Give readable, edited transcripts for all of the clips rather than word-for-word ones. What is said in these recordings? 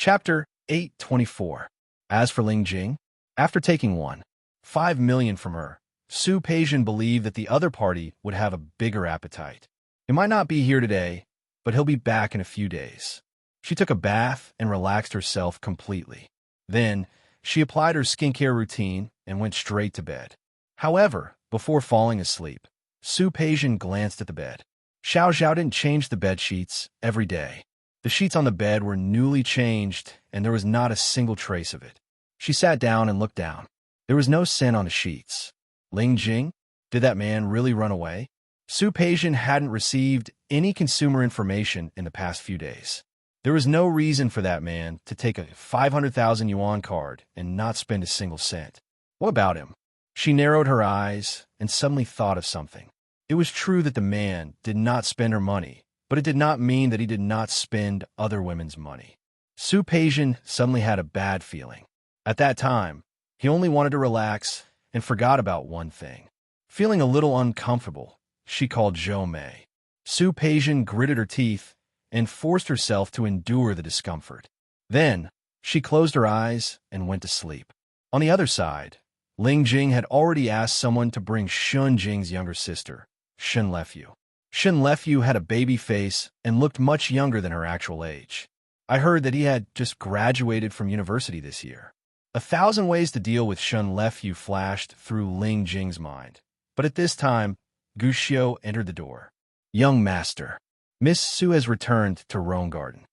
Chapter 824. As for Ling Jing, after taking 1.5 million from her, Su Peijian believed that the other party would have a bigger appetite. He might not be here today, but he'll be back in a few days. She took a bath and relaxed herself completely. Then, she applied her skincare routine and went straight to bed. However, before falling asleep, Su Peijian glanced at the bed. Xiao Zhao didn't change the bed sheets every day. The sheets on the bed were newly changed, and there was not a single trace of it. She sat down and looked down. There was no scent on the sheets. Ling Jing? Did that man really run away? Su Peijian hadn't received any consumer information in the past few days. There was no reason for that man to take a 500,000 yuan card and not spend a single cent. What about him? She narrowed her eyes and suddenly thought of something. It was true that the man did not spend her money, but it did not mean that he did not spend other women's money. Su Peijian suddenly had a bad feeling. At that time, he only wanted to relax and forgot about one thing. Feeling a little uncomfortable, she called Zhou Mei. Su Peijian gritted her teeth and forced herself to endure the discomfort. Then, she closed her eyes and went to sleep. On the other side, Ling Jing had already asked someone to bring Shun Jing's younger sister, Shun Lefu. Shun Lefu had a baby face and looked much younger than her actual age. I heard that he had just graduated from university this year. 1,000 ways to deal with Shun Lefu flashed through Ling Jing's mind. But at this time, Gu Xiu entered the door. Young master, Miss Su has returned to Rome Garden.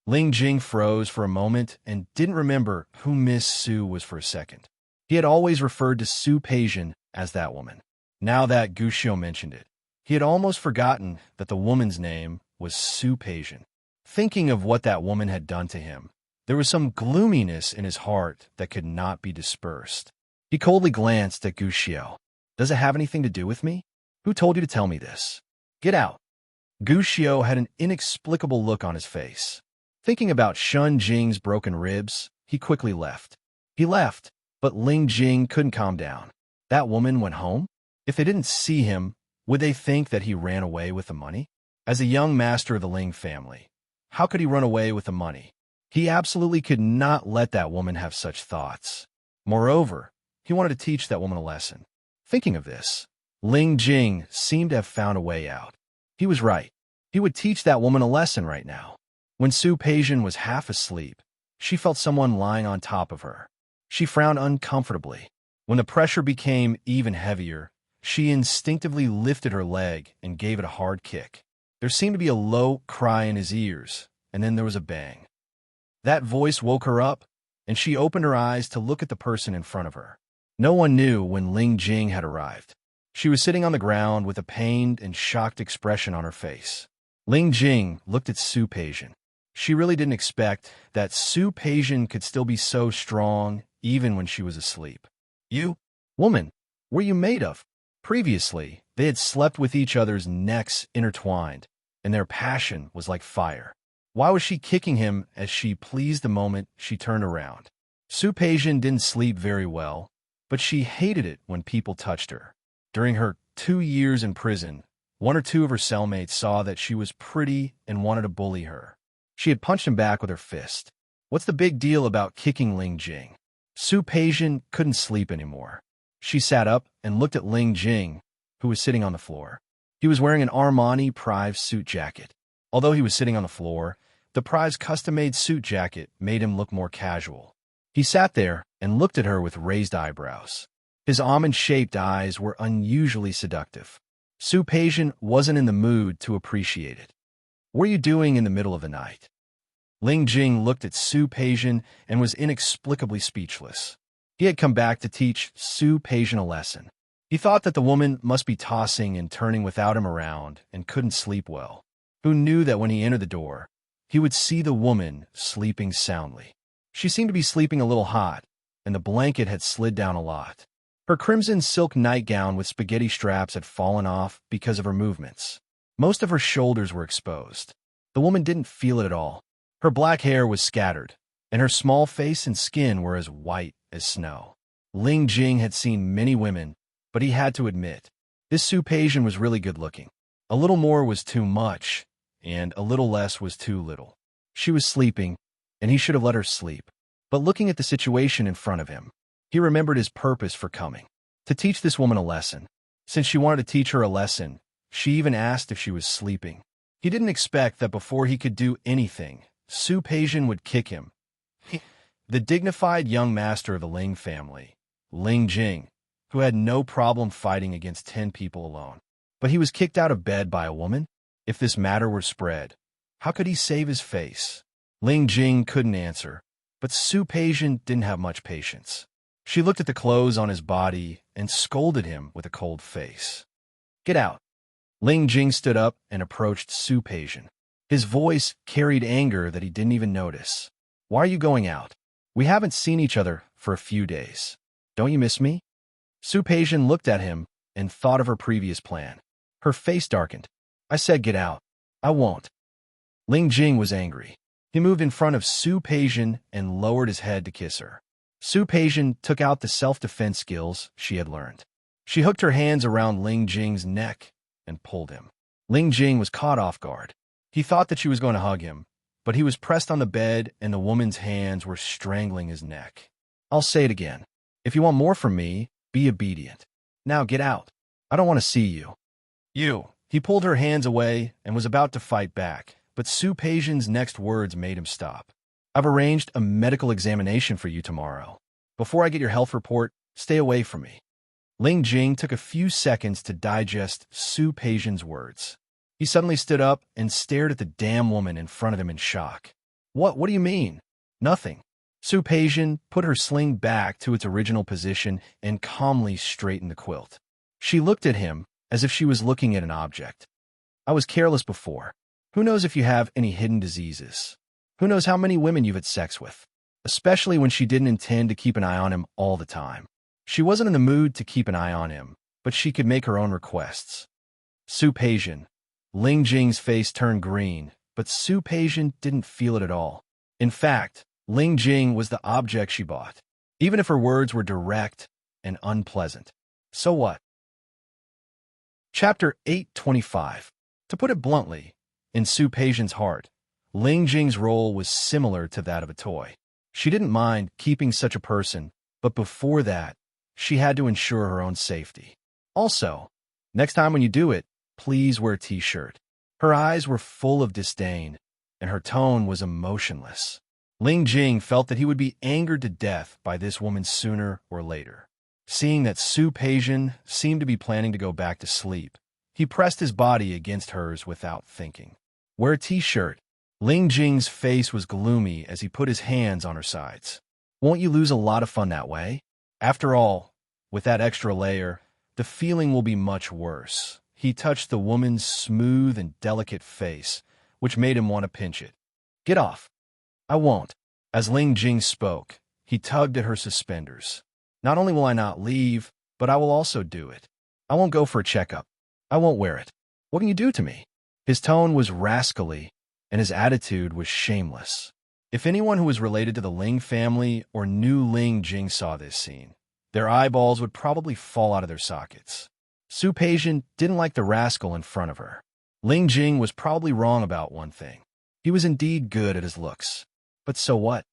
Ling Jing froze for a moment and didn't remember who Miss Su was for a second. He had always referred to Su Peijian as that woman. Now that Gu Xiu mentioned it, he had almost forgotten that the woman's name was Su Peijian. Thinking of what that woman had done to him, there was some gloominess in his heart that could not be dispersed. He coldly glanced at Gu Xiu. Does it have anything to do with me? Who told you to tell me this? Get out. Gu Xiu had an inexplicable look on his face. Thinking about Shun Jing's broken ribs, he quickly left. He left, but Ling Jing couldn't calm down. That woman went home? If they didn't see him, would they think that he ran away with the money? As a young master of the Ling family, how could he run away with the money? He absolutely could not let that woman have such thoughts. Moreover, he wanted to teach that woman a lesson. Thinking of this, Ling Jing seemed to have found a way out. He was right. He would teach that woman a lesson right now. When Su Peijian was half asleep, she felt someone lying on top of her. She frowned uncomfortably. When the pressure became even heavier, she instinctively lifted her leg and gave it a hard kick. There seemed to be a low cry in his ears, and then there was a bang. That voice woke her up, and she opened her eyes to look at the person in front of her. No one knew when Ling Jing had arrived. She was sitting on the ground with a pained and shocked expression on her face. Ling Jing looked at Su Peijian. She really didn't expect that Su Peijian could still be so strong even when she was asleep. You, woman, what are you made of? Previously, they had slept with each other's necks intertwined, and their passion was like fire. Why was she kicking him as she pleased the moment she turned around? Su Peijian didn't sleep very well, but she hated it when people touched her. During her 2 years in prison, 1 or 2 of her cellmates saw that she was pretty and wanted to bully her. She had punched him back with her fist. What's the big deal about kicking Ling Jing? Su Peijian couldn't sleep anymore. She sat up and looked at Ling Jing, who was sitting on the floor. He was wearing an Armani Prive suit jacket. Although he was sitting on the floor, the Prive's custom-made suit jacket made him look more casual. He sat there and looked at her with raised eyebrows. His almond-shaped eyes were unusually seductive. Su Peijian wasn't in the mood to appreciate it. What are you doing in the middle of the night? Ling Jing looked at Su Peijian and was inexplicably speechless. He had come back to teach Su Peijian a lesson. He thought that the woman must be tossing and turning without him around and couldn't sleep well. Who knew that when he entered the door, he would see the woman sleeping soundly. She seemed to be sleeping a little hot, and the blanket had slid down a lot. Her crimson silk nightgown with spaghetti straps had fallen off because of her movements. Most of her shoulders were exposed. The woman didn't feel it at all. Her black hair was scattered, and her small face and skin were as white as snow. Ling Jing had seen many women, but he had to admit, this Su Peijian was really good-looking. A little more was too much, and a little less was too little. She was sleeping, and he should have let her sleep. But looking at the situation in front of him, he remembered his purpose for coming. To teach this woman a lesson. Since she wanted to teach her a lesson, she even asked if she was sleeping. He didn't expect that before he could do anything, Su-Peijian would kick him. The dignified young master of the Ling family, Ling Jing, who had no problem fighting against 10 people alone. But he was kicked out of bed by a woman? If this matter were spread, how could he save his face? Ling Jing couldn't answer, but Su-Peijian didn't have much patience. She looked at the clothes on his body and scolded him with a cold face. "Get out." Ling Jing stood up and approached Su-Peijian. His voice carried anger that he didn't even notice. "Why are you going out? We haven't seen each other for a few days. Don't you miss me?" Su-Peijian looked at him and thought of her previous plan. Her face darkened. "I said get out. I won't." Ling Jing was angry. He moved in front of Su-Peijian and lowered his head to kiss her. Su-Peijian took out the self-defense skills she had learned. She hooked her hands around Ling Jing's neck and pulled him. Ling Jing was caught off guard. He thought that she was going to hug him, but he was pressed on the bed and the woman's hands were strangling his neck. "I'll say it again. If you want more from me, be obedient. Now get out. I don't want to see you." "You." He pulled her hands away and was about to fight back, but Su-Peijian's next words made him stop. "I've arranged a medical examination for you tomorrow. Before I get your health report, stay away from me." Ling Jing took a few seconds to digest Su-Peijian's words. He suddenly stood up and stared at the damn woman in front of him in shock. What do you mean?" "Nothing." Su-Peijian put her sling back to its original position and calmly straightened the quilt. She looked at him as if she was looking at an object. "I was careless before. Who knows if you have any hidden diseases? Who knows how many women you've had sex with?" Especially when she didn't intend to keep an eye on him all the time. She wasn't in the mood to keep an eye on him, but she could make her own requests. Su-Peijian. Ling Jing's face turned green, but Su-Peijian didn't feel it at all. In fact, Ling Jing was the object she bought, even if her words were direct and unpleasant. So what? Chapter 825. To put it bluntly, in Su-Peijian's heart, Ling Jing's role was similar to that of a toy. She didn't mind keeping such a person, but before that, she had to ensure her own safety. Also, next time when you do it, please wear a t-shirt. Her eyes were full of disdain, and her tone was emotionless. Ling Jing felt that he would be angered to death by this woman sooner or later. Seeing that Su-Peijian seemed to be planning to go back to sleep, he pressed his body against hers without thinking. "Wear a t-shirt." Ling Jing's face was gloomy as he put his hands on her sides. "Won't you lose a lot of fun that way? After all, with that extra layer, the feeling will be much worse." He touched the woman's smooth and delicate face, which made him want to pinch it. "Get off." "I won't." As Ling Jing spoke, he tugged at her suspenders. "Not only will I not leave, but I will also do it. I won't go for a checkup. I won't wear it. What can you do to me?" His tone was rascally, and his attitude was shameless. If anyone who was related to the Ling family or knew Ling Jing saw this scene, their eyeballs would probably fall out of their sockets. Su-Peijian didn't like the rascal in front of her. Ling Jing was probably wrong about one thing. He was indeed good at his looks. But so what?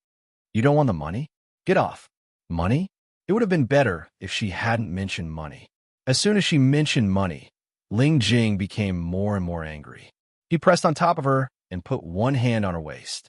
You don't want the money? Get off. Money? It would have been better if she hadn't mentioned money. As soon as she mentioned money, Ling Jing became more and more angry. He pressed on top of her and put one hand on her waist.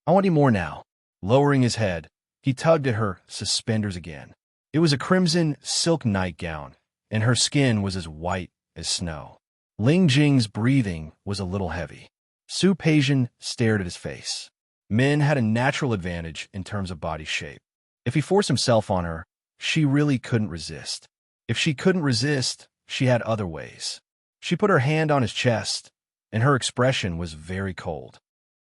"I want you more now." Lowering his head, he tugged at her suspenders again. It was a crimson silk nightgown, and her skin was as white as snow. Ling Jing's breathing was a little heavy. Su-Peijian stared at his face. Men had a natural advantage in terms of body shape. If he forced himself on her, she really couldn't resist. If she couldn't resist, she had other ways. She put her hand on his chest, and her expression was very cold.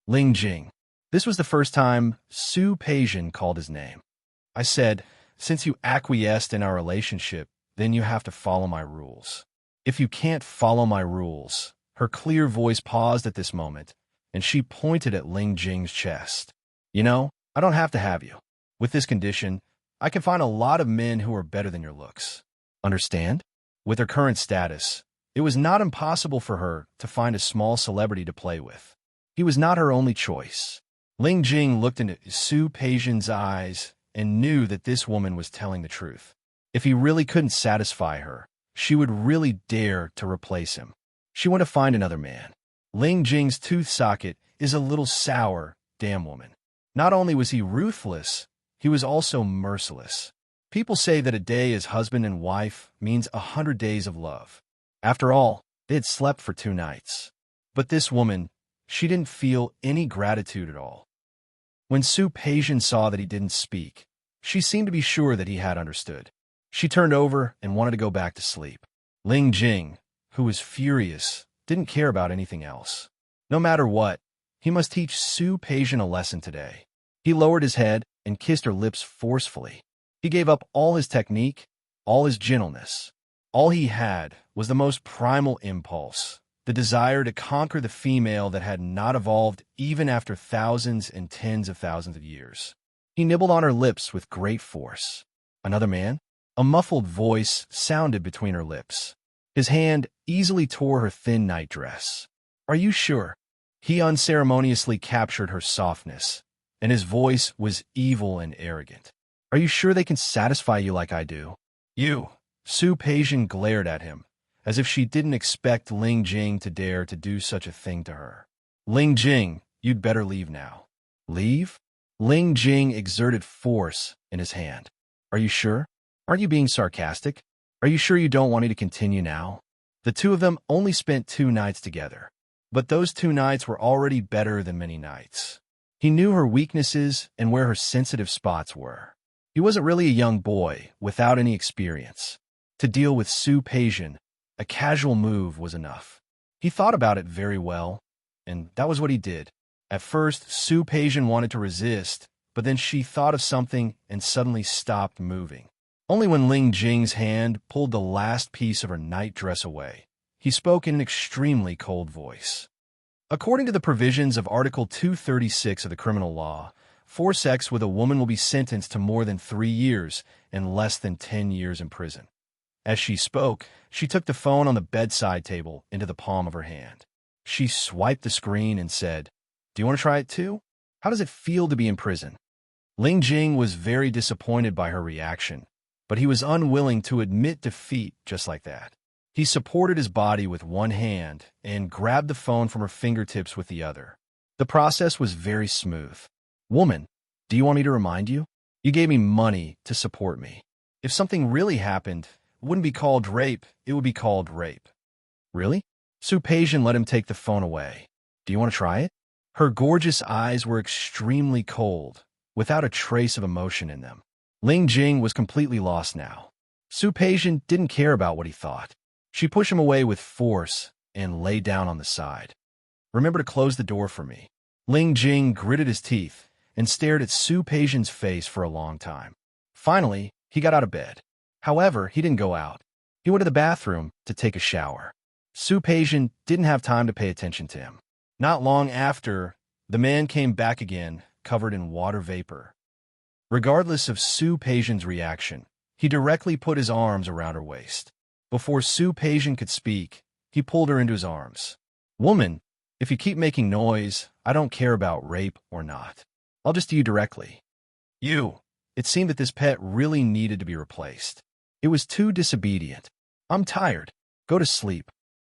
"Ling Jing." This was the first time Su-Peijian called his name. "I said, since you acquiesced in our relationship, then you have to follow my rules." "If you can't follow my rules," her clear voice paused at this moment, and she pointed at Ling Jing's chest. "You know, I don't have to have you. With this condition, I can find a lot of men who are better than your looks. Understand?" With her current status, it was not impossible for her to find a small celebrity to play with. He was not her only choice. Ling Jing looked into Su Peijian's eyes and knew that this woman was telling the truth. If he really couldn't satisfy her, she would really dare to replace him. She went to find another man. Ling Jing's tooth socket is a little sour, damn woman. Not only was he ruthless, he was also merciless. People say that a day as husband and wife means 100 days of love. After all, they had slept for 2 nights. But this woman, she didn't feel any gratitude at all. When Su Peijian saw that he didn't speak, she seemed to be sure that he had understood. She turned over and wanted to go back to sleep. Ling Jing, who was furious, didn't care about anything else. No matter what, he must teach Su Peijian a lesson today. He lowered his head and kissed her lips forcefully. He gave up all his technique, all his gentleness. All he had was the most primal impulse, the desire to conquer the female that had not evolved even after thousands and tens of thousands of years. He nibbled on her lips with great force. Another man? A muffled voice sounded between her lips. His hand easily tore her thin nightdress. Are you sure? He unceremoniously captured her softness, and his voice was evil and arrogant. Are you sure they can satisfy you like I do? You. Su Peijian glared at him, as if she didn't expect Ling Jing to dare to do such a thing to her. Ling Jing, you'd better leave now. Leave? Ling Jing exerted force in his hand. Are you sure? Aren't you being sarcastic? Are you sure you don't want me to continue now? The two of them only spent 2 nights together, but those 2 nights were already better than many nights. He knew her weaknesses and where her sensitive spots were. He wasn't really a young boy without any experience. To deal with Su Peijian, a casual move was enough. He thought about it very well, and that was what he did. At first, Su Peijian wanted to resist, but then she thought of something and suddenly stopped moving. Only when Ling Jing's hand pulled the last piece of her nightdress away, he spoke in an extremely cold voice. According to the provisions of Article 236 of the criminal law, forced sex with a woman will be sentenced to more than 3 years and less than 10 years in prison. As she spoke, she took the phone on the bedside table into the palm of her hand. She swiped the screen and said, "Do you want to try it too? How does it feel to be in prison?" Ling Jing was very disappointed by her reaction, but he was unwilling to admit defeat just like that. He supported his body with one hand and grabbed the phone from her fingertips with the other. The process was very smooth. "Woman, do you want me to remind you? You gave me money to support me. If something really happened, it wouldn't be called rape, it would be called rape." "Really?" Su Peijian let him take the phone away. "Do you want to try it?" Her gorgeous eyes were extremely cold, without a trace of emotion in them. Ling Jing was completely lost now. Su Peijian didn't care about what he thought. She pushed him away with force and lay down on the side. "Remember to close the door for me." Ling Jing gritted his teeth and stared at Su Peijian's face for a long time. Finally, he got out of bed. However, he didn't go out. He went to the bathroom to take a shower. Su Peijian didn't have time to pay attention to him. Not long after, the man came back again, covered in water vapor. Regardless of Su Peijian's reaction, he directly put his arms around her waist. Before Su Peijian could speak, he pulled her into his arms. "Woman, if you keep making noise, I don't care about rape or not. I'll just do you directly." "You." It seemed that this pet really needed to be replaced. It was too disobedient. "I'm tired. Go to sleep."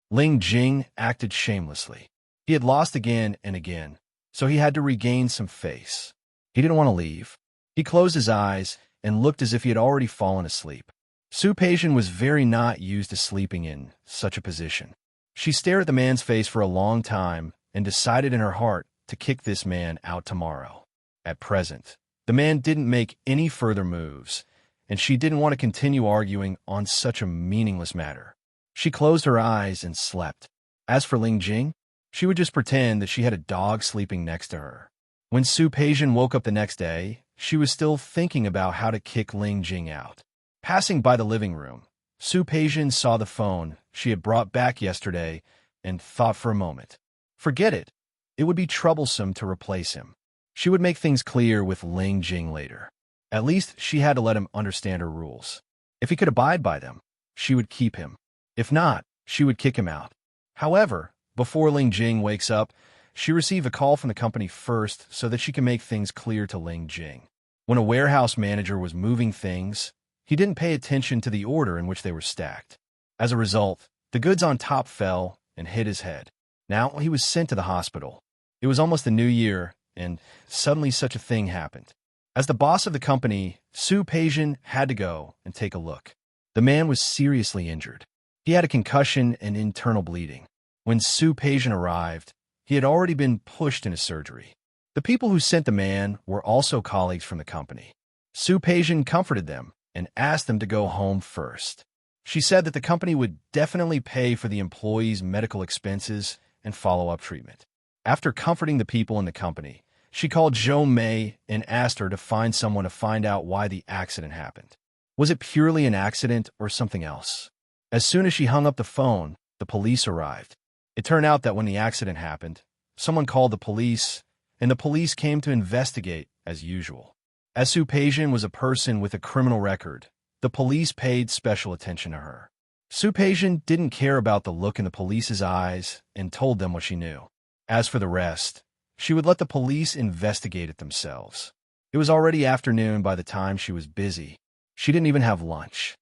Ling Jing acted shamelessly. He had lost again and again, so he had to regain some face. He didn't want to leave. He closed his eyes and looked as if he had already fallen asleep. Su Peijian was very not used to sleeping in such a position. She stared at the man's face for a long time and decided in her heart to kick this man out tomorrow. At present, the man didn't make any further moves, and she didn't want to continue arguing on such a meaningless matter. She closed her eyes and slept. As for Ling Jing, she would just pretend that she had a dog sleeping next to her. When Su Peijian woke up the next day, she was still thinking about how to kick Ling Jing out. Passing by the living room, Su Peijian saw the phone she had brought back yesterday and thought for a moment. Forget it. It would be troublesome to replace him. She would make things clear with Ling Jing later. At least she had to let him understand her rules. If he could abide by them, she would keep him. If not, she would kick him out. However, before Ling Jing wakes up, she received a call from the company first so that she can make things clear to Ling Jing. When a warehouse manager was moving things, he didn't pay attention to the order in which they were stacked. As a result, the goods on top fell and hit his head. Now he was sent to the hospital. It was almost the new year, and suddenly such a thing happened. As the boss of the company, Su Peijian had to go and take a look. The man was seriously injured. He had a concussion and internal bleeding. When Su Peijian arrived, he had already been pushed into surgery. The people who sent the man were also colleagues from the company. Su Peijian comforted them and asked them to go home first. She said that the company would definitely pay for the employees' medical expenses and follow-up treatment. After comforting the people in the company, she called Zhou Mei and asked her to find someone to find out why the accident happened. Was it purely an accident or something else? As soon as she hung up the phone, the police arrived. It turned out that when the accident happened, someone called the police, and the police came to investigate as usual. As Su Peijian was a person with a criminal record, the police paid special attention to her. Su Peijian didn't care about the look in the police's eyes and told them what she knew. As for the rest, she would let the police investigate it themselves. It was already afternoon by the time she was busy. She didn't even have lunch.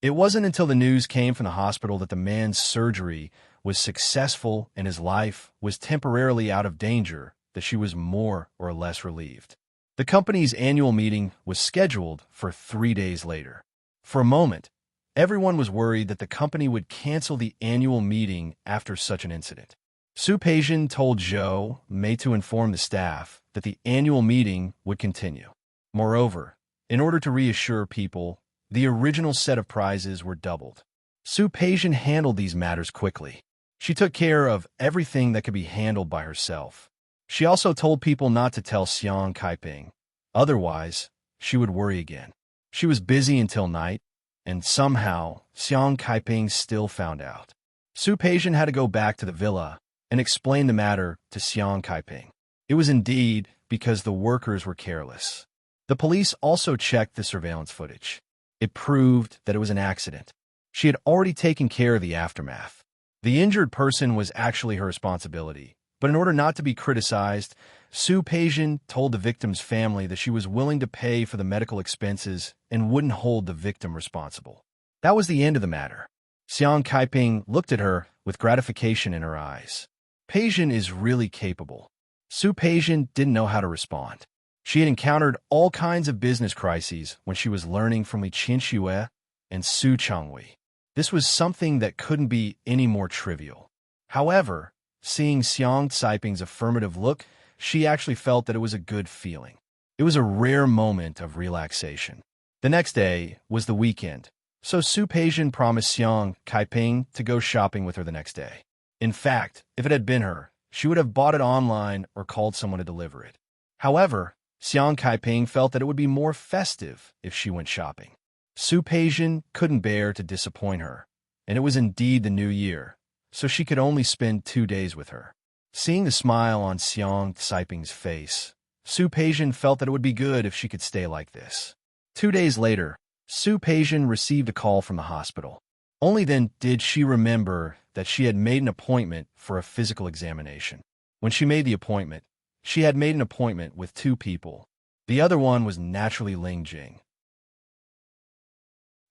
It wasn't until the news came from the hospital that the man's surgery was successful and his life was temporarily out of danger that she was more or less relieved. The company's annual meeting was scheduled for 3 days later. For a moment, everyone was worried that the company would cancel the annual meeting after such an incident. Su Peijian told Zhou Mei to inform the staff that the annual meeting would continue. Moreover, in order to reassure people, the original set of prizes were doubled. Su Peijian handled these matters quickly. She took care of everything that could be handled by herself. She also told people not to tell Xiang Kaiping. Otherwise, she would worry again. She was busy until night, and somehow Xiang Kaiping still found out. Su Peijian had to go back to the villa and explain the matter to Xiang Kaiping. It was indeed because the workers were careless. The police also checked the surveillance footage. It proved that it was an accident. She had already taken care of the aftermath. The injured person was actually her responsibility, but in order not to be criticized, Su Peijian told the victim's family that she was willing to pay for the medical expenses and wouldn't hold the victim responsible. That was the end of the matter. Xiang Kaiping looked at her with gratification in her eyes. Peijian is really capable. Su Peijian didn't know how to respond. She had encountered all kinds of business crises when she was learning from Li Qinxue and Su Changwei. This was something that couldn't be any more trivial. However, seeing Xiang Caiping's affirmative look, she actually felt that it was a good feeling. It was a rare moment of relaxation. The next day was the weekend, so Su Peijian promised Xiang Kaiping to go shopping with her the next day. In fact, if it had been her, she would have bought it online or called someone to deliver it. However, Xiang Kaiping felt that it would be more festive if she went shopping. Su Peijian couldn't bear to disappoint her, and it was indeed the new year, so she could only spend 2 days with her. Seeing the smile on Xiang Caiping's face, Su Peijian felt that it would be good if she could stay like this. 2 days later, Su Peijian received a call from the hospital. Only then did she remember that she had made an appointment for a physical examination. When she made the appointment, she had made an appointment with 2 people. The other one was naturally Ling Jing.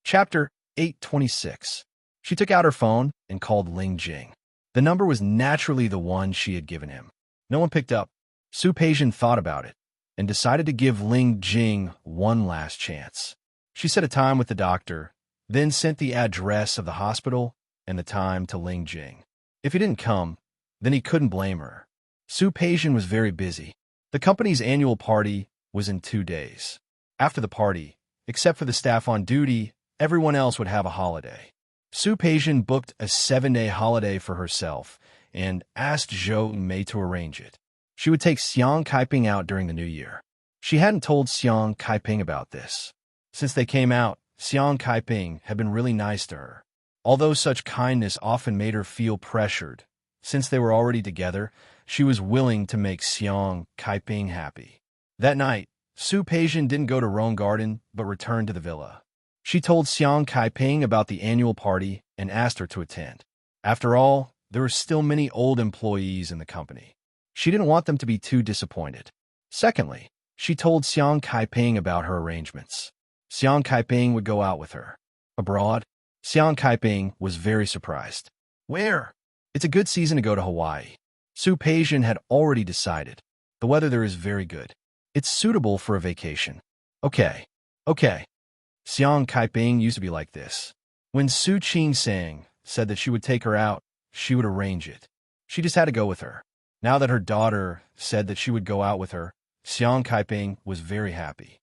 Chapter 826. She took out her phone and called Ling Jing. The number was naturally the one she had given him. No one picked up. Su Peijian thought about it and decided to give Ling Jing one last chance. She set a time with the doctor, then sent the address of the hospital and the time to Ling Jing. If he didn't come, then he couldn't blame her. Su Peijian was very busy. The company's annual party was in 2 days. After the party, except for the staff on duty, everyone else would have a holiday. Su Peijian booked a 7-day holiday for herself and asked Zhou Mei to arrange it. She would take Xiang Kaiping out during the new year. She hadn't told Xiang Kaiping about this. Since they came out, Xiang Kaiping had been really nice to her. Although such kindness often made her feel pressured, since they were already together, she was willing to make Xiang Kaiping happy. That night, Su Peijian didn't go to Rome Garden, but returned to the villa. She told Xiang Kaiping about the annual party and asked her to attend. After all, there were still many old employees in the company. She didn't want them to be too disappointed. Secondly, she told Xiang Kaiping about her arrangements. Xiang Kaiping would go out with her. Abroad, Xiang Kaiping was very surprised. Where? It's a good season to go to Hawaii. Su Peijian had already decided. The weather there is very good. It's suitable for a vacation. Okay. Xiang Kaiping used to be like this. When Su Qing-sang said that she would take her out, she would arrange it. She just had to go with her. Now that her daughter said that she would go out with her, Xiang Kaiping was very happy.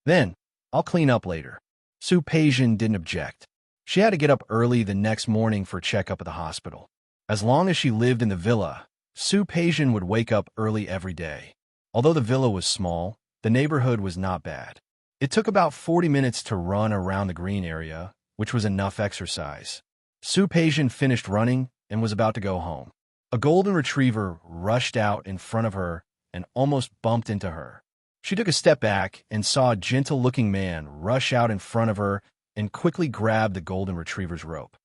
Then, I'll clean up later. Su Peijian didn't object. She had to get up early the next morning for a checkup at the hospital. As long as she lived in the villa, Su Peijian would wake up early every day. Although the villa was small, the neighborhood was not bad. It took about 40 minutes to run around the green area, which was enough exercise. Su Peijian finished running and was about to go home. A golden retriever rushed out in front of her and almost bumped into her. She took a step back and saw a gentle-looking man rush out in front of her and quickly grab the golden retriever's rope.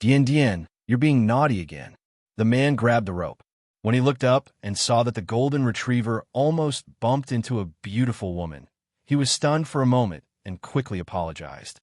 Dian Dian, you're being naughty again. The man grabbed the rope. When he looked up and saw that the golden retriever almost bumped into a beautiful woman, he was stunned for a moment and quickly apologized.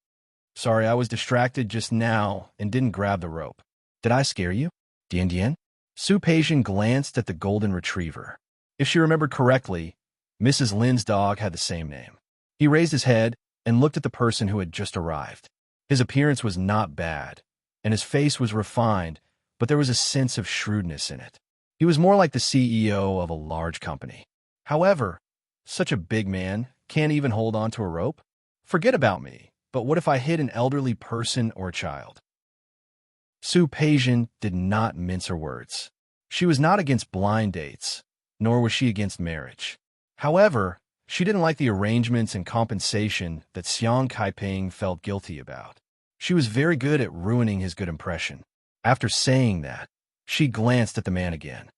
Sorry, I was distracted just now and didn't grab the rope. Did I scare you? Dian Dian? Su Peijian glanced at the golden retriever. If she remembered correctly, Mrs. Lin's dog had the same name. He raised his head and looked at the person who had just arrived. His appearance was not bad, and his face was refined, but there was a sense of shrewdness in it. He was more like the CEO of a large company. However, such a big man can't even hold on to a rope? Forget about me, but what if I hit an elderly person or a child? Su Peijian did not mince her words. She was not against blind dates, nor was she against marriage. However, she didn't like the arrangements and compensation that Xiang Kaiping felt guilty about. She was very good at ruining his good impression. After saying that, she glanced at the man again.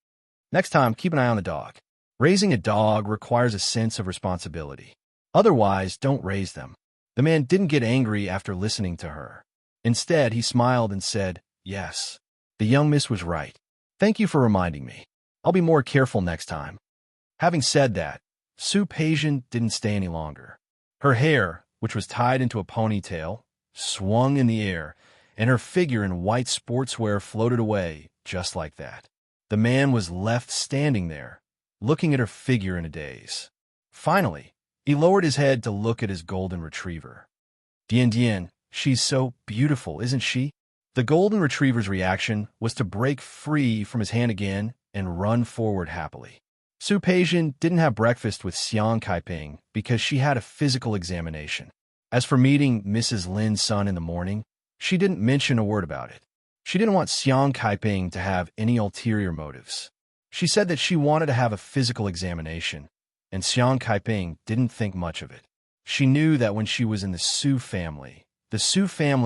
Next time, keep an eye on the dog. Raising a dog requires a sense of responsibility. Otherwise, don't raise them. The man didn't get angry after listening to her. Instead, he smiled and said, Yes, the young miss was right. Thank you for reminding me. I'll be more careful next time. Having said that, Su Peijian didn't stay any longer. Her hair, which was tied into a ponytail, swung in the air, and her figure in white sportswear floated away just like that. The man was left standing there, looking at her figure in a daze. Finally, he lowered his head to look at his golden retriever. Dian Dian, she's so beautiful, isn't she? The golden retriever's reaction was to break free from his hand again and run forward happily. Su Peijian didn't have breakfast with Xiang Kaiping because she had a physical examination. As for meeting Mrs. Lin's son in the morning, she didn't mention a word about it. She didn't want Xiang Kaiping to have any ulterior motives. She said that she wanted to have a physical examination, and Xiang Kaiping didn't think much of it. She knew that when she was in the Su family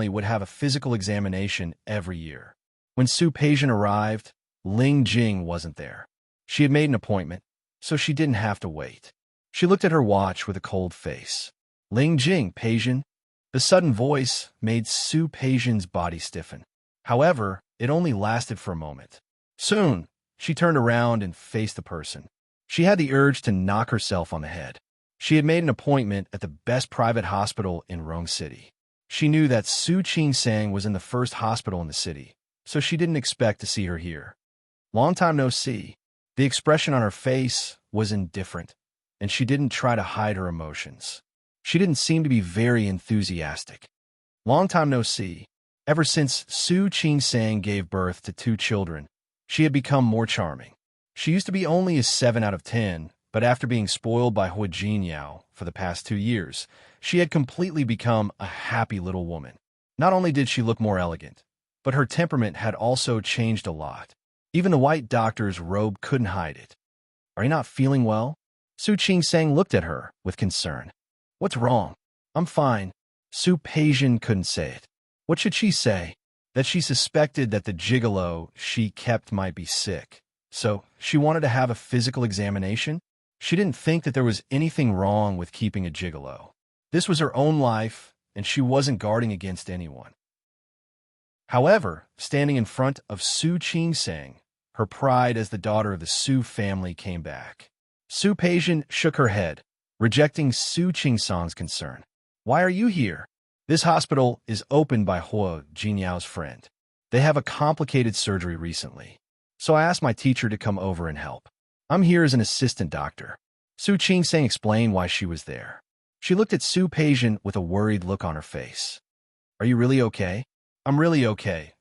would have a physical examination every year. When Su Peijian arrived, Ling Jing wasn't there. She had made an appointment, so she didn't have to wait. She looked at her watch with a cold face. Ling Jing, Peijian. The sudden voice made Su Peijian's body stiffen. However, it only lasted for a moment. Soon, she turned around and faced the person. She had the urge to knock herself on the head. She had made an appointment at the best private hospital in Rome City. She knew that Su Qing-sang was in the first hospital in the city, so she didn't expect to see her here. Long time no see. The expression on her face was indifferent, and she didn't try to hide her emotions. She didn't seem to be very enthusiastic. Long time no see. Ever since Su Qing-sang gave birth to 2 children, she had become more charming. She used to be only a 7 out of 10, but after being spoiled by Hui Jinyao for the past 2 years, she had completely become a happy little woman. Not only did she look more elegant, but her temperament had also changed a lot. Even the white doctor's robe couldn't hide it. Are you not feeling well? Su Qing-sang looked at her with concern. What's wrong? I'm fine. Su Peijian couldn't say it. What should she say? That she suspected that the gigolo she kept might be sick. So she wanted to have a physical examination? She didn't think that there was anything wrong with keeping a gigolo. This was her own life, and she wasn't guarding against anyone. However, standing in front of Su Qing-sang, her pride as the daughter of the Su family came back. Su Peijian shook her head, rejecting Su Qingsang's concern. Why are you here? This hospital is opened by Hua Jinyao's friend. They have a complicated surgery recently, so I asked my teacher to come over and help. I'm here as an assistant doctor. Su Qingsang explained why she was there. She looked at Su Peijian with a worried look on her face. Are you really okay? I'm really okay.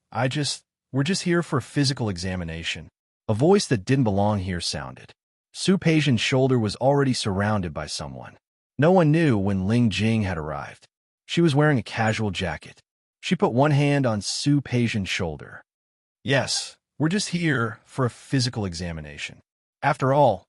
We're just here for a physical examination. A voice that didn't belong here sounded. Su Peijian's shoulder was already surrounded by someone. No one knew when Ling Jing had arrived. She was wearing a casual jacket. She put one hand on Su Peijian's shoulder. Yes, we're just here for a physical examination. After all,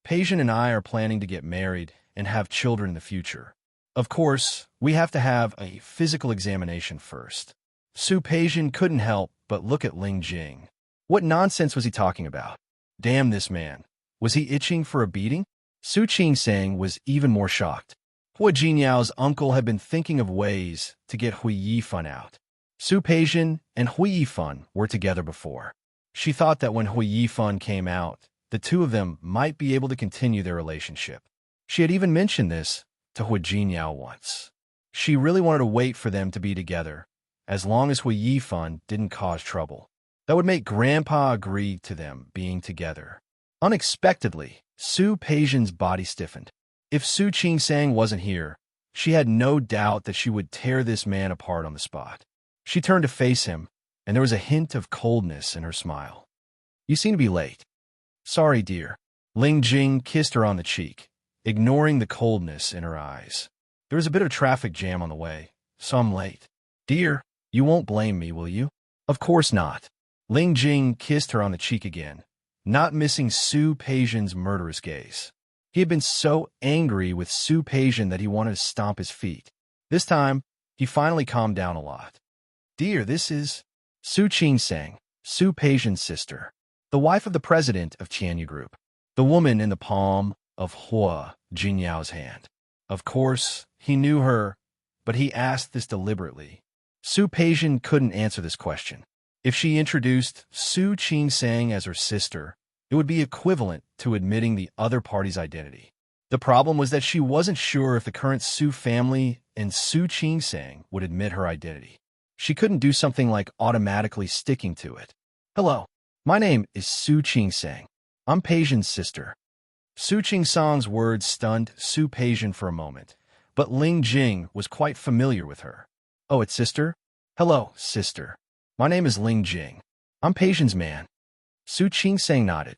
Peijian and I are planning to get married and have children in the future. Of course, we have to have a physical examination first. Su Peijian couldn't help but look at Ling Jing. What nonsense was he talking about? Damn this man. Was he itching for a beating? Su Qingsang was even more shocked. Hua Jinyao's uncle had been thinking of ways to get Hui Yifan out. Su Peijian and Hui Yifan were together before. She thought that when Hui Yifan came out, the two of them might be able to continue their relationship. She had even mentioned this to Hua Jinyao once. She really wanted to wait for them to be together, as long as Hui Yifan didn't cause trouble. That would make Grandpa agree to them being together. Unexpectedly, Su Peijian's body stiffened. If Su Qingsang wasn't here, she had no doubt that she would tear this man apart on the spot. She turned to face him, and there was a hint of coldness in her smile. You seem to be late. Sorry, dear. Ling Jing kissed her on the cheek, ignoring the coldness in her eyes. There was a bit of traffic jam on the way, so I'm late. Dear, you won't blame me, will you? Of course not. Ling Jing kissed her on the cheek again, not missing Su Peijian's murderous gaze. He had been so angry with Su Peijian that he wanted to stomp his feet. This time, he finally calmed down a lot. Dear, this is Su Qingsang, Su Peijian's sister, the wife of the president of Qianyu Group, the woman in the palm of Hua Jinyao's hand. Of course, he knew her, but he asked this deliberately. Su Peijian couldn't answer this question. If she introduced Su Qingsang as her sister, it would be equivalent to admitting the other party's identity. The problem was that she wasn't sure if the current Su family and Su Qingsang would admit her identity. She couldn't do something like automatically sticking to it. Hello, my name is Su Qingsang. I'm Peijian's sister. Su Qingsang's words stunned Su Peijian for a moment, but Ling Jing was quite familiar with her. Oh, it's sister? Hello, sister. My name is Ling Jing. I'm Peijian's man. Su Qingsang nodded.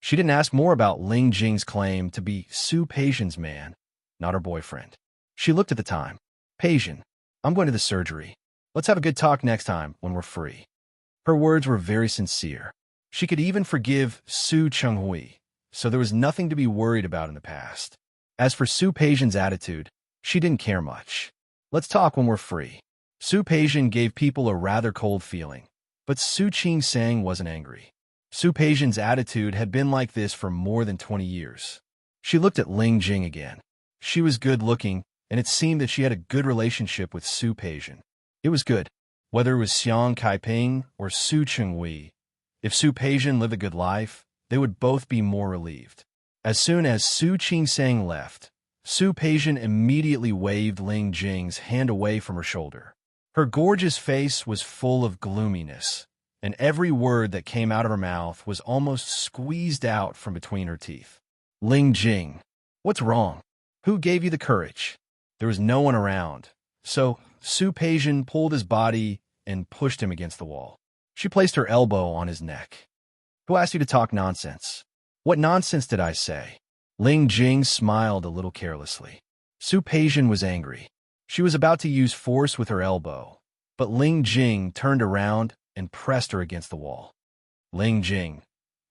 She didn't ask more about Ling Jing's claim to be Su Peijian's man, not her boyfriend. She looked at the time. Peijian, I'm going to the surgery. Let's have a good talk next time when we're free. Her words were very sincere. She could even forgive Su Chenghui, so there was nothing to be worried about in the past. As for Su Peijian's attitude, she didn't care much. Let's talk when we're free. Su Peijian gave people a rather cold feeling, but Su Qingsang wasn't angry. Su Peijian's attitude had been like this for more than 20 years. She looked at Ling Jing again. She was good-looking, and it seemed that she had a good relationship with Su Peijian. It was good, whether it was Xiang Kaiping or Su Chenghui. If Su Peijian lived a good life, they would both be more relieved. As soon as Su Qingsang left, Su Peijian immediately waved Ling Jing's hand away from her shoulder. Her gorgeous face was full of gloominess, and every word that came out of her mouth was almost squeezed out from between her teeth. Ling Jing, what's wrong? Who gave you the courage? There was no one around, so Su Peijian pulled his body and pushed him against the wall. She placed her elbow on his neck. Who asked you to talk nonsense? What nonsense did I say? Ling Jing smiled a little carelessly. Su Peijian was angry. She was about to use force with her elbow, but Ling Jing turned around and pressed her against the wall. Ling Jing.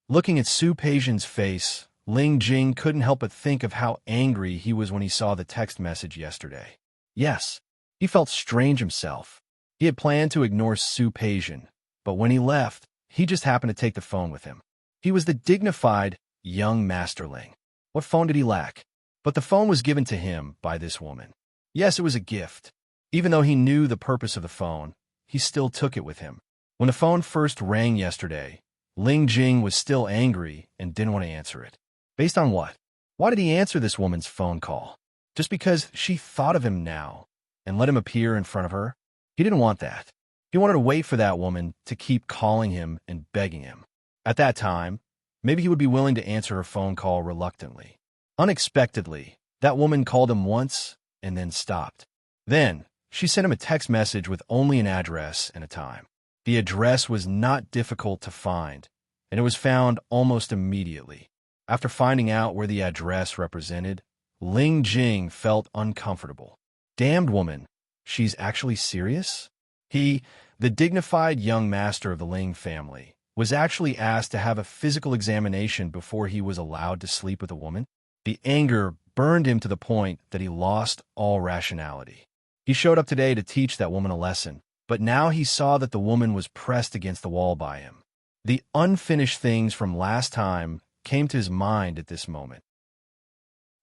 Looking at Su Peijian's face, Ling Jing couldn't help but think of how angry he was when he saw the text message yesterday. Yes, he felt strange himself. He had planned to ignore Su Peijian, but when he left, he just happened to take the phone with him. He was the dignified, young masterling. What phone did he lack? But the phone was given to him by this woman. Yes, it was a gift. Even though he knew the purpose of the phone, he still took it with him. When the phone first rang yesterday, Ling Jing was still angry and didn't want to answer it. Based on what? Why did he answer this woman's phone call? Just because she thought of him now and let him appear in front of her? He didn't want that. He wanted to wait for that woman to keep calling him and begging him. At that time, maybe he would be willing to answer her phone call reluctantly. Unexpectedly, that woman called him once and then stopped. Then, she sent him a text message with only an address and a time. The address was not difficult to find, and it was found almost immediately. After finding out where the address represented, Ling Jing felt uncomfortable. Damned woman, she's actually serious? He, the dignified young master of the Ling family, was actually asked to have a physical examination before he was allowed to sleep with a woman? The anger burned him to the point that he lost all rationality. He showed up today to teach that woman a lesson, but now he saw that the woman was pressed against the wall by him. The unfinished things from last time came to his mind at this moment.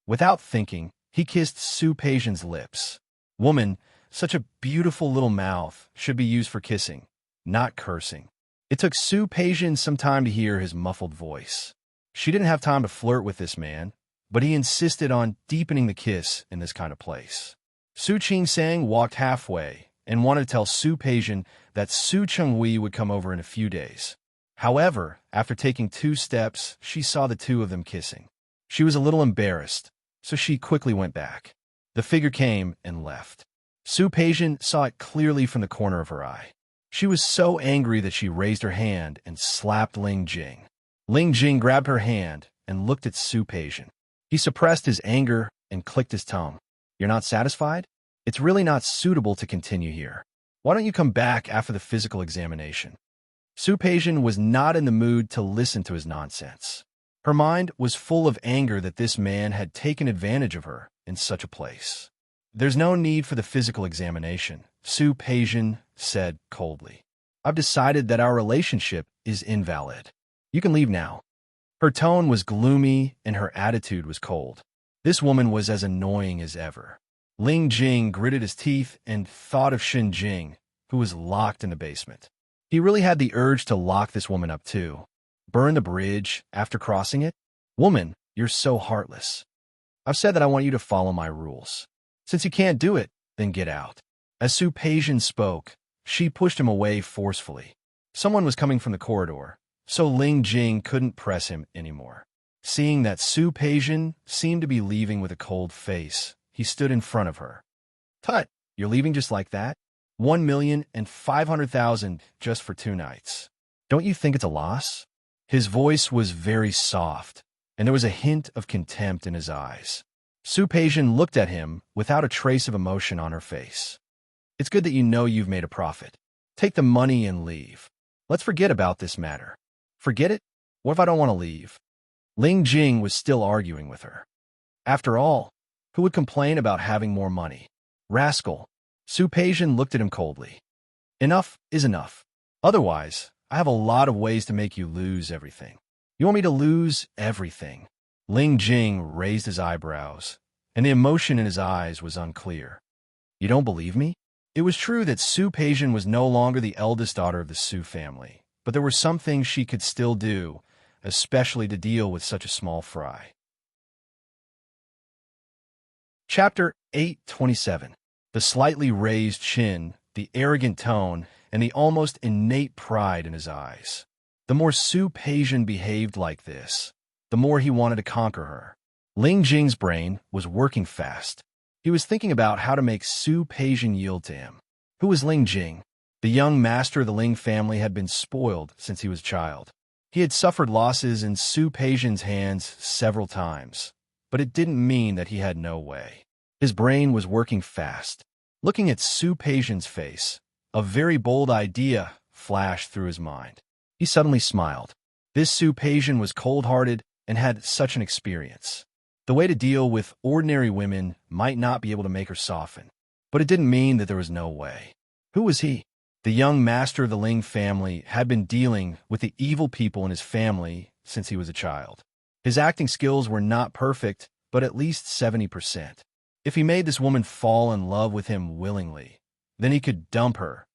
Without thinking, he kissed Su Peijian's lips. Woman, such a beautiful little mouth should be used for kissing, not cursing. It took Su Peijian some time to hear his muffled voice. She didn't have time to flirt with this man, but he insisted on deepening the kiss in this kind of place. Su Qingsang walked halfway and wanted to tell Su Peijian that Su Chenghui would come over in a few days. However, after taking 2 steps, she saw the two of them kissing. She was a little embarrassed, so she quickly went back. The figure came and left. Su Peijian saw it clearly from the corner of her eye. She was so angry that she raised her hand and slapped Ling Jing. Ling Jing grabbed her hand and looked at Su Peijian. He suppressed his anger and clicked his tongue. You're not satisfied? It's really not suitable to continue here. Why don't you come back after the physical examination? Su Peijian was not in the mood to listen to his nonsense. Her mind was full of anger that this man had taken advantage of her in such a place. There's no need for the physical examination, Su Peijian said coldly. I've decided that our relationship is invalid. You can leave now. Her tone was gloomy and her attitude was cold. This woman was as annoying as ever. Ling Jing gritted his teeth and thought of Xin Jing, who was locked in the basement. He really had the urge to lock this woman up too. Burn the bridge after crossing it? Woman, you're so heartless. I've said that I want you to follow my rules. Since you can't do it, then get out. As Su Peijian spoke, she pushed him away forcefully. Someone was coming from the corridor, so Ling Jing couldn't press him anymore. Seeing that Su Peijian seemed to be leaving with a cold face, he stood in front of her. Tut, you're leaving just like that? 1,500,000 just for 2 nights. Don't you think it's a loss? His voice was very soft, and there was a hint of contempt in his eyes. Su Peijian looked at him without a trace of emotion on her face. It's good that you know you've made a profit. Take the money and leave. Let's forget about this matter. Forget it? What if I don't want to leave? Ling Jing was still arguing with her. After all, who would complain about having more money? Rascal. Su Peijian looked at him coldly. Enough is enough. Otherwise, I have a lot of ways to make you lose everything. You want me to lose everything? Ling Jing raised his eyebrows, and the emotion in his eyes was unclear. You don't believe me? It was true that Su Peijian was no longer the eldest daughter of the Su family, but there were some things she could still do, especially to deal with such a small fry. Chapter 827. The slightly raised chin, the arrogant tone, and the almost innate pride in his eyes. The more Su Peijian behaved like this, the more he wanted to conquer her. Ling Jing's brain was working fast. He was thinking about how to make Su Peijian yield to him. Who was Ling Jing? The young master of the Ling family had been spoiled since he was a child. He had suffered losses in Su Peijian's hands several times, but it didn't mean that he had no way. His brain was working fast. Looking at Su Peijian's face, a very bold idea flashed through his mind. He suddenly smiled. This Su Peijian was cold-hearted and had such an experience. The way to deal with ordinary women might not be able to make her soften, but it didn't mean that there was no way. Who was he? The young master of the Ling family had been dealing with the evil people in his family since he was a child. His acting skills were not perfect, but at least 70%. If he made this woman fall in love with him willingly, then he could dump her.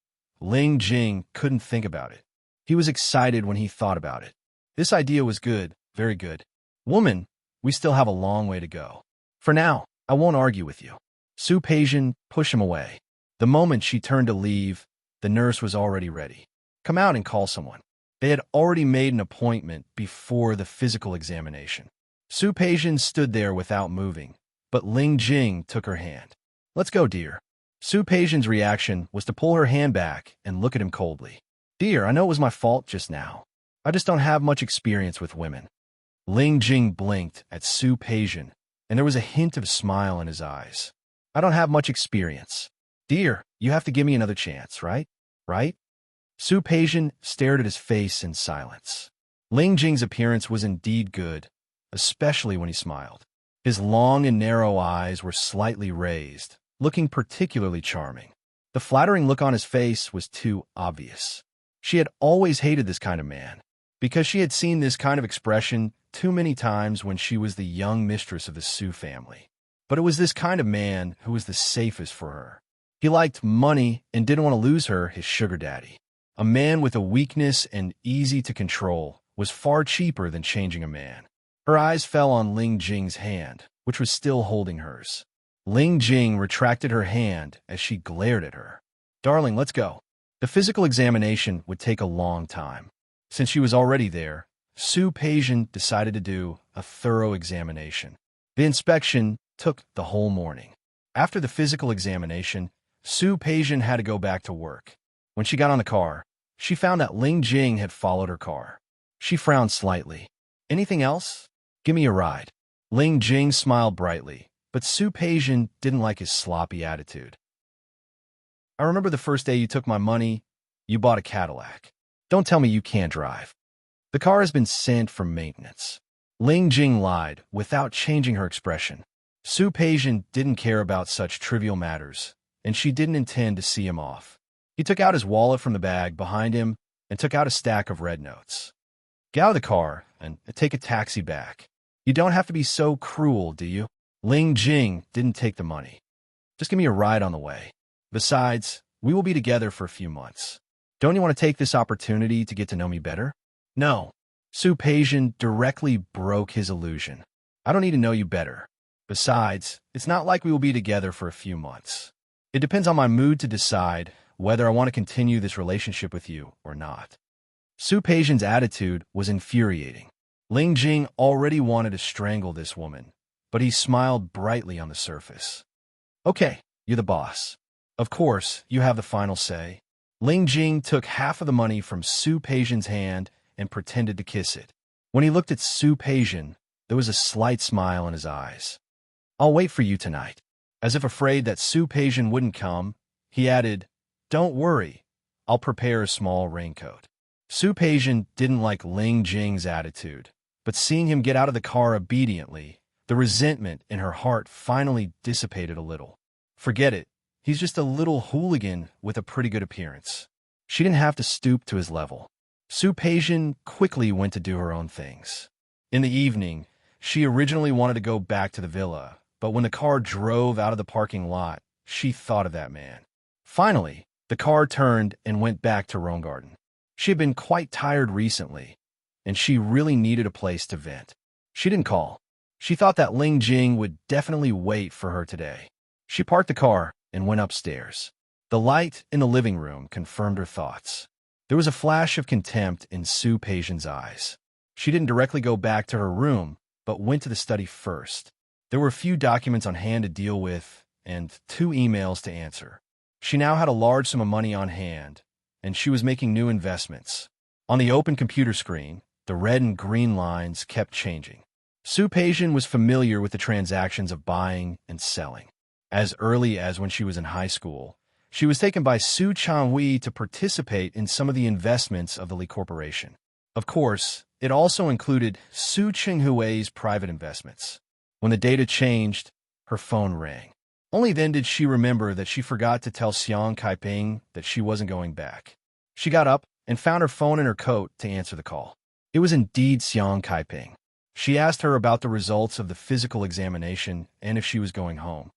Ling Jing couldn't think about it. He was excited when he thought about it. This idea was good, very good. Woman, we still have a long way to go. For now, I won't argue with you. Su Peijian pushed him away. The moment she turned to leave, the nurse was already ready. Come out and call someone. They had already made an appointment before the physical examination. Su Peijian stood there without moving, but Ling Jing took her hand. Let's go, dear. Su Peijian's reaction was to pull her hand back and look at him coldly. Dear, I know it was my fault just now. I just don't have much experience with women. Ling Jing blinked at Su Peijian, and there was a hint of a smile in his eyes. I don't have much experience. Dear, you have to give me another chance, right? Right? Su Peijian stared at his face in silence. Ling Jing's appearance was indeed good, especially when he smiled. His long and narrow eyes were slightly raised, looking particularly charming. The flattering look on his face was too obvious. She had always hated this kind of man, because she had seen this kind of expression too many times when she was the young mistress of the Su family. But it was this kind of man who was the safest for her. He liked money and didn't want to lose her, his sugar daddy. A man with a weakness and easy to control was far cheaper than changing a man. Her eyes fell on Ling Jing's hand, which was still holding hers. Ling Jing retracted her hand as she glared at her. Darling, let's go. The physical examination would take a long time. Since she was already there, Su Peijian decided to do a thorough examination. The inspection took the whole morning. After the physical examination, Su Peijian had to go back to work. When she got on the car, she found that Ling Jing had followed her car. She frowned slightly. Anything else? Give me a ride. Ling Jing smiled brightly, but Su Peijian didn't like his sloppy attitude. I remember the first day you took my money, you bought a Cadillac. Don't tell me you can't drive. The car has been sent for maintenance. Ling Jing lied without changing her expression. Su Peijian didn't care about such trivial matters, and she didn't intend to see him off. He took out his wallet from the bag behind him and took out a stack of red notes. Get out of the car and take a taxi back. You don't have to be so cruel, do you? Ling Jing didn't take the money. Just give me a ride on the way. Besides, we will be together for a few months. Don't you want to take this opportunity to get to know me better? No. Su Peijian directly broke his illusion. I don't need to know you better. Besides, it's not like we will be together for a few months. It depends on my mood to decide whether I want to continue this relationship with you or not. Su Peijian's attitude was infuriating. Ling Jing already wanted to strangle this woman, but he smiled brightly on the surface. Okay, you're the boss. Of course, you have the final say. Ling Jing took half of the money from Su Peijian's hand and pretended to kiss it. When he looked at Su Peijian, there was a slight smile in his eyes. I'll wait for you tonight. As if afraid that Su Peijian wouldn't come, he added, Don't worry, I'll prepare a small raincoat. Su Peijian didn't like Ling Jing's attitude, but seeing him get out of the car obediently, the resentment in her heart finally dissipated a little. Forget it. He's just a little hooligan with a pretty good appearance. She didn't have to stoop to his level. Su Peijian quickly went to do her own things. In the evening, she originally wanted to go back to the villa, but when the car drove out of the parking lot, she thought of that man. Finally, the car turned and went back to Rome Garden. She had been quite tired recently, and she really needed a place to vent. She didn't call. She thought that Ling Jing would definitely wait for her today. She parked the car and went upstairs. The light in the living room confirmed her thoughts. There was a flash of contempt in Su Peijian's eyes. She didn't directly go back to her room, but went to the study first. There were a few documents on hand to deal with and 2 emails to answer. She now had a large sum of money on hand, and she was making new investments. On the open computer screen, the red and green lines kept changing. Su Peijian was familiar with the transactions of buying and selling. As early as when she was in high school, she was taken by Su Chanhui to participate in some of the investments of the Li Corporation. Of course, it also included Su Qinghui's private investments. When the data changed, her phone rang. Only then did she remember that she forgot to tell Xiang Kaiping that she wasn't going back. She got up and found her phone in her coat to answer the call. It was indeed Xiang Kaiping. She asked her about the results of the physical examination and if she was going home.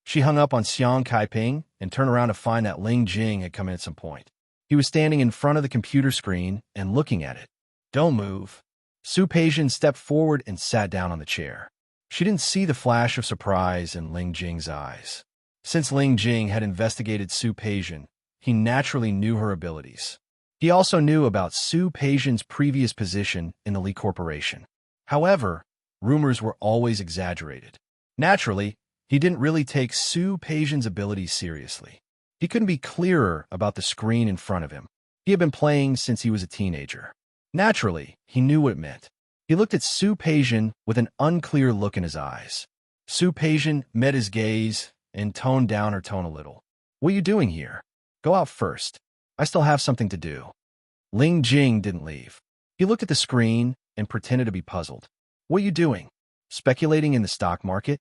She hung up on Xiang Kaiping and turned around to find that Ling Jing had come in at some point. He was standing in front of the computer screen and looking at it. Don't move. Su Peijian stepped forward and sat down on the chair. She didn't see the flash of surprise in Ling Jing's eyes. Since Ling Jing had investigated Su Peijian, he naturally knew her abilities. He also knew about Su Peijian's previous position in the Li Corporation. However, rumors were always exaggerated. Naturally, he didn't really take Su Peijian's abilities seriously. He couldn't be clearer about the screen in front of him. He had been playing since he was a teenager. Naturally, he knew what it meant. He looked at Su Peijian with an unclear look in his eyes. Su Peijian met his gaze and toned down her tone a little. What are you doing here? Go out first. I still have something to do. Ling Jing didn't leave. He looked at the screen and pretended to be puzzled. What are you doing? Speculating in the stock market?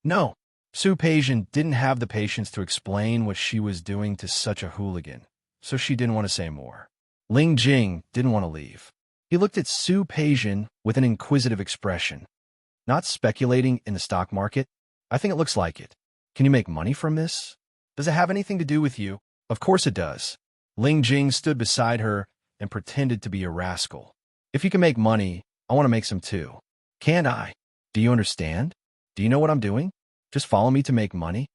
No. Su Peijian didn't have the patience to explain what she was doing to such a hooligan, so she didn't want to say more. Ling Jing didn't want to leave. He looked at Su Peijian with an inquisitive expression. Not speculating in the stock market? I think it looks like it. Can you make money from this? Does it have anything to do with you? Of course it does. Ling Jing stood beside her and pretended to be a rascal. If you can make money, I want to make some too. Can't I? Do you understand? Do you know what I'm doing? Just follow me to make money?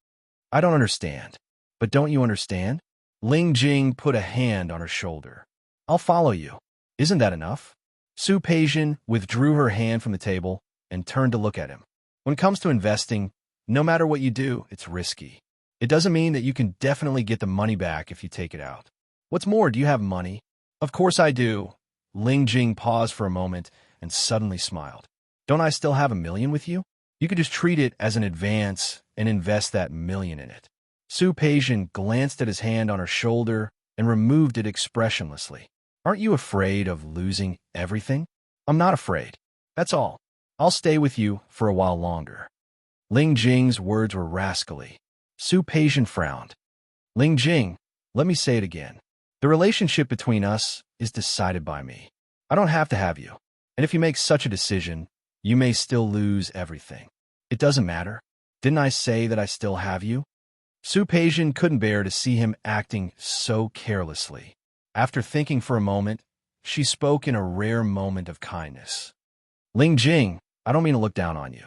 I don't understand. But don't you understand? Ling Jing put a hand on her shoulder. I'll follow you. Isn't that enough? Su Peijian withdrew her hand from the table and turned to look at him. When it comes to investing, no matter what you do, it's risky. It doesn't mean that you can definitely get the money back if you take it out. What's more, do you have money? Of course I do. Ling Jing paused for a moment and suddenly smiled. Don't I still have $1 million with you? You could just treat it as an advance and invest that $1 million in it. Su Peijian glanced at his hand on her shoulder and removed it expressionlessly. Aren't you afraid of losing everything? I'm not afraid. That's all. I'll stay with you for a while longer. Ling Jing's words were rascally. Su Peijian frowned. Ling Jing, let me say it again. The relationship between us is decided by me. I don't have to have you. And if you make such a decision, you may still lose everything. It doesn't matter. Didn't I say that I still have you? Su Peijian couldn't bear to see him acting so carelessly. After thinking for a moment, she spoke in a rare moment of kindness. Ling Jing, I don't mean to look down on you.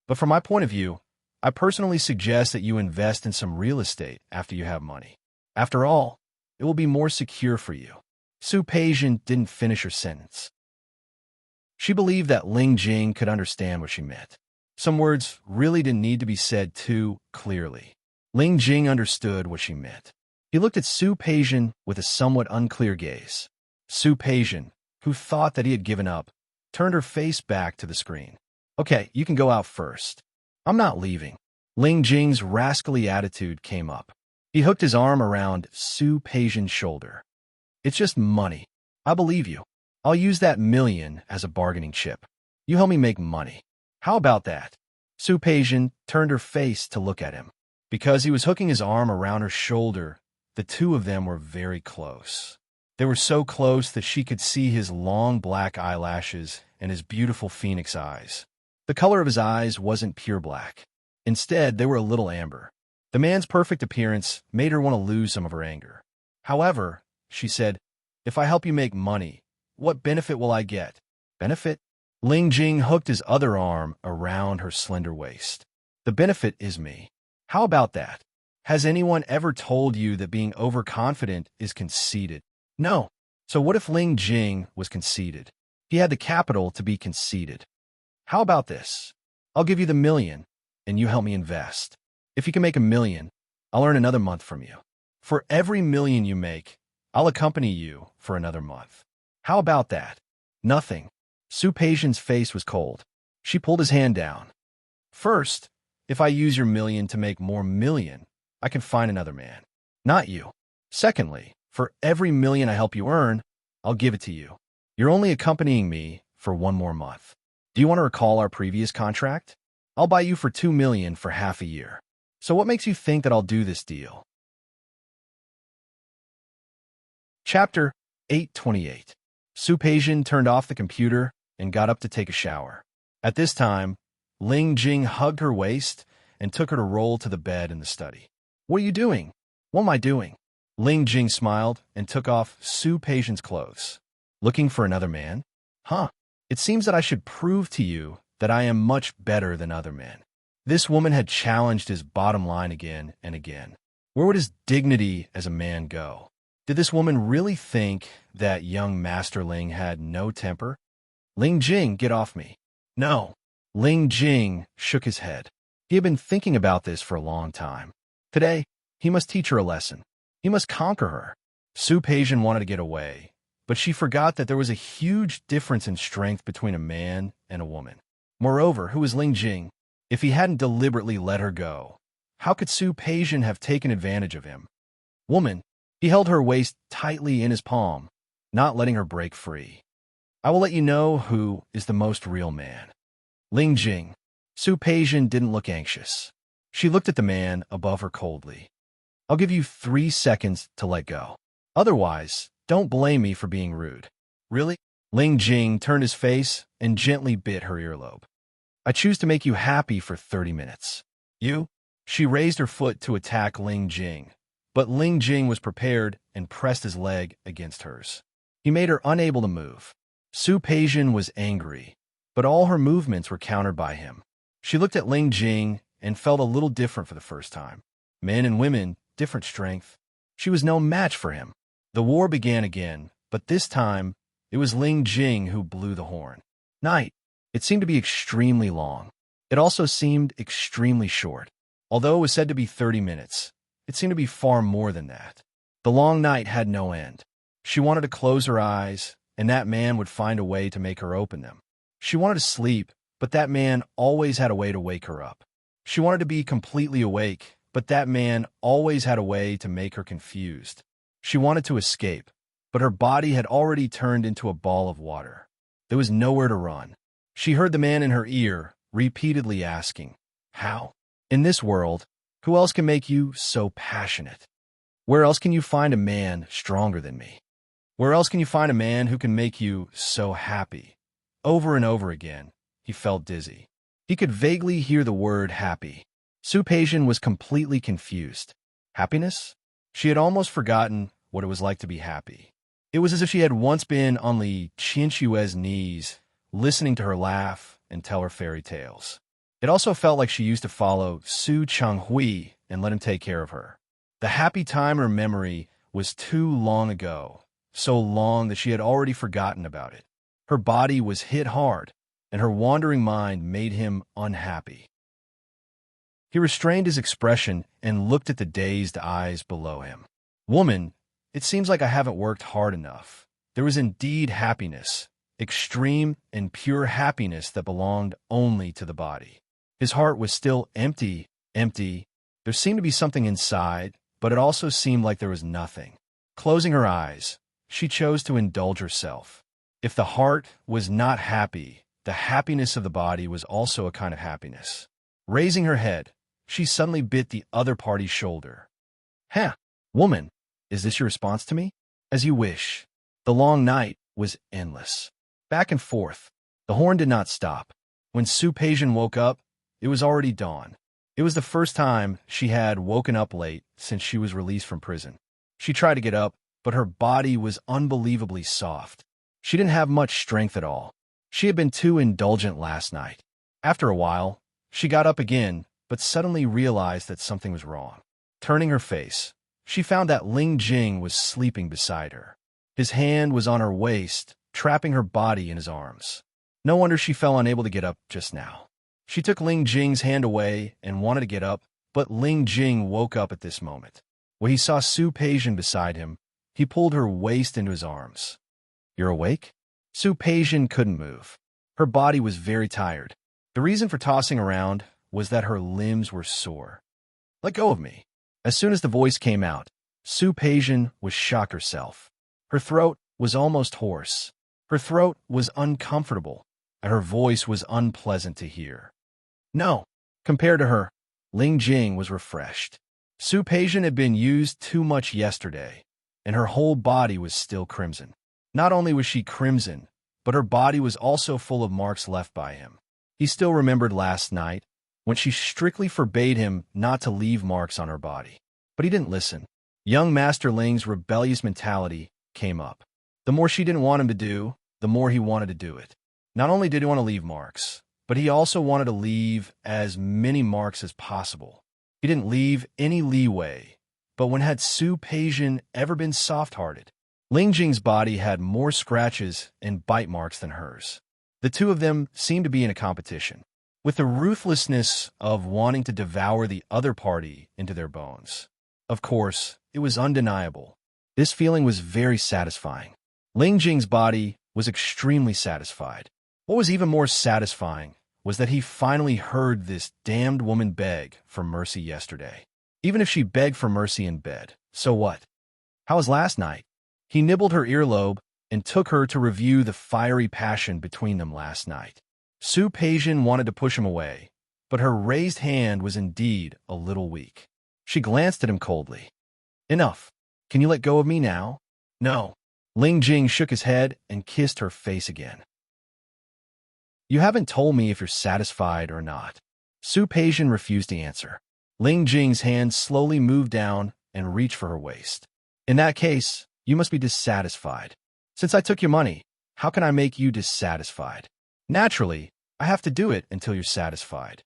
But from my point of view, I personally suggest that you invest in some real estate after you have money. After all, it will be more secure for you. Su Peijian didn't finish her sentence. She believed that Ling Jing could understand what she meant. Some words really didn't need to be said too clearly. Ling Jing understood what she meant. He looked at Su Peijian with a somewhat unclear gaze. Su Peijian, who thought that he had given up, turned her face back to the screen. Okay, you can go out first. I'm not leaving. Ling Jing's rascally attitude came up. He hooked his arm around Su Peijian's shoulder. It's just money. I believe you. I'll use that $1 million as a bargaining chip. You help me make money. How about that? Su Peijian turned her face to look at him. Because he was hooking his arm around her shoulder, the two of them were very close. They were so close that she could see his long black eyelashes and his beautiful phoenix eyes. The color of his eyes wasn't pure black. Instead, they were a little amber. The man's perfect appearance made her want to lose some of her anger. However, she said, if I help you make money, what benefit will I get? Benefit? Ling Jing hooked his other arm around her slender waist. The benefit is me. How about that? Has anyone ever told you that being overconfident is conceited? No. So what if Ling Jing was conceited? He had the capital to be conceited. How about this? I'll give you the $1 million, and you help me invest. If you can make $1 million, I'll earn another month from you. For every $1 million you make, I'll accompany you for another month. How about that? Nothing. Su Peijian's face was cold. She pulled his hand down. First, if I use your $1 million to make more $1 million, I can find another man. Not you. Secondly, for every $1 million I help you earn, I'll give it to you. You're only accompanying me for 1 more month. Do you want to recall our previous contract? I'll buy you for $2 million for half a year. So what makes you think that I'll do this deal? Chapter 828. Su Peijian turned off the computer and got up to take a shower. At this time, Ling Jing hugged her waist and took her to roll to the bed in the study. What are you doing? What am I doing? Ling Jing smiled and took off Su Peijian's clothes. Looking for another man? Huh. It seems that I should prove to you that I am much better than other men. This woman had challenged his bottom line again and again. Where would his dignity as a man go? Did this woman really think that young Master Ling had no temper? Ling Jing, get off me. No. Ling Jing shook his head. He had been thinking about this for a long time. Today, he must teach her a lesson. He must conquer her. Su Peijian wanted to get away, but she forgot that there was a huge difference in strength between a man and a woman. Moreover, who was Ling Jing? If he hadn't deliberately let her go, how could Su Peijian have taken advantage of him? Woman, he held her waist tightly in his palm, not letting her break free. I will let you know who is the most real man. Ling Jing. Su Peijian didn't look anxious. She looked at the man above her coldly. I'll give you 3 seconds to let go. Otherwise, don't blame me for being rude. Really? Ling Jing turned his face and gently bit her earlobe. I choose to make you happy for 30 minutes. You? She raised her foot to attack Ling Jing, but Ling Jing was prepared and pressed his leg against hers. He made her unable to move. Su Peijian was angry, but all her movements were countered by him. She looked at Ling Jing and felt a little different for the first time. Men and women, different strength. She was no match for him. The war began again, but this time, it was Ling Jing who blew the horn. Night. It seemed to be extremely long. It also seemed extremely short. Although it was said to be 30 minutes, it seemed to be far more than that. The long night had no end. She wanted to close her eyes, and that man would find a way to make her open them. She wanted to sleep, but that man always had a way to wake her up. She wanted to be completely awake, but that man always had a way to make her confused. She wanted to escape, but her body had already turned into a ball of water. There was nowhere to run. She heard the man in her ear repeatedly asking, How? In this world, who else can make you so passionate? Where else can you find a man stronger than me? Where else can you find a man who can make you so happy? Over and over again, he felt dizzy. He could vaguely hear the word happy. Su Peijian was completely confused. Happiness? She had almost forgotten what it was like to be happy. It was as if she had once been on Li Qinshue's knees, listening to her laugh and tell her fairy tales. It also felt like she used to follow Su Changhui and let him take care of her. The happy time in her memory was too long ago, so long that she had already forgotten about it. Her body was hit hard, and her wandering mind made him unhappy. He restrained his expression and looked at the dazed eyes below him. Woman, it seems like I haven't worked hard enough. There was indeed happiness, extreme and pure happiness that belonged only to the body. His heart was still empty. There seemed to be something inside, but it also seemed like there was nothing. Closing her eyes, she chose to indulge herself. If the heart was not happy, the happiness of the body was also a kind of happiness. Raising her head, she suddenly bit the other party's shoulder. Huh, woman, is this your response to me? As you wish. The long night was endless. Back and forth. The horn did not stop. When Su Peijian woke up, it was already dawn. It was the first time she had woken up late since she was released from prison. She tried to get up, but her body was unbelievably soft. She didn't have much strength at all. She had been too indulgent last night. After a while, she got up again, but suddenly realized that something was wrong. Turning her face, she found that Ling Jing was sleeping beside her. His hand was on her waist, trapping her body in his arms. No wonder she felt unable to get up just now. She took Ling Jing's hand away and wanted to get up, but Ling Jing woke up at this moment. When he saw Su Peijian beside him, he pulled her waist into his arms. You're awake? Su Peijian couldn't move. Her body was very tired. The reason for tossing around was that her limbs were sore. Let go of me. As soon as the voice came out, Su Peijian was shocked herself. Her throat was almost hoarse. Her throat was uncomfortable, and her voice was unpleasant to hear. No. Compared to her, Ling Jing was refreshed. Su Peijian had been used too much yesterday, and her whole body was still crimson. Not only was she crimson, but her body was also full of marks left by him. He still remembered last night, when she strictly forbade him not to leave marks on her body. But he didn't listen. Young Master Ling's rebellious mentality came up. The more she didn't want him to do, the more he wanted to do it. Not only did he want to leave marks, but he also wanted to leave as many marks as possible. He didn't leave any leeway, but when had Su Peijian ever been soft-hearted? Ling Jing's body had more scratches and bite marks than hers. The two of them seemed to be in a competition, with the ruthlessness of wanting to devour the other party into their bones. Of course, it was undeniable. This feeling was very satisfying. Ling Jing's body was extremely satisfied. What was even more satisfying was that he finally heard this damned woman beg for mercy yesterday. Even if she begged for mercy in bed, so what? How was last night? He nibbled her earlobe and took her to review the fiery passion between them last night. Su Peijian wanted to push him away, but her raised hand was indeed a little weak. She glanced at him coldly. Enough. Can you let go of me now? No. Ling Jing shook his head and kissed her face again. You haven't told me if you're satisfied or not. Su Peijian refused to answer. Ling Jing's hand slowly moved down and reached for her waist. In that case, you must be dissatisfied. Since I took your money, how can I make you dissatisfied? Naturally, I have to do it until you're satisfied.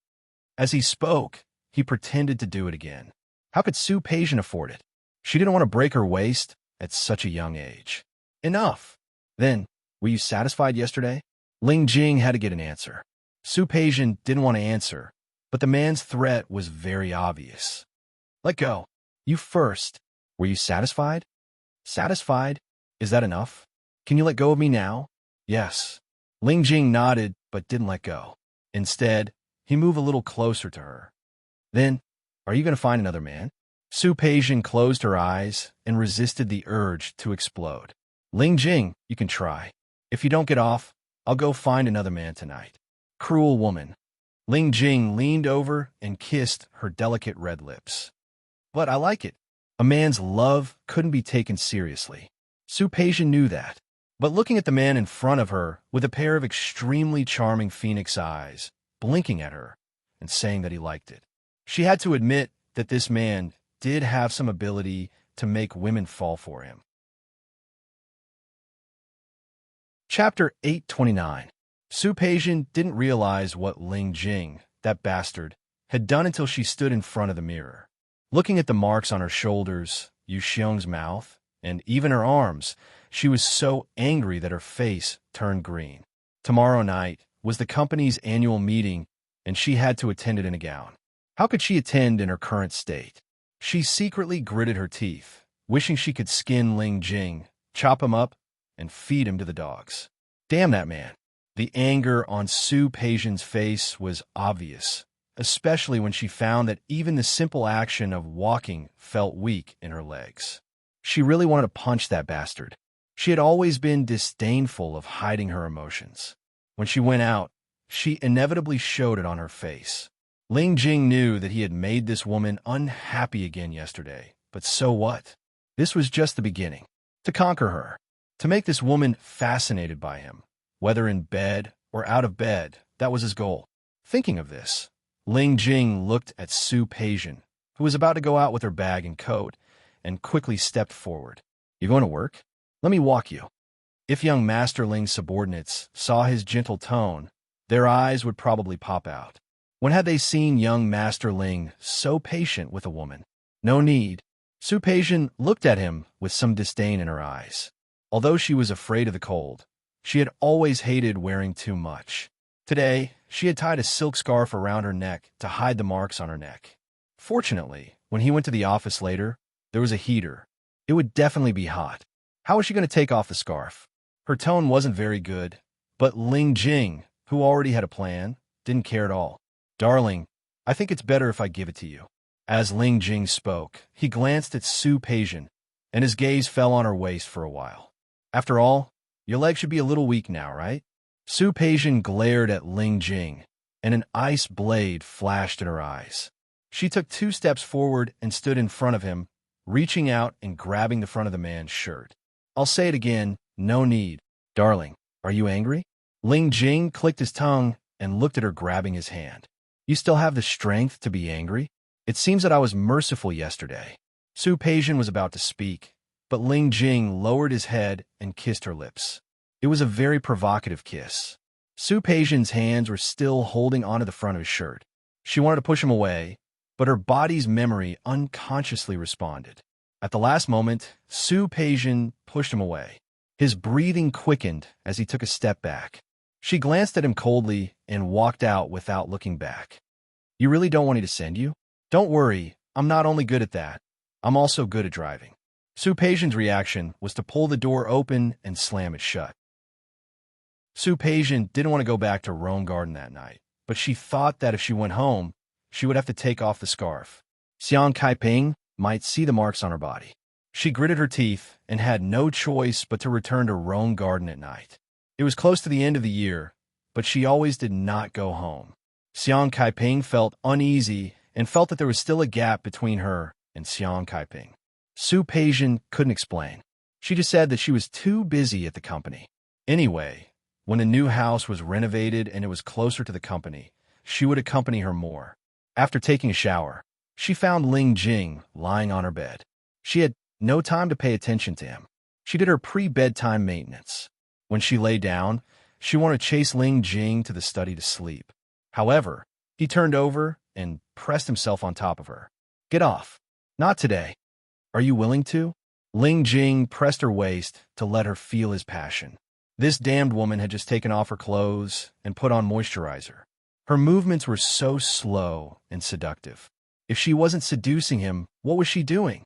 As he spoke, he pretended to do it again. How could Su Peijian afford it? She didn't want to break her waist at such a young age. Enough. Then, were you satisfied yesterday? Ling Jing had to get an answer. Su Peijian didn't want to answer, but the man's threat was very obvious. Let go. You first. Were you satisfied? Satisfied? Is that enough? Can you let go of me now? Yes. Ling Jing nodded, but didn't let go. Instead, he moved a little closer to her. Then, are you going to find another man? Su Peijian closed her eyes and resisted the urge to explode. Ling Jing, you can try. If you don't get off, I'll go find another man tonight. Cruel woman. Ling Jing leaned over and kissed her delicate red lips. But I like it. A man's love couldn't be taken seriously. Su Peijian knew that. But looking at the man in front of her with a pair of extremely charming phoenix eyes, blinking at her and saying that he liked it, she had to admit that this man did have some ability to make women fall for him. Chapter 829. Su Peijian didn't realize what Ling Jing, that bastard, had done until she stood in front of the mirror. Looking at the marks on her shoulders, Yu Xiong's mouth, and even her arms, she was so angry that her face turned green. Tomorrow night was the company's annual meeting, and she had to attend it in a gown. How could she attend in her current state? She secretly gritted her teeth, wishing she could skin Ling Jing, chop him up, and feed him to the dogs. Damn that man. The anger on Su Peijian's face was obvious, especially when she found that even the simple action of walking felt weak in her legs. She really wanted to punch that bastard. She had always been disdainful of hiding her emotions. When she went out, she inevitably showed it on her face. Ling Jing knew that he had made this woman unhappy again yesterday, but so what? This was just the beginning. To conquer her. To make this woman fascinated by him, whether in bed or out of bed, that was his goal. Thinking of this, Ling Jing looked at Su Peijian, who was about to go out with her bag and coat, and quickly stepped forward. You going to work? Let me walk you. If young Master Ling's subordinates saw his gentle tone, their eyes would probably pop out. When had they seen young Master Ling so patient with a woman? No need. Su Peijian looked at him with some disdain in her eyes. Although she was afraid of the cold, she had always hated wearing too much. Today, she had tied a silk scarf around her neck to hide the marks on her neck. Fortunately, when he went to the office later, there was a heater. It would definitely be hot. How was she going to take off the scarf? Her tone wasn't very good, but Ling Jing, who already had a plan, didn't care at all. Darling, I think it's better if I give it to you. As Ling Jing spoke, he glanced at Su Peijian, and his gaze fell on her waist for a while. After all, your leg should be a little weak now, right? Su Peijian glared at Ling Jing, and an ice blade flashed in her eyes. She took 2 steps forward and stood in front of him, reaching out and grabbing the front of the man's shirt. I'll say it again, no need. Darling, are you angry? Ling Jing clicked his tongue and looked at her, grabbing his hand. You still have the strength to be angry? It seems that I was merciful yesterday. Su Peijian was about to speak, but Ling Jing lowered his head and kissed her lips. It was a very provocative kiss. Su Peijian's hands were still holding onto the front of his shirt. She wanted to push him away, but her body's memory unconsciously responded. At the last moment, Su Peijian pushed him away. His breathing quickened as he took a step back. She glanced at him coldly and walked out without looking back. You really don't want me to send you? Don't worry, I'm not only good at that, I'm also good at driving. Su Peijian's reaction was to pull the door open and slam it shut. Su Peijian didn't want to go back to Rome Garden that night, but she thought that if she went home, she would have to take off the scarf. Xiang Kaiping might see the marks on her body. She gritted her teeth and had no choice but to return to Rome Garden at night. It was close to the end of the year, but she always did not go home. Xiang Kaiping felt uneasy and felt that there was still a gap between her and Xiang Kaiping. Su Peijian couldn't explain. She just said that she was too busy at the company. Anyway, when a new house was renovated and it was closer to the company, she would accompany her more. After taking a shower, she found Ling Jing lying on her bed. She had no time to pay attention to him. She did her pre-bedtime maintenance. When she lay down, she wanted to chase Ling Jing to the study to sleep. However, he turned over and pressed himself on top of her. Get off. Not today. Are you willing to? Ling Jing pressed her waist to let her feel his passion. This damned woman had just taken off her clothes and put on moisturizer. Her movements were so slow and seductive. If she wasn't seducing him, what was she doing?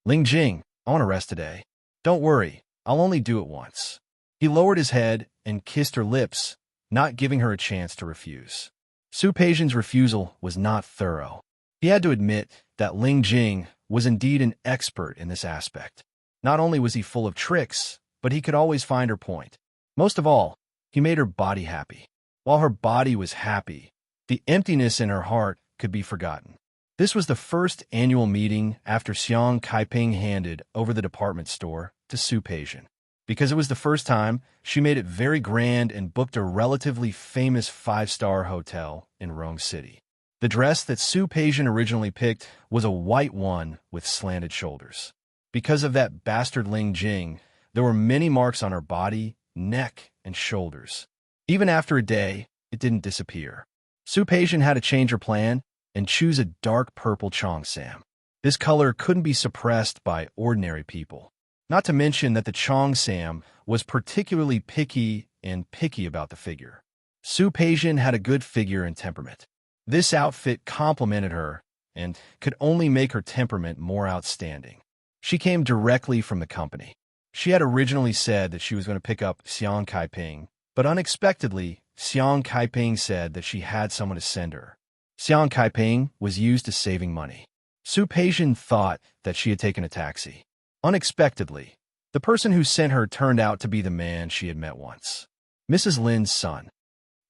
Ling Jing, I want to rest today. Don't worry, I'll only do it once. He lowered his head and kissed her lips, not giving her a chance to refuse. Su Peijian's refusal was not thorough. He had to admit that Ling Jing was indeed an expert in this aspect. Not only was he full of tricks, but he could always find her point. Most of all, he made her body happy. While her body was happy, the emptiness in her heart could be forgotten. This was the first annual meeting after Xiang Kaiping handed over the department store to Su Peijian. Because it was the first time, she made it very grand and booked a relatively famous 5-star hotel in Rome City. The dress that Su Peijian originally picked was a white one with slanted shoulders. Because of that bastard Ling Jing, there were many marks on her body, neck, and shoulders. Even after a day, it didn't disappear. Su Peijian had to change her plan and choose a dark purple cheongsam. This color couldn't be suppressed by ordinary people. Not to mention that the cheongsam was particularly picky about the figure. Su Peijian had a good figure and temperament. This outfit complemented her and could only make her temperament more outstanding. She came directly from the company. She had originally said that she was going to pick up Xiang Kaiping, but unexpectedly, Xiang Kaiping said that she had someone to send her. Xiang Kaiping was used to saving money. Su Peijian thought that she had taken a taxi. Unexpectedly, the person who sent her turned out to be the man she had met once. Mrs. Lin's son.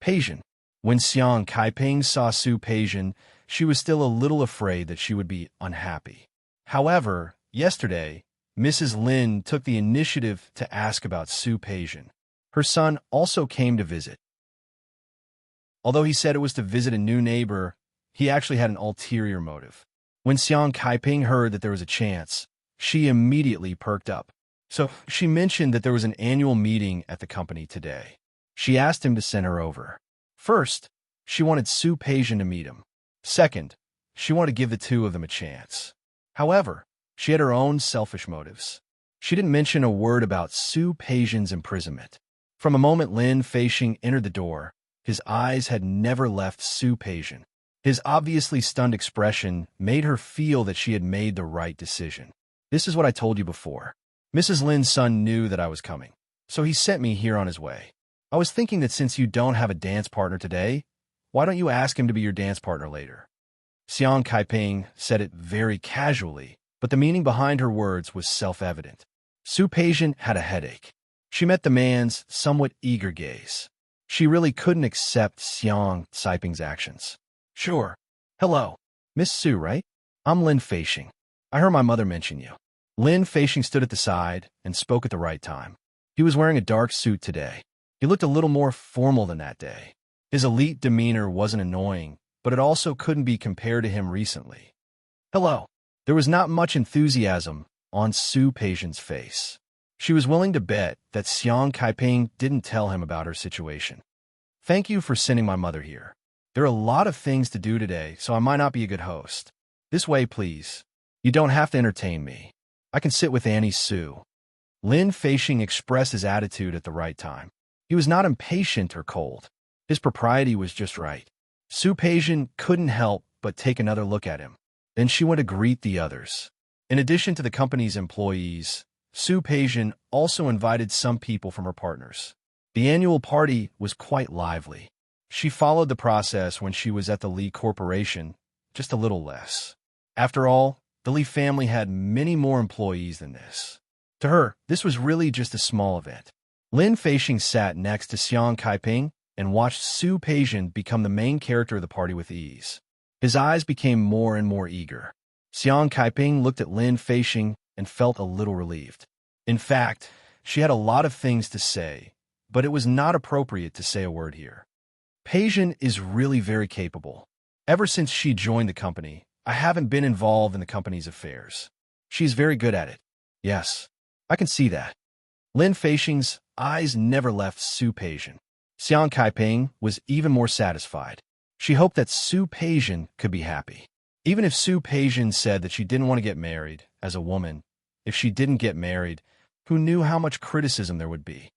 Peijian. When Xiang Kaiping saw Su Peijian, she was still a little afraid that she would be unhappy. However, yesterday, Mrs. Lin took the initiative to ask about Su Peijian. Her son also came to visit. Although he said it was to visit a new neighbor, he actually had an ulterior motive. When Xiang Kaiping heard that there was a chance, she immediately perked up. So she mentioned that there was an annual meeting at the company today. She asked him to send her over. First, she wanted Su Peijian to meet him. Second, she wanted to give the two of them a chance. However, she had her own selfish motives. She didn't mention a word about Su Peijian's imprisonment. From a moment Lin Feixing entered the door, his eyes had never left Su Peijian. His obviously stunned expression made her feel that she had made the right decision. This is what I told you before. Mrs. Lin's son knew that I was coming, so he sent me here on his way. I was thinking that since you don't have a dance partner today, why don't you ask him to be your dance partner later? Xiang Kaiping said it very casually, but the meaning behind her words was self-evident. Su Peijian had a headache. She met the man's somewhat eager gaze. She really couldn't accept Xiang Kaiping's actions. Sure. Hello. Miss Su, right? I'm Lin Feixing. I heard my mother mention you. Lin Feixing stood at the side and spoke at the right time. He was wearing a dark suit today. He looked a little more formal than that day. His elite demeanor wasn't annoying, but it also couldn't be compared to him recently. Hello. There was not much enthusiasm on Su Peijian's face. She was willing to bet that Xiang Kaiping didn't tell him about her situation. Thank you for sending my mother here. There are a lot of things to do today, so I might not be a good host. This way, please. You don't have to entertain me. I can sit with Annie Su. Lin Feixing expressed his attitude at the right time. He was not impatient or cold. His propriety was just right. Su Peijian couldn't help but take another look at him. Then she went to greet the others. In addition to the company's employees, Su Peijian also invited some people from her partners. The annual party was quite lively. She followed the process when she was at the Li Corporation, just a little less. After all, the Li family had many more employees than this. To her, this was really just a small event. Lin Feixing sat next to Xiang Kaiping and watched Su Peijian become the main character of the party with ease. His eyes became more and more eager. Xiang Kaiping looked at Lin Feixing and felt a little relieved. In fact, she had a lot of things to say, but it was not appropriate to say a word here. Peijian is really very capable. Ever since she joined the company, I haven't been involved in the company's affairs. She's very good at it. Yes, I can see that. Lin Feixing's eyes never left Su Peijian. Xiang Kaiping was even more satisfied. She hoped that Su Peijian could be happy. Even if Su Peijian said that she didn't want to get married, as a woman, if she didn't get married, who knew how much criticism there would be?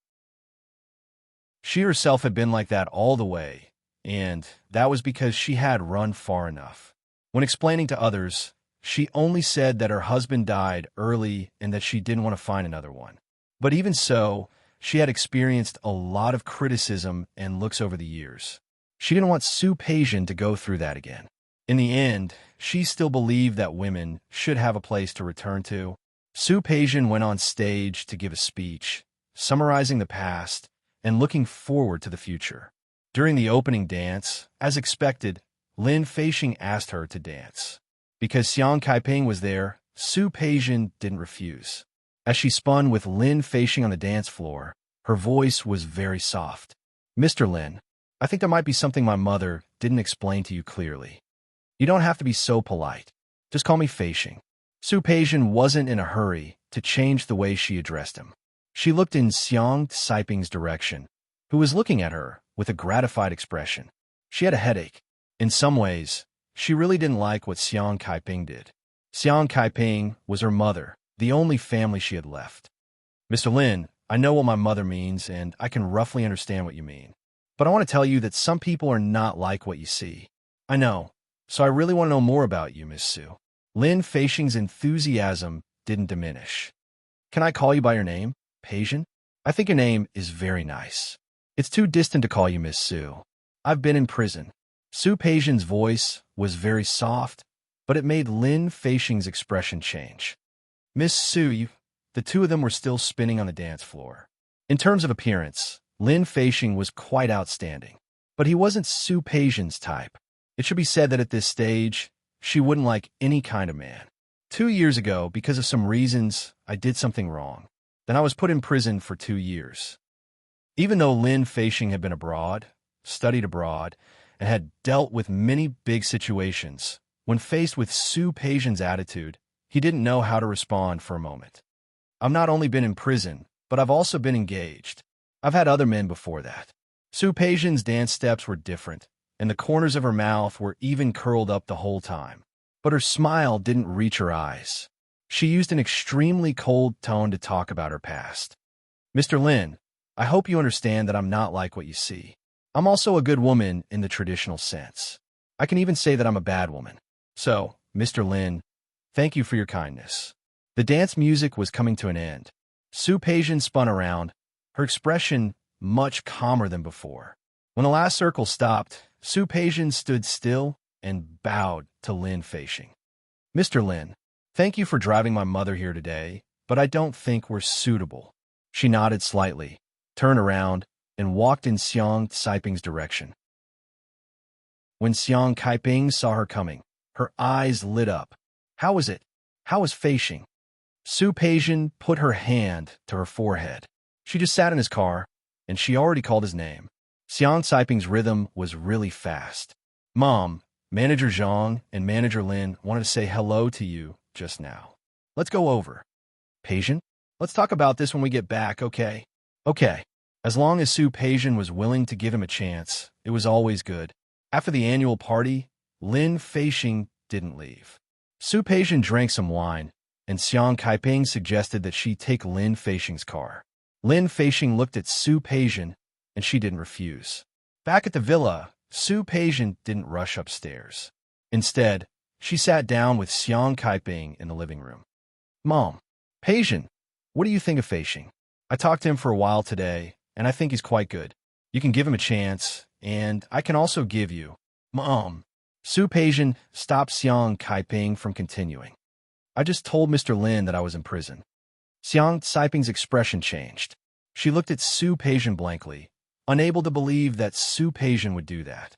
She herself had been like that all the way, and that was because she had run far enough. When explaining to others, she only said that her husband died early and that she didn't want to find another one. But even so, she had experienced a lot of criticism and looks over the years. She didn't want Su Peijian to go through that again. In the end, she still believed that women should have a place to return to. Su Peijian went on stage to give a speech, summarizing the past and looking forward to the future. During the opening dance, as expected, Lin Feixing asked her to dance. Because Xiang Kaiping was there, Su Peijian didn't refuse. As she spun with Lin Feixing on the dance floor, her voice was very soft. Mr. Lin, I think there might be something my mother didn't explain to you clearly. You don't have to be so polite. Just call me Feixing. Su Peijian wasn't in a hurry to change the way she addressed him. She looked in Xiang Kaiping's direction, who was looking at her with a gratified expression. She had a headache. In some ways, she really didn't like what Xiang Kaiping did. Xiang Kaiping was her mother, the only family she had left. Mr. Lin, I know what my mother means, and I can roughly understand what you mean. But I want to tell you that some people are not like what you see. I know, so I really want to know more about you, Miss Su. Lin Feixing's enthusiasm didn't diminish. Can I call you by your name, Peijian? I think your name is very nice. It's too distant to call you Miss Su. I've been in prison. Su Peijian's voice was very soft, but it made Lin Feixing's expression change. Miss Su, the two of them were still spinning on the dance floor. In terms of appearance, Lin Feixing was quite outstanding, but he wasn't Su Peijian's type. It should be said that at this stage, she wouldn't like any kind of man. 2 years ago, because of some reasons, I did something wrong. Then I was put in prison for 2 years. Even though Lin Feixing had been abroad, studied abroad, and had dealt with many big situations, when faced with Su Peijian's attitude, he didn't know how to respond for a moment. I've not only been in prison, but I've also been engaged. I've had other men before that. Su Peijian's dance steps were different, and the corners of her mouth were even curled up the whole time. But her smile didn't reach her eyes. She used an extremely cold tone to talk about her past. Mr. Lin, I hope you understand that I'm not like what you see. I'm also a good woman in the traditional sense. I can even say that I'm a bad woman. So, Mr. Lin, thank you for your kindness. The dance music was coming to an end. Su Peijian spun around, her expression much calmer than before. When the last circle stopped, Su Peijian stood still and bowed to Lin Feixing. Mr. Lin, thank you for driving my mother here today, but I don't think we're suitable. She nodded slightly, turned around, and walked in Xiang Kaiping's direction. When Xiang Kaiping saw her coming, her eyes lit up. How was it? How was Feixing? Su Peijian put her hand to her forehead. She just sat in his car, and she already called his name. Xiang Kaiping's rhythm was really fast. Mom, Manager Zhang and Manager Lin wanted to say hello to you just now. Let's go over. Patient? Let's talk about this when we get back, okay? Okay. As long as Su Peijian was willing to give him a chance, it was always good. After the annual party, Lin Feixing didn't leave. Su Peijian drank some wine, and Xiang Kaiping suggested that she take Lin Feixing's car. Lin Feixing looked at Su Peijian, and she didn't refuse. Back at the villa, Su Peijian didn't rush upstairs. Instead, she sat down with Xiang Kaiping in the living room. Mom, Peijian, what do you think of Feixing? I talked to him for a while today, and I think he's quite good. You can give him a chance, and I can also give you. Mom. Su Peijian stopped Xiang Kaiping from continuing. I just told Mr. Lin that I was in prison. Xiang Kaiping's expression changed. She looked at Su Peijian blankly, unable to believe that Su Peijian would do that.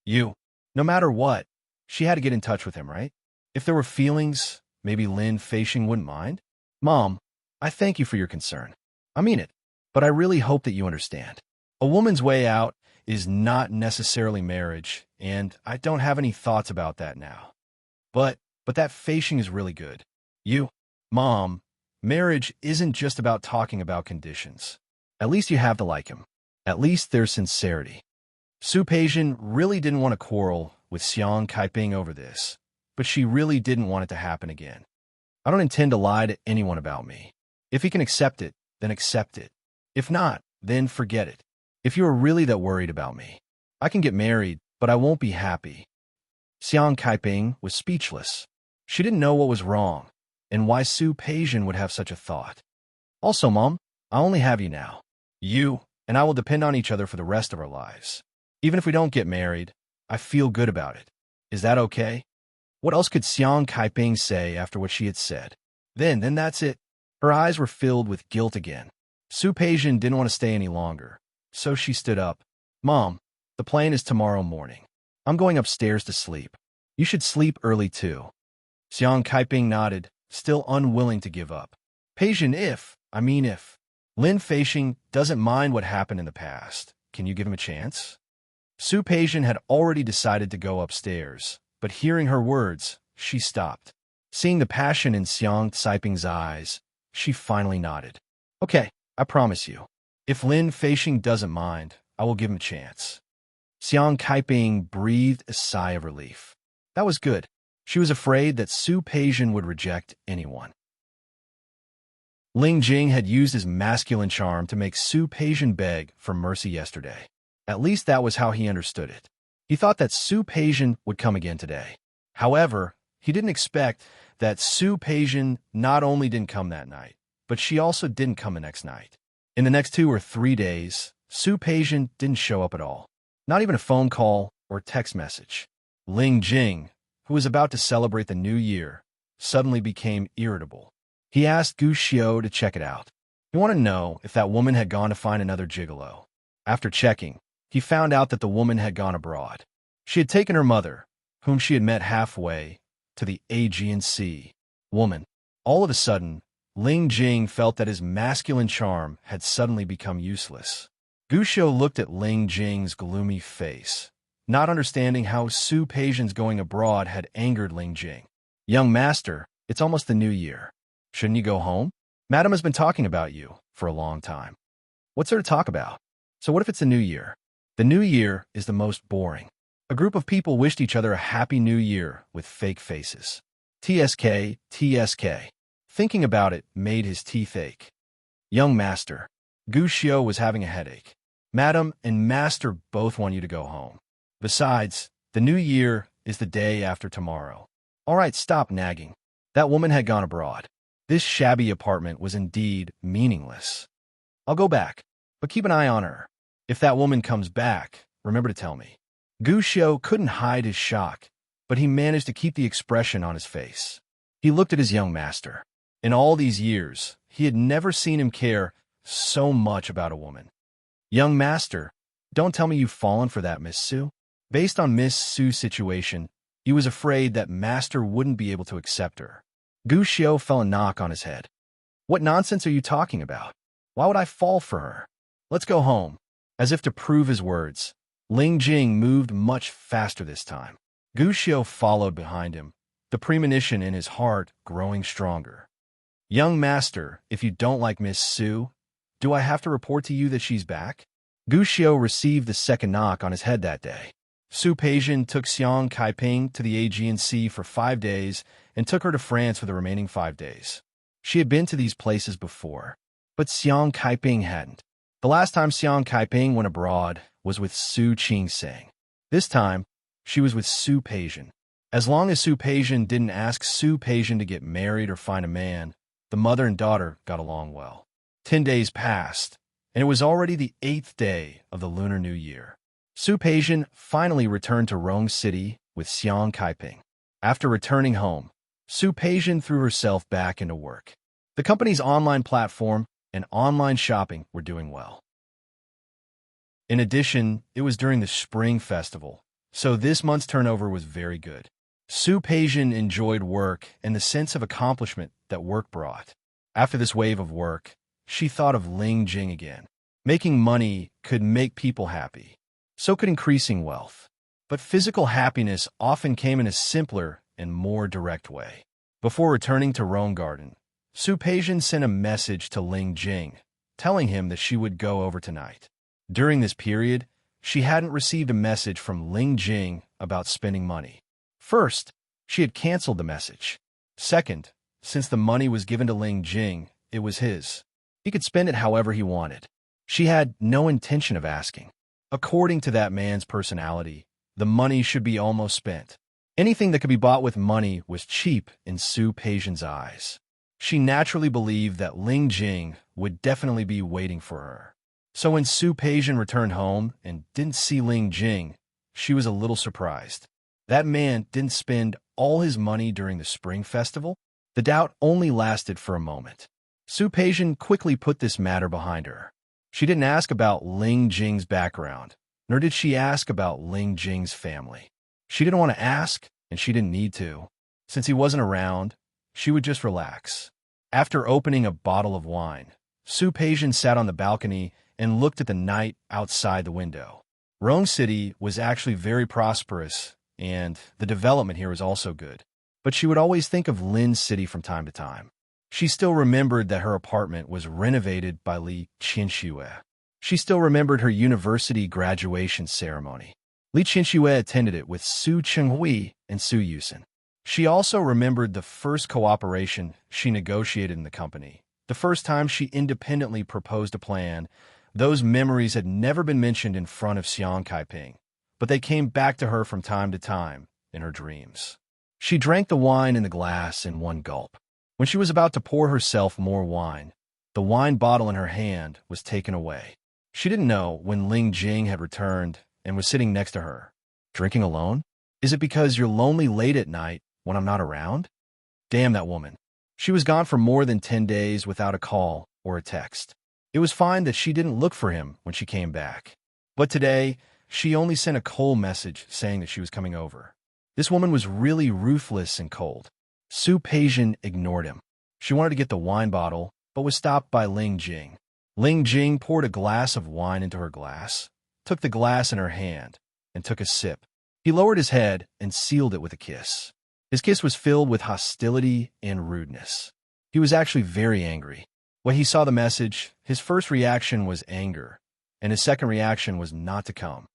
No matter what, she had to get in touch with him, right? If there were feelings, maybe Lin Feixing wouldn't mind. Mom, I thank you for your concern. I mean it, but I really hope that you understand. A woman's way out is not necessarily marriage, and I don't have any thoughts about that now. But that Feixing is really good. Mom, marriage isn't just about talking about conditions. At least you have to like him. At least there's sincerity. Su Peijian really didn't want to quarrel with Xiang Kaiping over this, but she really didn't want it to happen again. I don't intend to lie to anyone about me. If he can accept it, then accept it. If not, then forget it. If you are really that worried about me, I can get married, but I won't be happy. Xiang Kaiping was speechless. She didn't know what was wrong, and why Su Peijian would have such a thought. Also, Mom, I only have you now. You and I will depend on each other for the rest of our lives. Even if we don't get married, I feel good about it. Is that okay? What else could Xiang Kaiping say after what she had said? Then that's it. Her eyes were filled with guilt again. Su Peijian didn't want to stay any longer, so she stood up. Mom, the plane is tomorrow morning. I'm going upstairs to sleep. You should sleep early too. Xiang Kaiping nodded, still unwilling to give up. Peijian, if Lin Feixing doesn't mind what happened in the past, can you give him a chance? Su Peijian had already decided to go upstairs, but hearing her words, she stopped. Seeing the passion in Xiang Kaiping's eyes, she finally nodded. Okay, I promise you. If Lin Feixing doesn't mind, I will give him a chance. Xiang Kaiping breathed a sigh of relief. That was good. She was afraid that Su Peijian would reject anyone. Ling Jing had used his masculine charm to make Su Peijian beg for mercy yesterday. At least that was how he understood it. He thought that Su Peijian would come again today. However, he didn't expect that Su Peijian not only didn't come that night, but she also didn't come the next night. In the next 2 or 3 days, Su Peijian didn't show up at all. Not even a phone call or text message. Ling Jing, who was about to celebrate the new year, suddenly became irritable. He asked Gu Xiao to check it out. He wanted to know if that woman had gone to find another gigolo. After checking, he found out that the woman had gone abroad. She had taken her mother, whom she had met halfway, to the Aegean Sea. Woman. All of a sudden, Ling Jing felt that his masculine charm had suddenly become useless. Gu Xiao looked at Ling Jing's gloomy face, not understanding how Su Peijian's going abroad had angered Ling Jing. Young master, it's almost the new year. Shouldn't you go home? Madam has been talking about you for a long time. What's there to talk about? So what if it's the new year? The new year is the most boring. A group of people wished each other a happy new year with fake faces. TSK, TSK. Thinking about it made his teeth ache. Young master, Gu Xiao was having a headache. Madam and master both want you to go home. Besides, the new year is the day after tomorrow. All right, stop nagging. That woman had gone abroad. This shabby apartment was indeed meaningless. I'll go back, but keep an eye on her. If that woman comes back, remember to tell me. Gu Xiao couldn't hide his shock, but he managed to keep the expression on his face. He looked at his young master. In all these years, he had never seen him care so much about a woman. Young master, don't tell me you've fallen for that Miss Su. Based on Miss Su's situation, he was afraid that master wouldn't be able to accept her. Gu Xiao felt a knock on his head. What nonsense are you talking about? Why would I fall for her? Let's go home. As if to prove his words, Ling Jing moved much faster this time. Gu Xiao followed behind him, the premonition in his heart growing stronger. "Young master, if you don't like Miss Su, do I have to report to you that she's back?" Gu Xiu received the second knock on his head that day. Su Peijian took Xiang Kaiping to the Aegean Sea for 5 days and took her to France for the remaining 5 days. She had been to these places before, but Xiang Kaiping hadn't. The last time Xiang Kaiping went abroad was with Su Qingsing. This time, she was with Su Peijian. As long as Su Peijian didn't ask Su Peijian to get married or find a man, the mother and daughter got along well. 10 days passed, and it was already the 8th day of the Lunar New Year. Su Peijian finally returned to Rong City with Xiang Kaiping. After returning home, Su Peijian threw herself back into work. The company's online platform and online shopping were doing well. In addition, it was during the Spring Festival, so this month's turnover was very good. Su Peijian enjoyed work and the sense of accomplishment that work brought. After this wave of work, she thought of Ling Jing again. Making money could make people happy. So could increasing wealth. But physical happiness often came in a simpler and more direct way. Before returning to Rome Garden, Su Peijian sent a message to Ling Jing, telling him that she would go over tonight. During this period, she hadn't received a message from Ling Jing about spending money. First, she had canceled the message. Second, since the money was given to Ling Jing, it was his. He could spend it however he wanted. She had no intention of asking. According to that man's personality, the money should be almost spent. Anything that could be bought with money was cheap in Su Peijian's eyes. She naturally believed that Ling Jing would definitely be waiting for her. So when Su Peijian returned home and didn't see Ling Jing, she was a little surprised. That man didn't spend all his money during the Spring Festival? The doubt only lasted for a moment. Su Peijian quickly put this matter behind her. She didn't ask about Ling Jing's background, nor did she ask about Ling Jing's family. She didn't want to ask, and she didn't need to. Since he wasn't around, she would just relax. After opening a bottle of wine, Su Peijian sat on the balcony and looked at the night outside the window. Rome City was actually very prosperous, and the development here was also good. But she would always think of Lin City from time to time. She still remembered that her apartment was renovated by Li Qinxue. She still remembered her university graduation ceremony. Li Qinxue attended it with Su Chenghui and Su Yusen. She also remembered the first cooperation she negotiated in the company, the first time she independently proposed a plan. Those memories had never been mentioned in front of Xiang Kaiping, but they came back to her from time to time in her dreams. She drank the wine in the glass in one gulp. When she was about to pour herself more wine, the wine bottle in her hand was taken away. She didn't know when Ling Jing had returned and was sitting next to her. "Drinking alone? Is it because you're lonely late at night when I'm not around?" Damn that woman. She was gone for more than 10 days without a call or a text. It was fine that she didn't look for him when she came back. But today, she only sent a cold message saying that she was coming over. This woman was really ruthless and cold. Su Peijian ignored him. She wanted to get the wine bottle, but was stopped by Ling Jing. Ling Jing poured a glass of wine into her glass, took the glass in her hand, and took a sip. He lowered his head and sealed it with a kiss. His kiss was filled with hostility and rudeness. He was actually very angry. When he saw the message, his first reaction was anger, and his second reaction was not to come.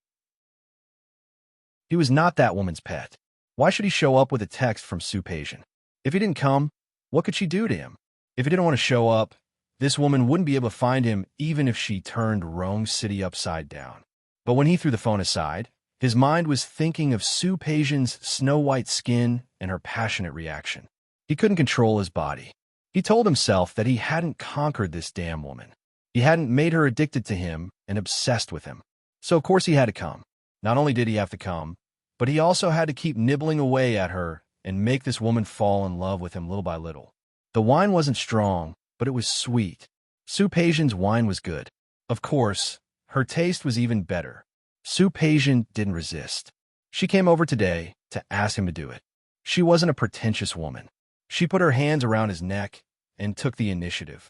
He was not that woman's pet. Why should he show up with a text from Su Peijian? If he didn't come, what could she do to him? If he didn't want to show up, this woman wouldn't be able to find him even if she turned Rome City upside down. But when he threw the phone aside, his mind was thinking of Su Peijian's snow-white skin and her passionate reaction. He couldn't control his body. He told himself that he hadn't conquered this damn woman. He hadn't made her addicted to him and obsessed with him. So of course he had to come. Not only did he have to come, but he also had to keep nibbling away at her and make this woman fall in love with him little by little. The wine wasn't strong, but it was sweet. Su Peijian's wine was good. Of course, her taste was even better. Su Peijian didn't resist. She came over today to ask him to do it. She wasn't a pretentious woman. She put her hands around his neck and took the initiative.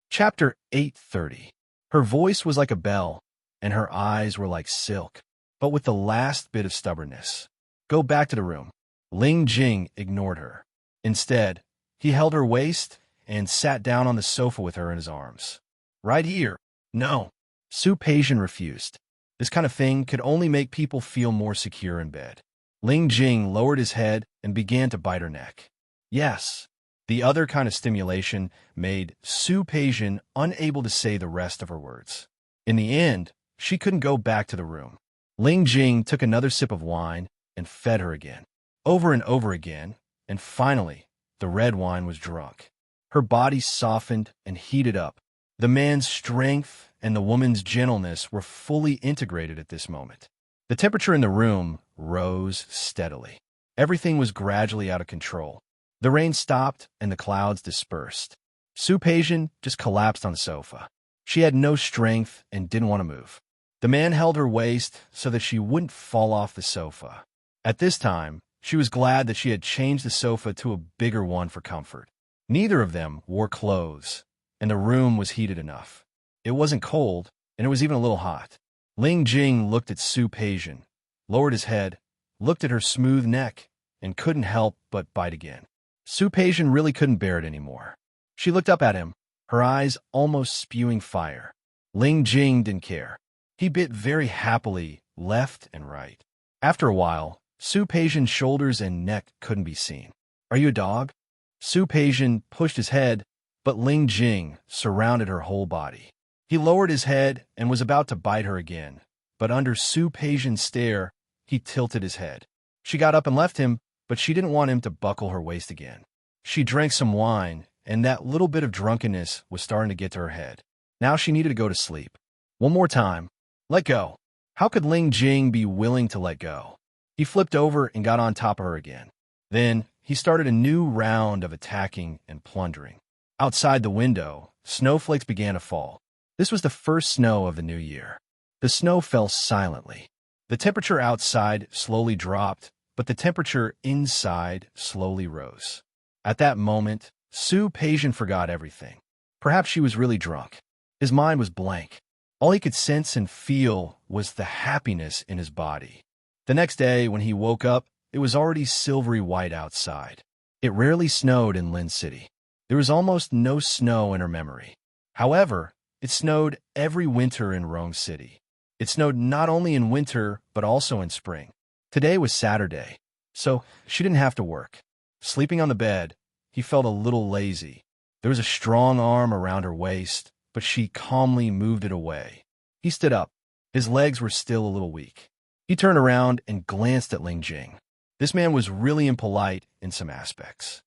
Chapter 830. Her voice was like a bell, and her eyes were like silk. but with the last bit of stubbornness. Go back to the room. Ling Jing ignored her. Instead, he held her waist and sat down on the sofa with her in his arms. Right here. No. Su Peijian refused. This kind of thing could only make people feel more secure in bed. Ling Jing lowered his head and began to bite her neck. Yes. The other kind of stimulation made Su Peijian unable to say the rest of her words. In the end, she couldn't go back to the room. Ling Jing took another sip of wine and fed her again. Over and over again, and finally, the red wine was drunk. Her body softened and heated up. The man's strength and the woman's gentleness were fully integrated at this moment. The temperature in the room rose steadily. Everything was gradually out of control. The rain stopped and the clouds dispersed. Su Peijian just collapsed on the sofa. She had no strength and didn't want to move. The man held her waist so that she wouldn't fall off the sofa. At this time, she was glad that she had changed the sofa to a bigger one for comfort. Neither of them wore clothes, and the room was heated enough. It wasn't cold, and it was even a little hot. Ling Jing looked at Su Peijian, lowered his head, looked at her smooth neck, and couldn't help but bite again. Su Peijian really couldn't bear it anymore. She looked up at him, her eyes almost spewing fire. Ling Jing didn't care. He bit very happily, left and right. After a while, Su Peijian's shoulders and neck couldn't be seen. Are you a dog? Su Peijian pushed his head, but Ling Jing surrounded her whole body. He lowered his head and was about to bite her again, but under Su Peijian's stare, he tilted his head. She got up and left him, but she didn't want him to buckle her waist again. She drank some wine, and that little bit of drunkenness was starting to get to her head. Now she needed to go to sleep. One more time. Let go. How could Ling Jing be willing to let go? He flipped over and got on top of her again. Then he started a new round of attacking and plundering. Outside the window, snowflakes began to fall. This was the first snow of the new year. The snow fell silently. The temperature outside slowly dropped, but the temperature inside slowly rose. At that moment, Su Peijian forgot everything. Perhaps she was really drunk. His mind was blank. All he could sense and feel was the happiness in his body. The next day, when he woke up, it was already silvery white outside. It rarely snowed in Lin City. There was almost no snow in her memory. However, it snowed every winter in Rome City. It snowed not only in winter, but also in spring. Today was Saturday, so she didn't have to work. Sleeping on the bed, he felt a little lazy. There was a strong arm around her waist, but she calmly moved it away. He stood up. His legs were still a little weak. He turned around and glanced at Ling Jing. This man was really impolite in some aspects.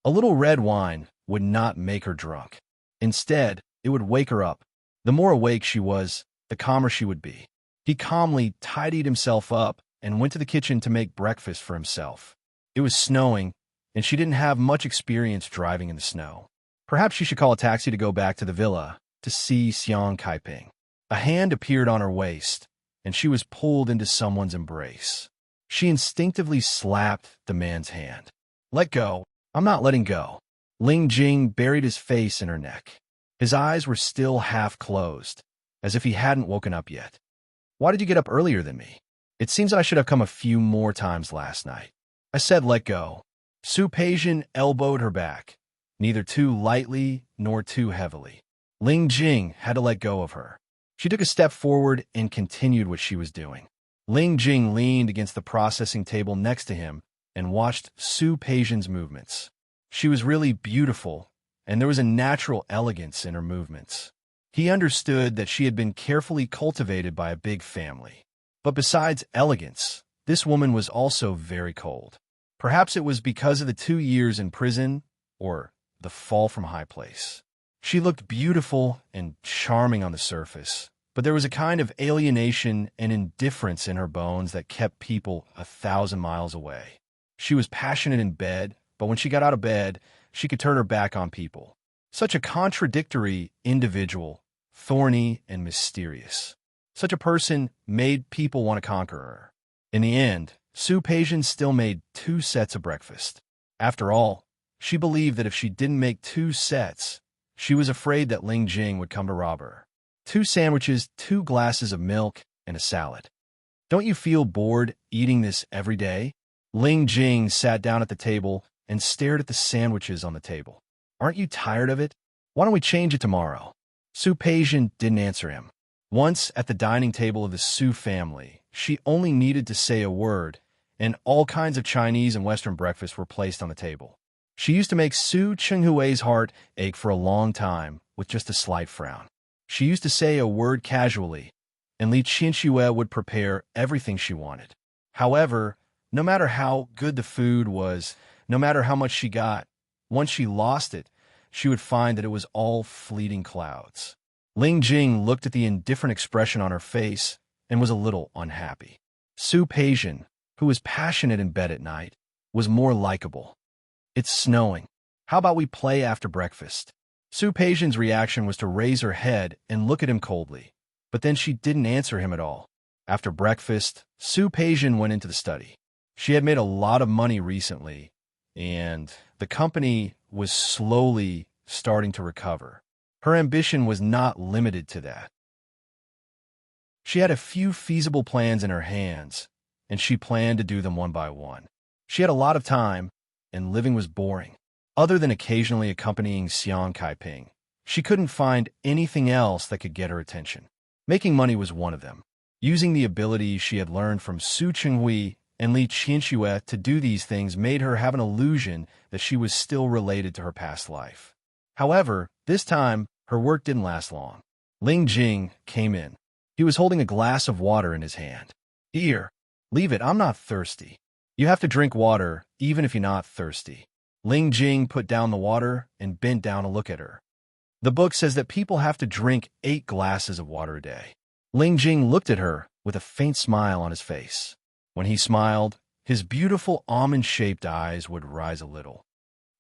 A little red wine would not make her drunk. Instead, it would wake her up. The more awake she was, the calmer she would be. He calmly tidied himself up and went to the kitchen to make breakfast for himself. It was snowing, and she didn't have much experience driving in the snow. Perhaps she should call a taxi to go back to the villa to see Xiang Kaiping. A hand appeared on her waist, and she was pulled into someone's embrace. She instinctively slapped the man's hand. Let go. I'm not letting go. Ling Jing buried his face in her neck. His eyes were still half closed, as if he hadn't woken up yet. Why did you get up earlier than me? It seems I should have come a few more times last night. I said let go. Su Peijian elbowed her back, neither too lightly nor too heavily. Ling Jing had to let go of her. She took a step forward and continued what she was doing. Ling Jing leaned against the processing table next to him and watched Su Peijian's movements. She was really beautiful, and there was a natural elegance in her movements. He understood that she had been carefully cultivated by a big family. But besides elegance, this woman was also very cold. Perhaps it was because of the 2 years in prison or the fall from high place. She looked beautiful and charming on the surface, but there was a kind of alienation and indifference in her bones that kept people 1,000 miles away. She was passionate in bed, but when she got out of bed, she could turn her back on people. Such a contradictory individual, thorny and mysterious. Such a person made people want to conquer her. In the end, Su Peijian still made 2 sets of breakfast. After all, she believed that if she didn't make 2 sets, she was afraid that Ling Jing would come to rob her. 2 sandwiches, 2 glasses of milk, and a salad. Don't you feel bored eating this every day? Ling Jing sat down at the table and stared at the sandwiches on the table. Aren't you tired of it? Why don't we change it tomorrow? Su Peijian didn't answer him. Once at the dining table of the Su family, she only needed to say a word, and all kinds of Chinese and Western breakfasts were placed on the table. She used to make Su Chenghui's heart ache for a long time with just a slight frown. She used to say a word casually, and Li Qianxue would prepare everything she wanted. However, no matter how good the food was, no matter how much she got, once she lost it, she would find that it was all fleeting clouds. Ling Jing looked at the indifferent expression on her face and was a little unhappy. Su Peijian, who was passionate in bed at night, was more likable. It's snowing. How about we play after breakfast? Su Peijian's reaction was to raise her head and look at him coldly, but then she didn't answer him at all. After breakfast, Su Peijian went into the study. She had made a lot of money recently, and the company was slowly starting to recover. Her ambition was not limited to that. She had a few feasible plans in her hands, and she planned to do them one by one. She had a lot of time, and living was boring. Other than occasionally accompanying Xiang Kaiping, she couldn't find anything else that could get her attention. Making money was one of them. Using the abilities she had learned from Su Chenghui and Li Qianxue to do these things made her have an illusion that she was still related to her past life. However, this time, her work didn't last long. Ling Jing came in. He was holding a glass of water in his hand. Here, leave it, I'm not thirsty. You have to drink water, even if you're not thirsty. Ling Jing put down the water and bent down to look at her. The book says that people have to drink 8 glasses of water a day. Ling Jing looked at her with a faint smile on his face. When he smiled, his beautiful almond-shaped eyes would rise a little.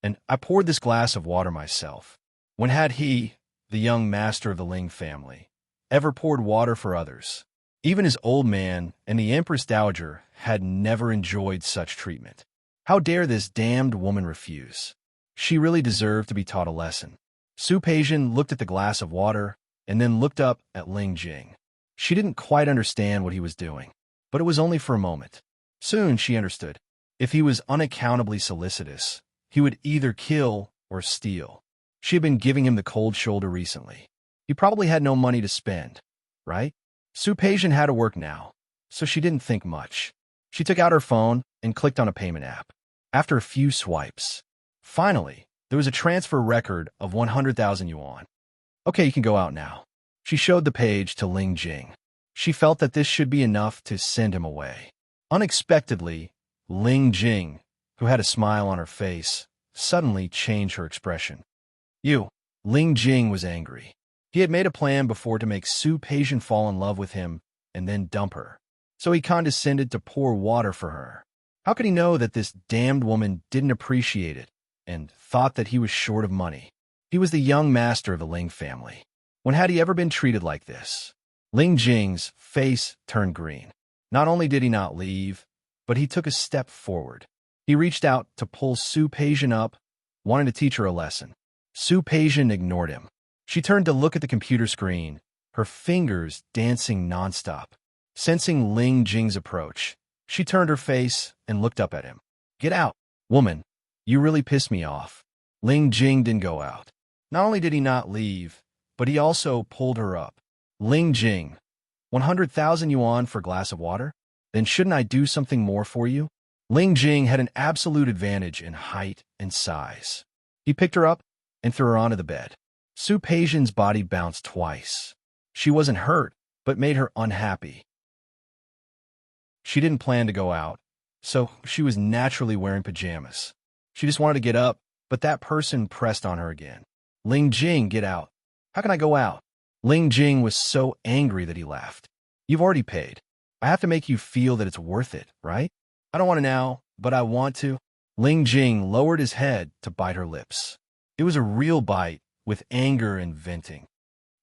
And I poured this glass of water myself. When had he, the young master of the Ling family, ever poured water for others? Even his old man and the Empress Dowager had never enjoyed such treatment. How dare this damned woman refuse? She really deserved to be taught a lesson. Su Peijian looked at the glass of water and then looked up at Ling Jing. She didn't quite understand what he was doing, but it was only for a moment. Soon she understood. If he was unaccountably solicitous, he would either kill or steal. She had been giving him the cold shoulder recently. He probably had no money to spend, right? Su Peijian had to work now, so she didn't think much. She took out her phone and clicked on a payment app. After a few swipes, finally, there was a transfer record of 100,000 yuan. Okay, you can go out now. She showed the page to Ling Jing. She felt that this should be enough to send him away. Unexpectedly, Ling Jing, who had a smile on her face, suddenly changed her expression. Ling Jing was angry. He had made a plan before to make Su Peijian fall in love with him and then dump her. So he condescended to pour water for her. How could he know that this damned woman didn't appreciate it and thought that he was short of money? He was the young master of the Ling family. When had he ever been treated like this? Ling Jing's face turned green. Not only did he not leave, but he took a step forward. He reached out to pull Su Peijian up, wanting to teach her a lesson. Su Peijian ignored him. She turned to look at the computer screen, her fingers dancing nonstop. Sensing Ling Jing's approach, she turned her face and looked up at him. Get out, woman. You really pissed me off. Ling Jing didn't go out. Not only did he not leave, but he also pulled her up. Ling Jing, 100,000 yuan for a glass of water? Then shouldn't I do something more for you? Ling Jing had an absolute advantage in height and size. He picked her up and threw her onto the bed. Su Peijian's body bounced twice. She wasn't hurt, but made her unhappy. She didn't plan to go out, so she was naturally wearing pajamas. She just wanted to get up, but that person pressed on her again. Ling Jing, get out. How can I go out? Ling Jing was so angry that he laughed. You've already paid. I have to make you feel that it's worth it, right? I don't want to now, but I want to. Ling Jing lowered his head to bite her lips. It was a real bite, with anger and venting.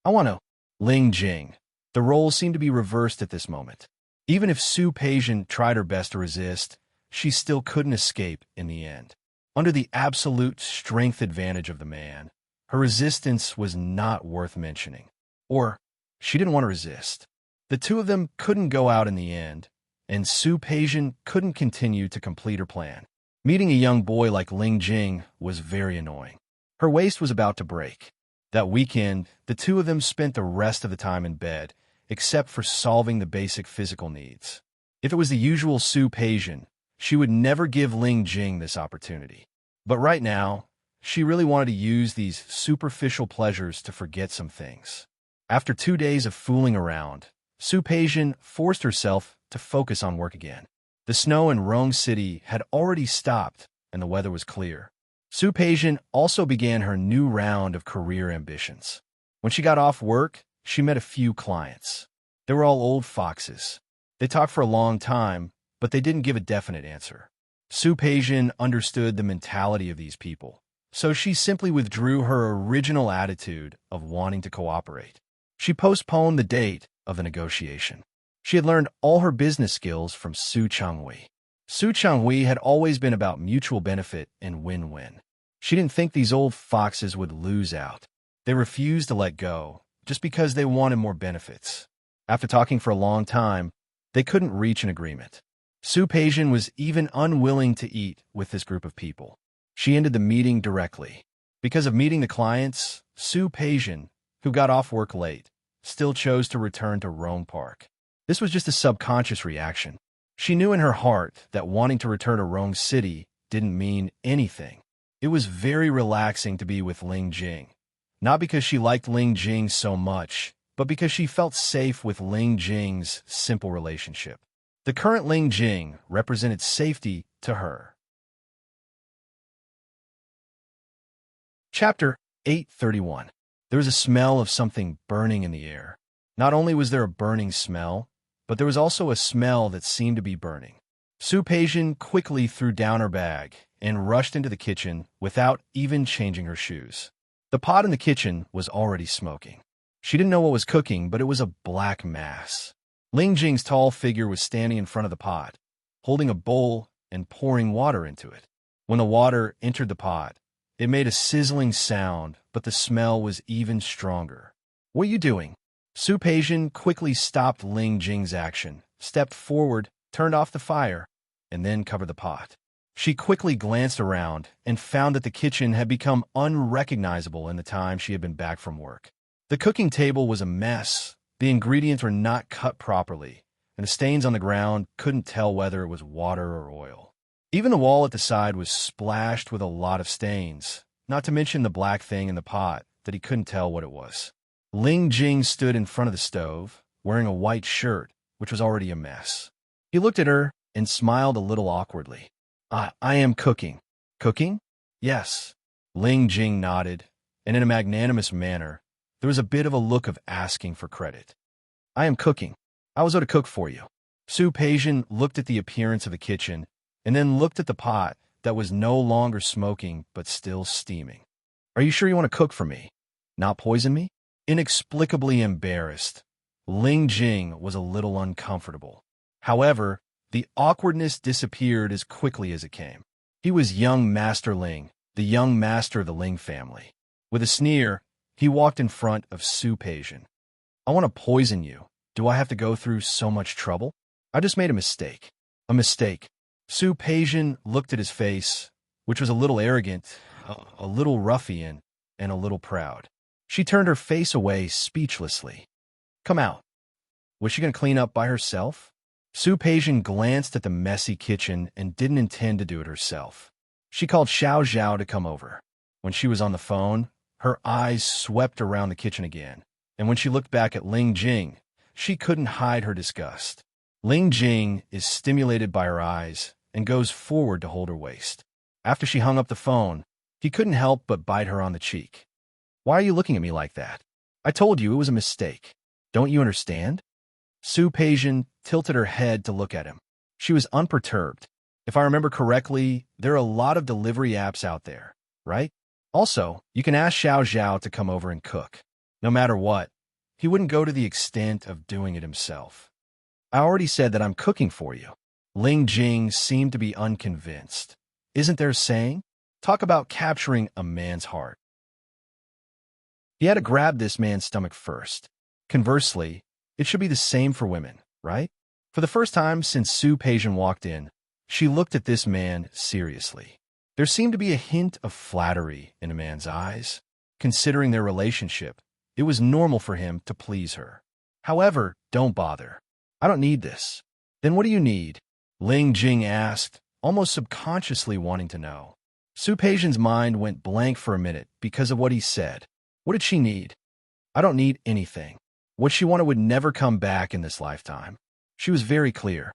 I want to. Ling Jing. The roles seemed to be reversed at this moment. Even if Su Peijian tried her best to resist, she still couldn't escape in the end. Under the absolute strength advantage of the man, her resistance was not worth mentioning. Or, she didn't want to resist. The two of them couldn't go out in the end, and Su Peijian couldn't continue to complete her plan. Meeting a young boy like Ling Jing was very annoying. Her waist was about to break. That weekend, the two of them spent the rest of the time in bed, except for solving the basic physical needs. If it was the usual Su Peijian, she would never give Ling Jing this opportunity. But right now, she really wanted to use these superficial pleasures to forget some things. After 2 days of fooling around, Su Peijian forced herself to focus on work again. The snow in Rome City had already stopped, and the weather was clear. Su Peijian also began her new round of career ambitions. When she got off work, she met a few clients. They were all old foxes. They talked for a long time, but they didn't give a definite answer. Su Peijian understood the mentality of these people, so she simply withdrew her original attitude of wanting to cooperate. She postponed the date of the negotiation. She had learned all her business skills from Su Changhui. Su Changhui had always been about mutual benefit and win-win. She didn't think these old foxes would lose out. They refused to let go, just because they wanted more benefits. After talking for a long time, they couldn't reach an agreement. Su Peijian was even unwilling to eat with this group of people. She ended the meeting directly. Because of meeting the clients, Su Peijian, who got off work late, still chose to return to Rome Park. This was just a subconscious reaction. She knew in her heart that wanting to return to Rome City didn't mean anything. It was very relaxing to be with Ling Jing, not because she liked Ling Jing so much, but because she felt safe with Ling Jing's simple relationship. The current Ling Jing represented safety to her. Chapter 831. There was a smell of something burning in the air. Not only was there a burning smell, but there was also a smell that seemed to be burning. Su Peijian quickly threw down her bag and rushed into the kitchen without even changing her shoes. The pot in the kitchen was already smoking. She didn't know what was cooking, but it was a black mass. Ling Jing's tall figure was standing in front of the pot, holding a bowl and pouring water into it. When the water entered the pot, it made a sizzling sound, but the smell was even stronger. "What are you doing?" Su Peijian quickly stopped Ling Jing's action, stepped forward, turned off the fire, and then covered the pot. She quickly glanced around and found that the kitchen had become unrecognizable in the time she had been back from work. The cooking table was a mess. The ingredients were not cut properly, and the stains on the ground couldn't tell whether it was water or oil. Even the wall at the side was splashed with a lot of stains, not to mention the black thing in the pot that he couldn't tell what it was. Ling Jing stood in front of the stove, wearing a white shirt, which was already a mess. He looked at her and smiled a little awkwardly. I am cooking." "Cooking?" "Yes." Ling Jing nodded, and in a magnanimous manner, there was a bit of a look of asking for credit. "I am cooking. I was going to cook for you." Su Peijian looked at the appearance of the kitchen and then looked at the pot that was no longer smoking but still steaming. "Are you sure you want to cook for me? Not poison me?" Inexplicably embarrassed, Ling Jing was a little uncomfortable. However, the awkwardness disappeared as quickly as it came. He was young Master Ling, the young master of the Ling family. With a sneer, he walked in front of Su Peijian. "I want to poison you. Do I have to go through so much trouble? I just made a mistake." "A mistake?" Su Peijian looked at his face, which was a little arrogant, a little ruffian, and a little proud. She turned her face away speechlessly. "Come out." Was she going to clean up by herself? Su Peijian glanced at the messy kitchen and didn't intend to do it herself. She called Xiao Zhao to come over. When she was on the phone, her eyes swept around the kitchen again, and when she looked back at Ling Jing, she couldn't hide her disgust. Ling Jing is stimulated by her eyes and goes forward to hold her waist. After she hung up the phone, he couldn't help but bite her on the cheek. "Why are you looking at me like that? I told you it was a mistake. Don't you understand?" Su Peijian tilted her head to look at him. She was unperturbed. "If I remember correctly, there are a lot of delivery apps out there, right? Also, you can ask Xiao Zhao to come over and cook. No matter what, he wouldn't go to the extent of doing it himself." "I already said that I'm cooking for you." Ling Jing seemed to be unconvinced. Isn't there a saying? Talk about capturing a man's heart. He had to grab this man's stomach first. Conversely, It should be the same for women, right? For the first time since Su Peijian walked in, she looked at this man seriously. There seemed to be a hint of flattery in a man's eyes. Considering their relationship, it was normal for him to please her. However, don't bother. I don't need this. Then what do you need? Ling Jing asked, almost subconsciously wanting to know. Su Peijian's mind went blank for a minute because of what he said. What did she need? I don't need anything. What she wanted would never come back in this lifetime. She was very clear.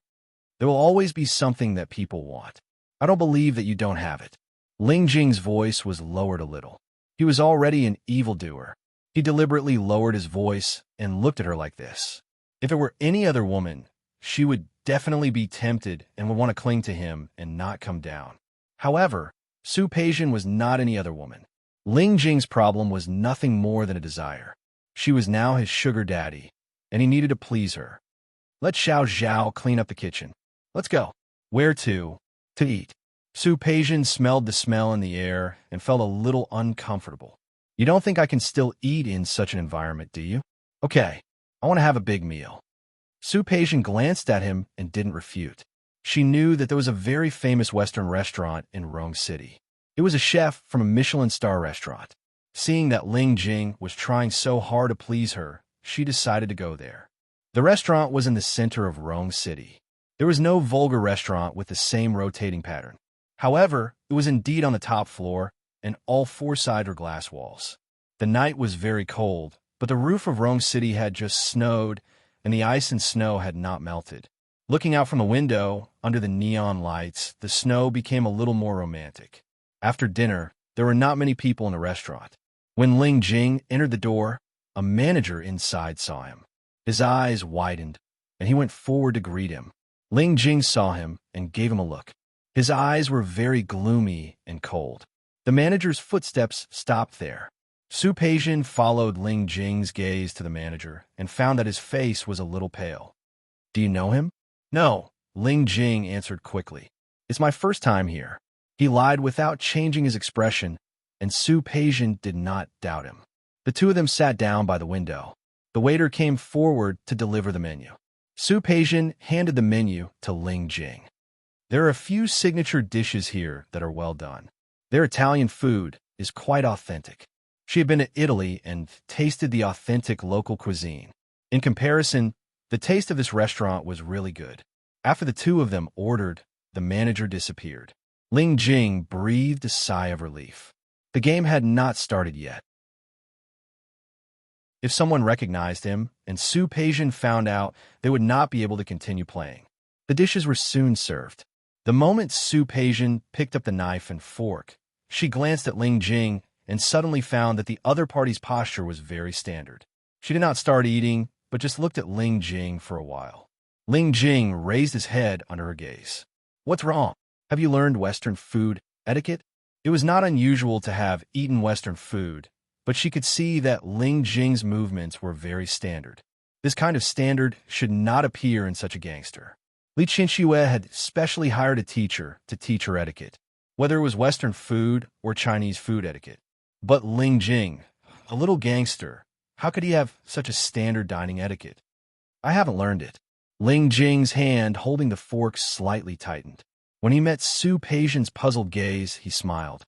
There will always be something that people want. I don't believe that you don't have it. Ling Jing's voice was lowered a little. He was already an evildoer. He deliberately lowered his voice and looked at her like this. If it were any other woman, she would definitely be tempted and would want to cling to him and not come down. However, Su Peijian was not any other woman. Ling Jing's problem was nothing more than a desire. She was now his sugar daddy, and he needed to please her. Let Xiao Zhao clean up the kitchen. Let's go. Where to? To eat. Su Peijian smelled the smell in the air and felt a little uncomfortable. You don't think I can still eat in such an environment, do you? Okay, I want to have a big meal. Su Peijian glanced at him and didn't refute. She knew that there was a very famous Western restaurant in Rome City. It was a chef from a Michelin star restaurant. Seeing that Ling Jing was trying so hard to please her, she decided to go there. The restaurant was in the center of Rome City. There was no vulgar restaurant with the same rotating pattern. However, it was indeed on the top floor, and all four sides were glass walls. The night was very cold, but the roof of Rome City had just snowed, and the ice and snow had not melted. Looking out from the window, under the neon lights, the snow became a little more romantic. After dinner, there were not many people in the restaurant. When Ling Jing entered the door, a manager inside saw him. His eyes widened, and he went forward to greet him. Ling Jing saw him and gave him a look. His eyes were very gloomy and cold. The manager's footsteps stopped there. Su Peijian followed Ling Jing's gaze to the manager and found that his face was a little pale. Do you know him? No, Ling Jing answered quickly. It's my first time here. He lied without changing his expression, and Su Peijian did not doubt him. The two of them sat down by the window. The waiter came forward to deliver the menu. Su Peijian handed the menu to Ling Jing. There are a few signature dishes here that are well done. Their Italian food is quite authentic. She had been to Italy and tasted the authentic local cuisine. In comparison, the taste of this restaurant was really good. After the two of them ordered, the manager disappeared. Ling Jing breathed a sigh of relief. The game had not started yet. If someone recognized him and Su Peijian found out, they would not be able to continue playing. The dishes were soon served. The moment Su Peijian picked up the knife and fork, she glanced at Ling Jing and suddenly found that the other party's posture was very standard. She did not start eating, but just looked at Ling Jing for a while. Ling Jing raised his head under her gaze. What's wrong? Have you learned Western food etiquette? It was not unusual to have eaten Western food, but she could see that Ling Jing's movements were very standard. This kind of standard should not appear in such a gangster. Li Qinxue had specially hired a teacher to teach her etiquette, whether it was Western food or Chinese food etiquette. But Ling Jing, a little gangster, how could he have such a standard dining etiquette? I haven't learned it. Ling Jing's hand holding the fork slightly tightened. When he met Su Peijian's puzzled gaze, he smiled.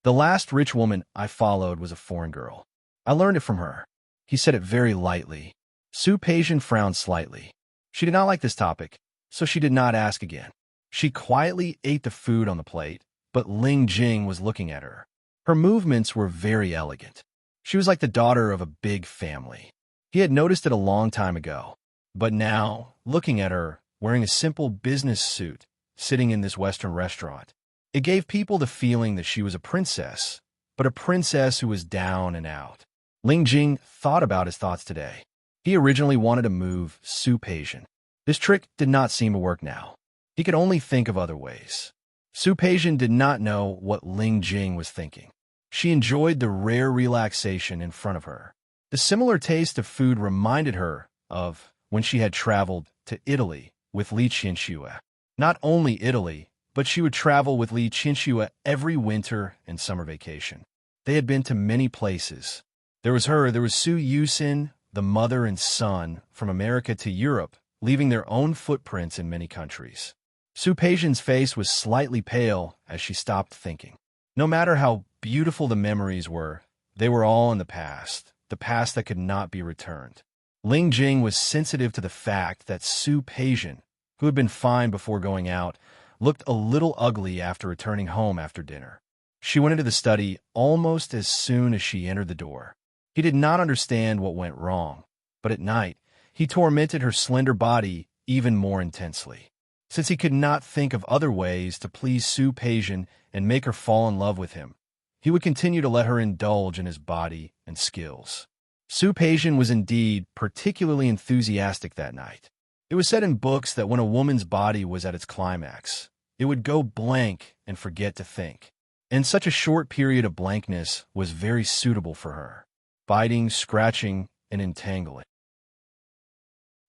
The last rich woman I followed was a foreign girl. I learned it from her. He said it very lightly. Su Peijian frowned slightly. She did not like this topic, so she did not ask again. She quietly ate the food on the plate, but Ling Jing was looking at her. Her movements were very elegant. She was like the daughter of a big family. He had noticed it a long time ago. But now, looking at her, wearing a simple business suit, sitting in this Western restaurant, it gave people the feeling that she was a princess, but a princess who was down and out. Ling Jing thought about his thoughts today. He originally wanted to move Su Peijian. This trick did not seem to work now. He could only think of other ways. Su Peijian did not know what Ling Jing was thinking. She enjoyed the rare relaxation in front of her. The similar taste of food reminded her of when she had traveled to Italy with Li Qinxue. Not only Italy, but she would travel with Li Qinxue every winter and summer vacation. They had been to many places. There was Su Yusin, the mother and son, from America to Europe, leaving their own footprints in many countries. Su Peijian's face was slightly pale as she stopped thinking. No matter how beautiful the memories were, they were all in the past that could not be returned. Ling Jing was sensitive to the fact that Su Peijian, who had been fine before going out, looked a little ugly after returning home after dinner. She went into the study almost as soon as she entered the door. He did not understand what went wrong, but at night, he tormented her slender body even more intensely. Since he could not think of other ways to please Su Peijian and make her fall in love with him, he would continue to let her indulge in his body and skills. Su Peijian was indeed particularly enthusiastic that night. It was said in books that when a woman's body was at its climax, it would go blank and forget to think. And such a short period of blankness was very suitable for her, biting, scratching, and entangling.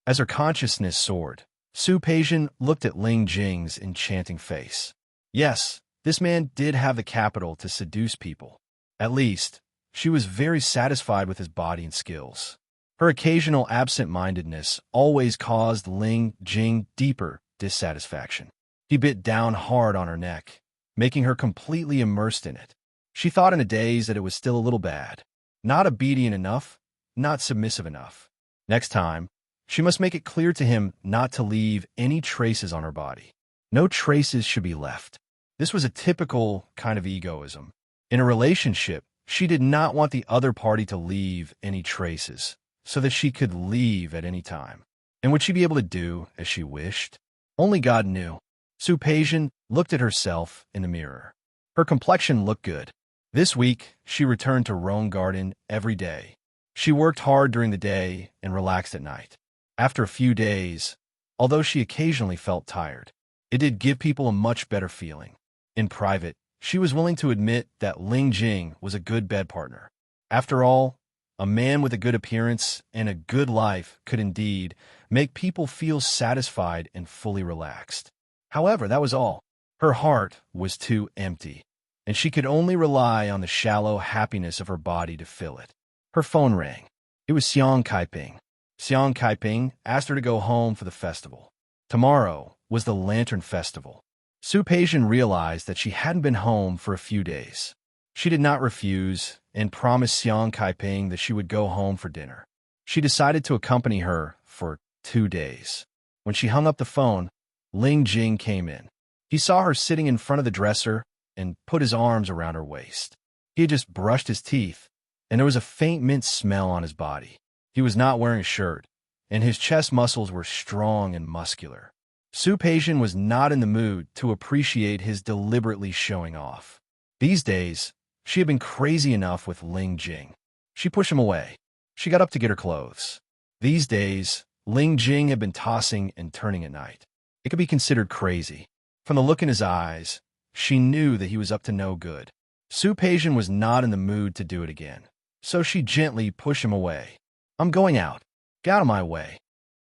As her consciousness soared, Su Peijian looked at Ling Jing's enchanting face. Yes, this man did have the capital to seduce people. At least, she was very satisfied with his body and skills. Her occasional absent-mindedness always caused Ling Jing deeper dissatisfaction. He bit down hard on her neck, making her completely immersed in it. She thought in a daze that it was still a little bad. Not obedient enough, not submissive enough. Next time, she must make it clear to him not to leave any traces on her body. No traces should be left. This was a typical kind of egoism. In a relationship, she did not want the other party to leave any traces, so that she could leave at any time. And would she be able to do as she wished? Only God knew. Su Peijian looked at herself in the mirror. Her complexion looked good. This week, she returned to Rhone Garden every day. She worked hard during the day and relaxed at night. After a few days, although she occasionally felt tired, it did give people a much better feeling. In private, she was willing to admit that Ling Jing was a good bed partner. After all, a man with a good appearance and a good life could indeed make people feel satisfied and fully relaxed. However, that was all. Her heart was too empty, and she could only rely on the shallow happiness of her body to fill it. Her phone rang. It was Xiang Kaiping. Xiang Kaiping asked her to go home for the festival. Tomorrow was the Lantern Festival. Su Peijian realized that she hadn't been home for a few days. She did not refuse and promised Xiang Kaiping that she would go home for dinner. She decided to accompany her for 2 days. When she hung up the phone, Ling Jing came in. He saw her sitting in front of the dresser and put his arms around her waist. He had just brushed his teeth, and there was a faint mint smell on his body. He was not wearing a shirt, and his chest muscles were strong and muscular. Su Peijian was not in the mood to appreciate his deliberately showing off. These days, she had been crazy enough with Ling Jing. She pushed him away. She got up to get her clothes. These days, Ling Jing had been tossing and turning at night. It could be considered crazy. From the look in his eyes, she knew that he was up to no good. Su Peijian was not in the mood to do it again, so she gently pushed him away. "I'm going out. Get out of my way."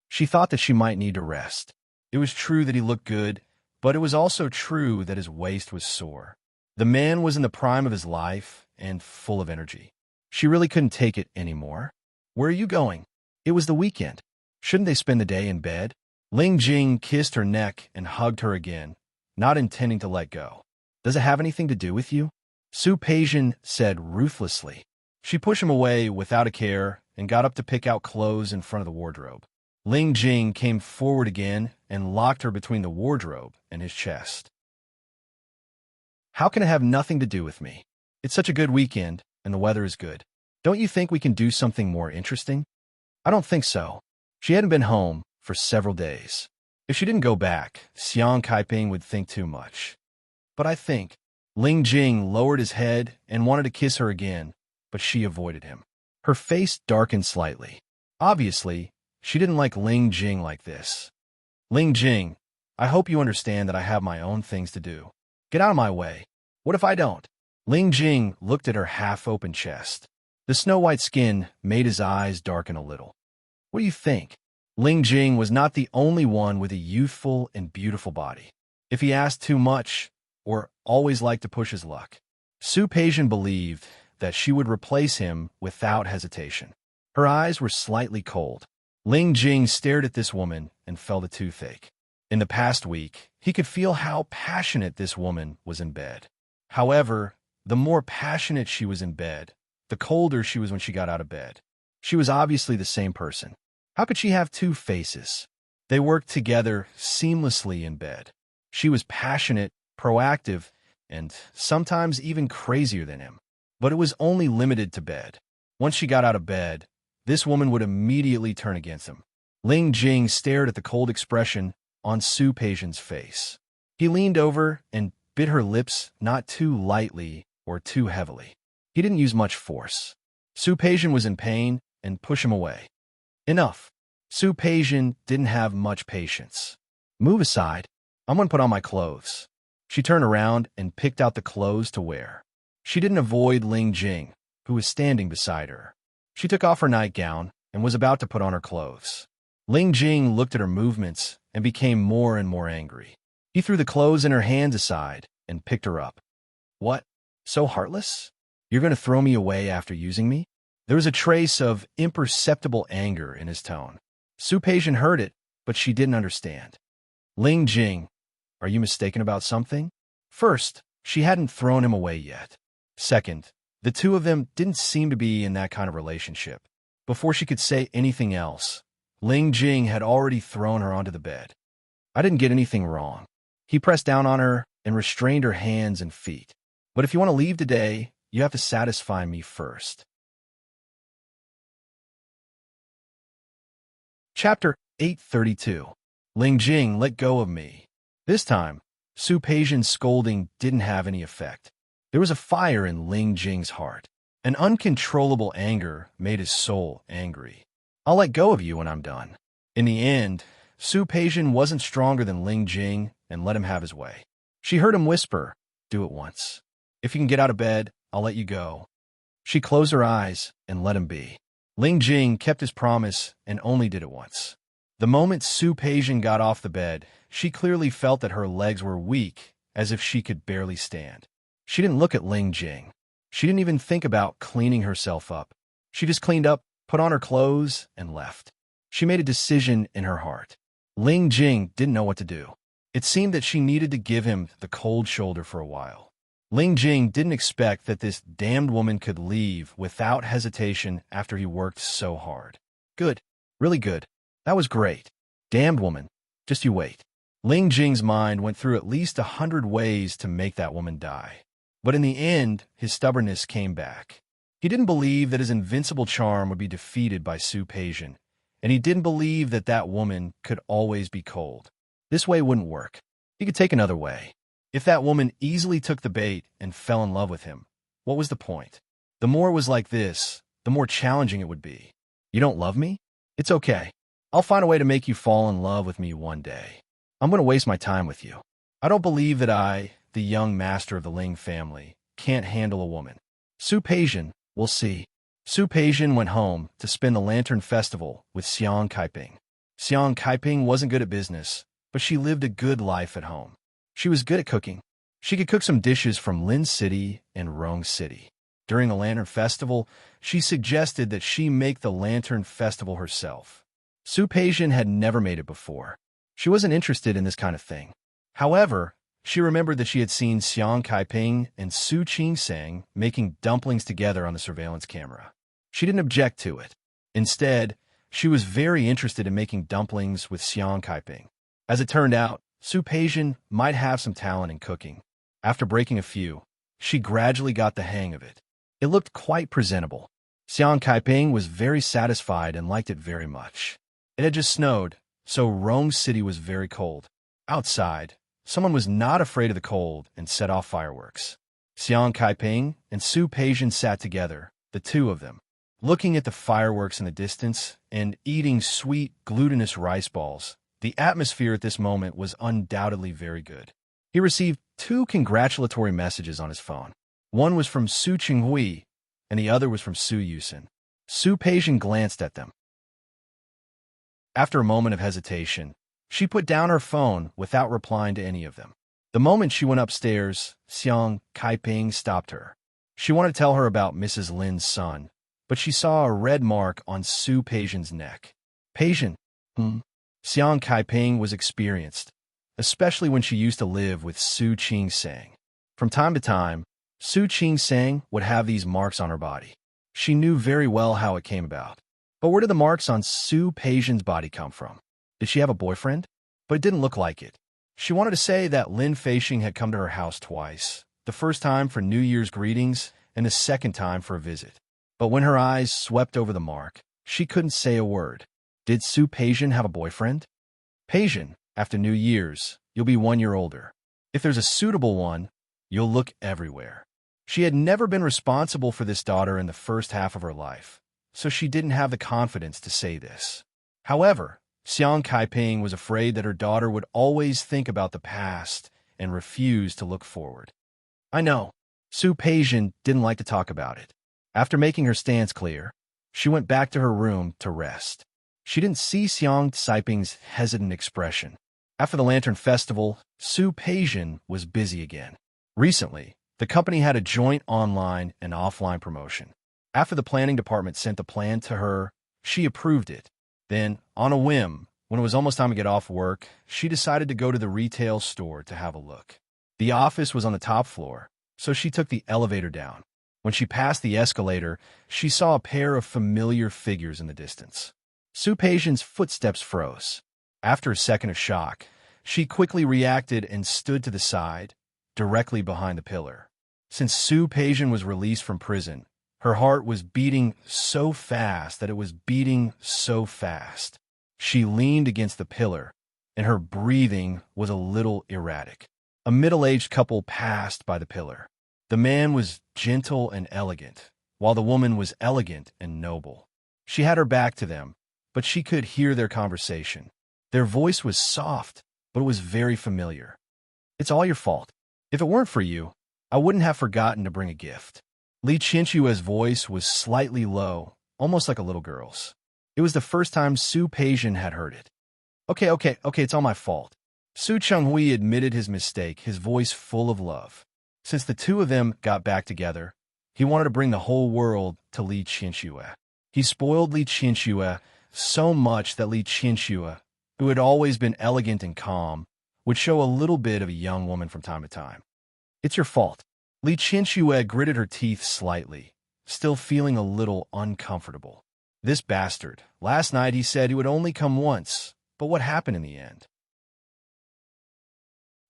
She thought that she might need to rest. It was true that he looked good, but it was also true that his waist was sore. The man was in the prime of his life and full of energy. She really couldn't take it anymore. "Where are you going?" It was the weekend. Shouldn't they spend the day in bed? Ling Jing kissed her neck and hugged her again, not intending to let go. "Does it have anything to do with you?" Su Peijian said ruthlessly. She pushed him away without a care and got up to pick out clothes in front of the wardrobe. Ling Jing came forward again and locked her between the wardrobe and his chest. "How can it have nothing to do with me? It's such a good weekend, and the weather is good. Don't you think we can do something more interesting?" "I don't think so." She hadn't been home for several days. If she didn't go back, Xiang Kaiping would think too much. "But I think." Ling Jing lowered his head and wanted to kiss her again, but she avoided him. Her face darkened slightly. Obviously, she didn't like Ling Jing like this. "Ling Jing, I hope you understand that I have my own things to do. Get out of my way." "What if I don't?" Ling Jing looked at her half-open chest. The snow-white skin made his eyes darken a little. "What do you think?" Ling Jing was not the only one with a youthful and beautiful body. If he asked too much, or always liked to push his luck, Su Peijian believed that she would replace him without hesitation. Her eyes were slightly cold. Ling Jing stared at this woman and felt a toothache. In the past week, he could feel how passionate this woman was in bed. However, the more passionate she was in bed, the colder she was when she got out of bed. She was obviously the same person. How could she have two faces? They worked together seamlessly in bed. She was passionate, proactive, and sometimes even crazier than him. But it was only limited to bed. Once she got out of bed, this woman would immediately turn against him. Ling Jing stared at the cold expression on Su Peijian's face. He leaned over and bit her lips not too lightly or too heavily. He didn't use much force. Su Peijian was in pain and pushed him away. Enough. Su Peijian didn't have much patience. Move aside. I'm going to put on my clothes. She turned around and picked out the clothes to wear. She didn't avoid Ling Jing, who was standing beside her. She took off her nightgown and was about to put on her clothes. Ling Jing looked at her movements and became more and more angry. He threw the clothes in her hands aside and picked her up. What? So heartless? You're going to throw me away after using me? There was a trace of imperceptible anger in his tone. Su Peijian heard it, but she didn't understand. Ling Jing, are you mistaken about something? First, she hadn't thrown him away yet. Second, the two of them didn't seem to be in that kind of relationship. Before she could say anything else, Ling Jing had already thrown her onto the bed. I didn't get anything wrong. He pressed down on her and restrained her hands and feet. But if you want to leave today, you have to satisfy me first. Chapter 832. Ling Jing, let go of me. This time, Su Peijian's scolding didn't have any effect. There was a fire in Ling Jing's heart. An uncontrollable anger made his soul angry. I'll let go of you when I'm done. In the end, Su Peijian wasn't stronger than Ling Jing and let him have his way. She heard him whisper, do it once. If you can get out of bed, I'll let you go. She closed her eyes and let him be. Ling Jing kept his promise and only did it once. The moment Su Peijian got off the bed, she clearly felt that her legs were weak, as if she could barely stand. She didn't look at Ling Jing. She didn't even think about cleaning herself up. She just cleaned up, put on her clothes, and left. She made a decision in her heart. Ling Jing didn't know what to do. It seemed that she needed to give him the cold shoulder for a while. Ling Jing didn't expect that this damned woman could leave without hesitation after he worked so hard. Good. Really good. That was great. Damned woman. Just you wait. Ling Jing's mind went through at least 100 ways to make that woman die. But in the end, his stubbornness came back. He didn't believe that his invincible charm would be defeated by Su Peijian, and he didn't believe that that woman could always be cold. This way wouldn't work. He could take another way. If that woman easily took the bait and fell in love with him, what was the point? The more it was like this, the more challenging it would be. You don't love me? It's okay. I'll find a way to make you fall in love with me one day. I'm going to waste my time with you. I don't believe that I, the young master of the Ling family, can't handle a woman. Su Peijian, we'll see. Su Peijian went home to spend the Lantern Festival with Xiang Kaiping. Xiang Kaiping wasn't good at business, but she lived a good life at home. She was good at cooking. She could cook some dishes from Lin City and Rong City. During the Lantern Festival, she suggested that she make the Lantern Festival herself. Su Peijian had never made it before. She wasn't interested in this kind of thing. However, she remembered that she had seen Xiang Kaiping and Su Qingsang making dumplings together on the surveillance camera. She didn't object to it. Instead, she was very interested in making dumplings with Xiang Kaiping. As it turned out, Su Peijian might have some talent in cooking. After breaking a few, she gradually got the hang of it. It looked quite presentable. Xiang Kaiping was very satisfied and liked it very much. It had just snowed, so Rome City was very cold. Outside, someone was not afraid of the cold and set off fireworks. Xiang Kaiping and Su Peijian sat together, the two of them, looking at the fireworks in the distance and eating sweet, glutinous rice balls. The atmosphere at this moment was undoubtedly very good. He received 2 congratulatory messages on his phone. One was from Su Qinghui, and the other was from Su Yusen. Su Peijian glanced at them. After a moment of hesitation, she put down her phone without replying to any of them. The moment she went upstairs, Xiang Kaiping stopped her. She wanted to tell her about Mrs. Lin's son, but she saw a red mark on Su Peijian's neck. Peijian, Xiang Kaiping was experienced, especially when she used to live with Su Qing-sang. From time to time, Su Qing-sang would have these marks on her body. She knew very well how it came about. But where did the marks on Su Peijian's body come from? Did she have a boyfriend? But it didn't look like it. She wanted to say that Lin Feixing had come to her house twice, the first time for New Year's greetings and the second time for a visit. But when her eyes swept over the mark, she couldn't say a word. Did Su Peijian have a boyfriend? Peijian, after New Year's, you'll be 1 year older. If there's a suitable one, you'll look everywhere. She had never been responsible for this daughter in the first half of her life, so she didn't have the confidence to say this. However, Xiang Kaiping was afraid that her daughter would always think about the past and refuse to look forward. I know. Su Peijian didn't like to talk about it. After making her stance clear, she went back to her room to rest. She didn't see Xiang Kaiping's hesitant expression. After the Lantern Festival, Su Peijian was busy again. Recently, the company had a joint online and offline promotion. After the planning department sent the plan to her, she approved it. Then, on a whim, when it was almost time to get off work, she decided to go to the retail store to have a look. The office was on the top floor, so she took the elevator down. When she passed the escalator, she saw a pair of familiar figures in the distance. Su Peijian's footsteps froze. After a second of shock, she quickly reacted and stood to the side, directly behind the pillar. Since Su Peijian was released from prison, her heart was beating so fast that it was beating so fast. She leaned against the pillar, and her breathing was a little erratic. A middle-aged couple passed by the pillar. The man was gentle and elegant, while the woman was elegant and noble. She had her back to them, but she could hear their conversation. Their voice was soft, but it was very familiar. It's all your fault. If it weren't for you, I wouldn't have forgotten to bring a gift. Li Qinshue's voice was slightly low, almost like a little girl's. It was the first time Su Peijian had heard it. Okay, it's all my fault. Su Chenghui admitted his mistake, his voice full of love. Since the two of them got back together, he wanted to bring the whole world to Li Qinshu. He spoiled Li Qinshu so much that Li Qinshu, who had always been elegant and calm, would show a little bit of a young woman from time to time. It's your fault. Li Qinshu gritted her teeth slightly, still feeling a little uncomfortable. This bastard. Last night he said he would only come once, but what happened in the end?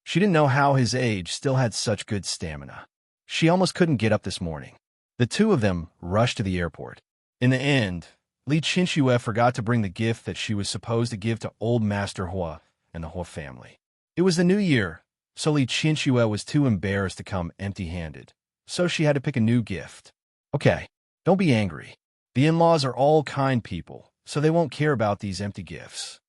She didn't know how his age still had such good stamina. She almost couldn't get up this morning. The two of them rushed to the airport. In the end, Li Qinshu forgot to bring the gift that she was supposed to give to old Master Hua and the Hua family. It was the new year, so Li Qinshu was too embarrassed to come empty-handed, so she had to pick a new gift. Okay, don't be angry. The in-laws are all kind people, so they won't care about these empty gifts.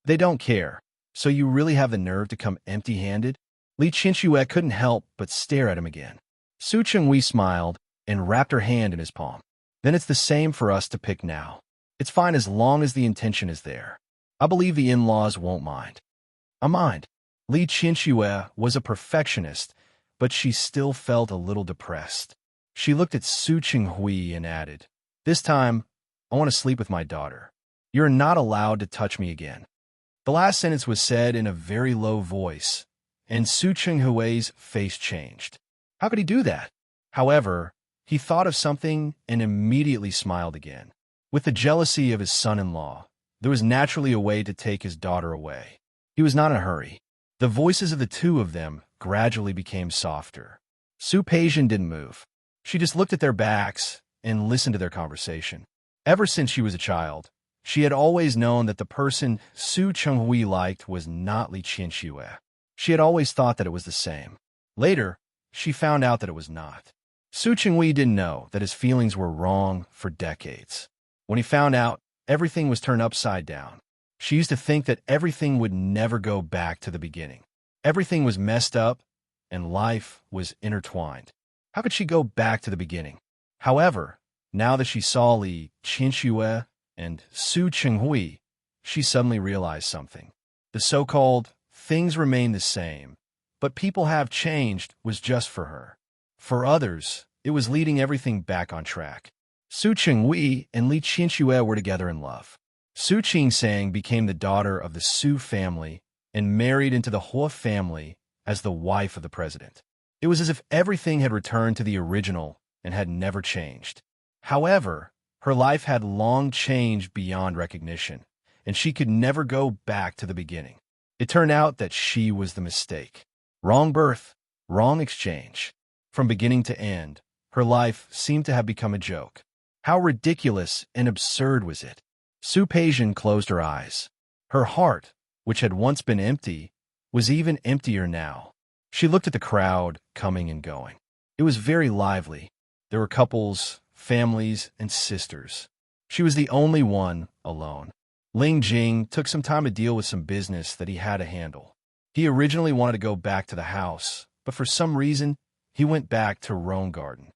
They don't care, so you really have the nerve to come empty-handed? Li Qinshu couldn't help but stare at him again. Su Chenghui smiled and wrapped her hand in his palm. Then it's the same for us to pick now. It's fine as long as the intention is there. I believe the in-laws won't mind. I mind. Li Qinshu was a perfectionist, but she still felt a little depressed. She looked at Su Chenghui and added, "This time, I want to sleep with my daughter. You're not allowed to touch me again." The last sentence was said in a very low voice, and Su Chenghui's face changed. How could he do that? However, he thought of something and immediately smiled again. With the jealousy of his son-in-law, there was naturally a way to take his daughter away. He was not in a hurry. The voices of the two of them gradually became softer. Su Peijian didn't move. She just looked at their backs and listened to their conversation. Ever since she was a child, she had always known that the person Su Chenghui liked was not Li Qinshu. She had always thought that it was the same. Later, she found out that it was not. Su Chenghui didn't know that his feelings were wrong for decades. When he found out, everything was turned upside down. She used to think that everything would never go back to the beginning. Everything was messed up, and life was intertwined. How could she go back to the beginning? However, now that she saw Li Qinshu and Su Chenghui, she suddenly realized something. The so-called things remain the same, but people have changed was just for her. For others, it was leading everything back on track. Su Qingwei and Li Qianxue were together in love. Su Qingsang became the daughter of the Su family and married into the Hua family as the wife of the president. It was as if everything had returned to the original and had never changed. However, her life had long changed beyond recognition, and she could never go back to the beginning. It turned out that she was the mistake. Wrong birth, wrong exchange. From beginning to end, her life seemed to have become a joke. How ridiculous and absurd was it? Su Peijian closed her eyes. Her heart, which had once been empty, was even emptier now. She looked at the crowd coming and going. It was very lively. There were couples, families, and sisters. She was the only one alone. Ling Jing took some time to deal with some business that he had to handle. He originally wanted to go back to the house, but for some reason, he went back to Rhone Garden.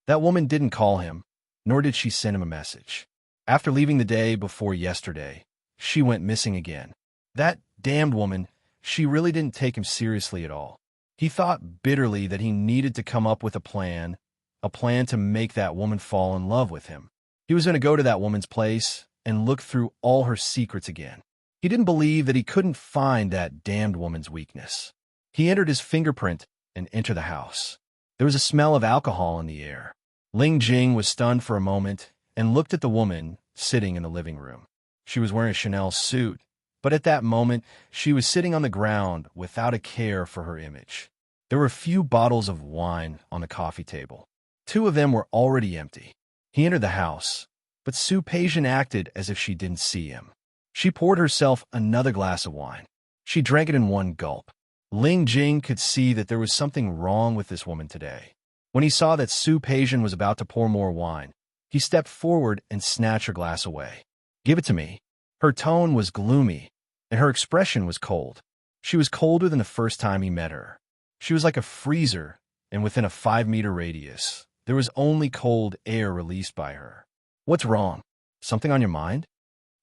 That woman didn't call him, nor did she send him a message. After leaving the day before yesterday, she went missing again. That damned woman, she really didn't take him seriously at all. He thought bitterly that he needed to come up with a plan to make that woman fall in love with him. He was going to go to that woman's place and look through all her secrets again. He didn't believe that he couldn't find that damned woman's weakness. He entered his fingerprint and entered the house. There was a smell of alcohol in the air. Ling Jing was stunned for a moment and looked at the woman sitting in the living room. She was wearing a Chanel suit, but at that moment, she was sitting on the ground without a care for her image. There were a few bottles of wine on the coffee table. 2 of them were already empty. He entered the house, but Su Peijian acted as if she didn't see him. She poured herself another glass of wine. She drank it in one gulp. Ling Jing could see that there was something wrong with this woman today. When he saw that Su Peijian was about to pour more wine, he stepped forward and snatched her glass away. "Give it to me." Her tone was gloomy, and her expression was cold. She was colder than the first time he met her. She was like a freezer, and within a 5-meter radius, there was only cold air released by her. "What's wrong? Something on your mind?"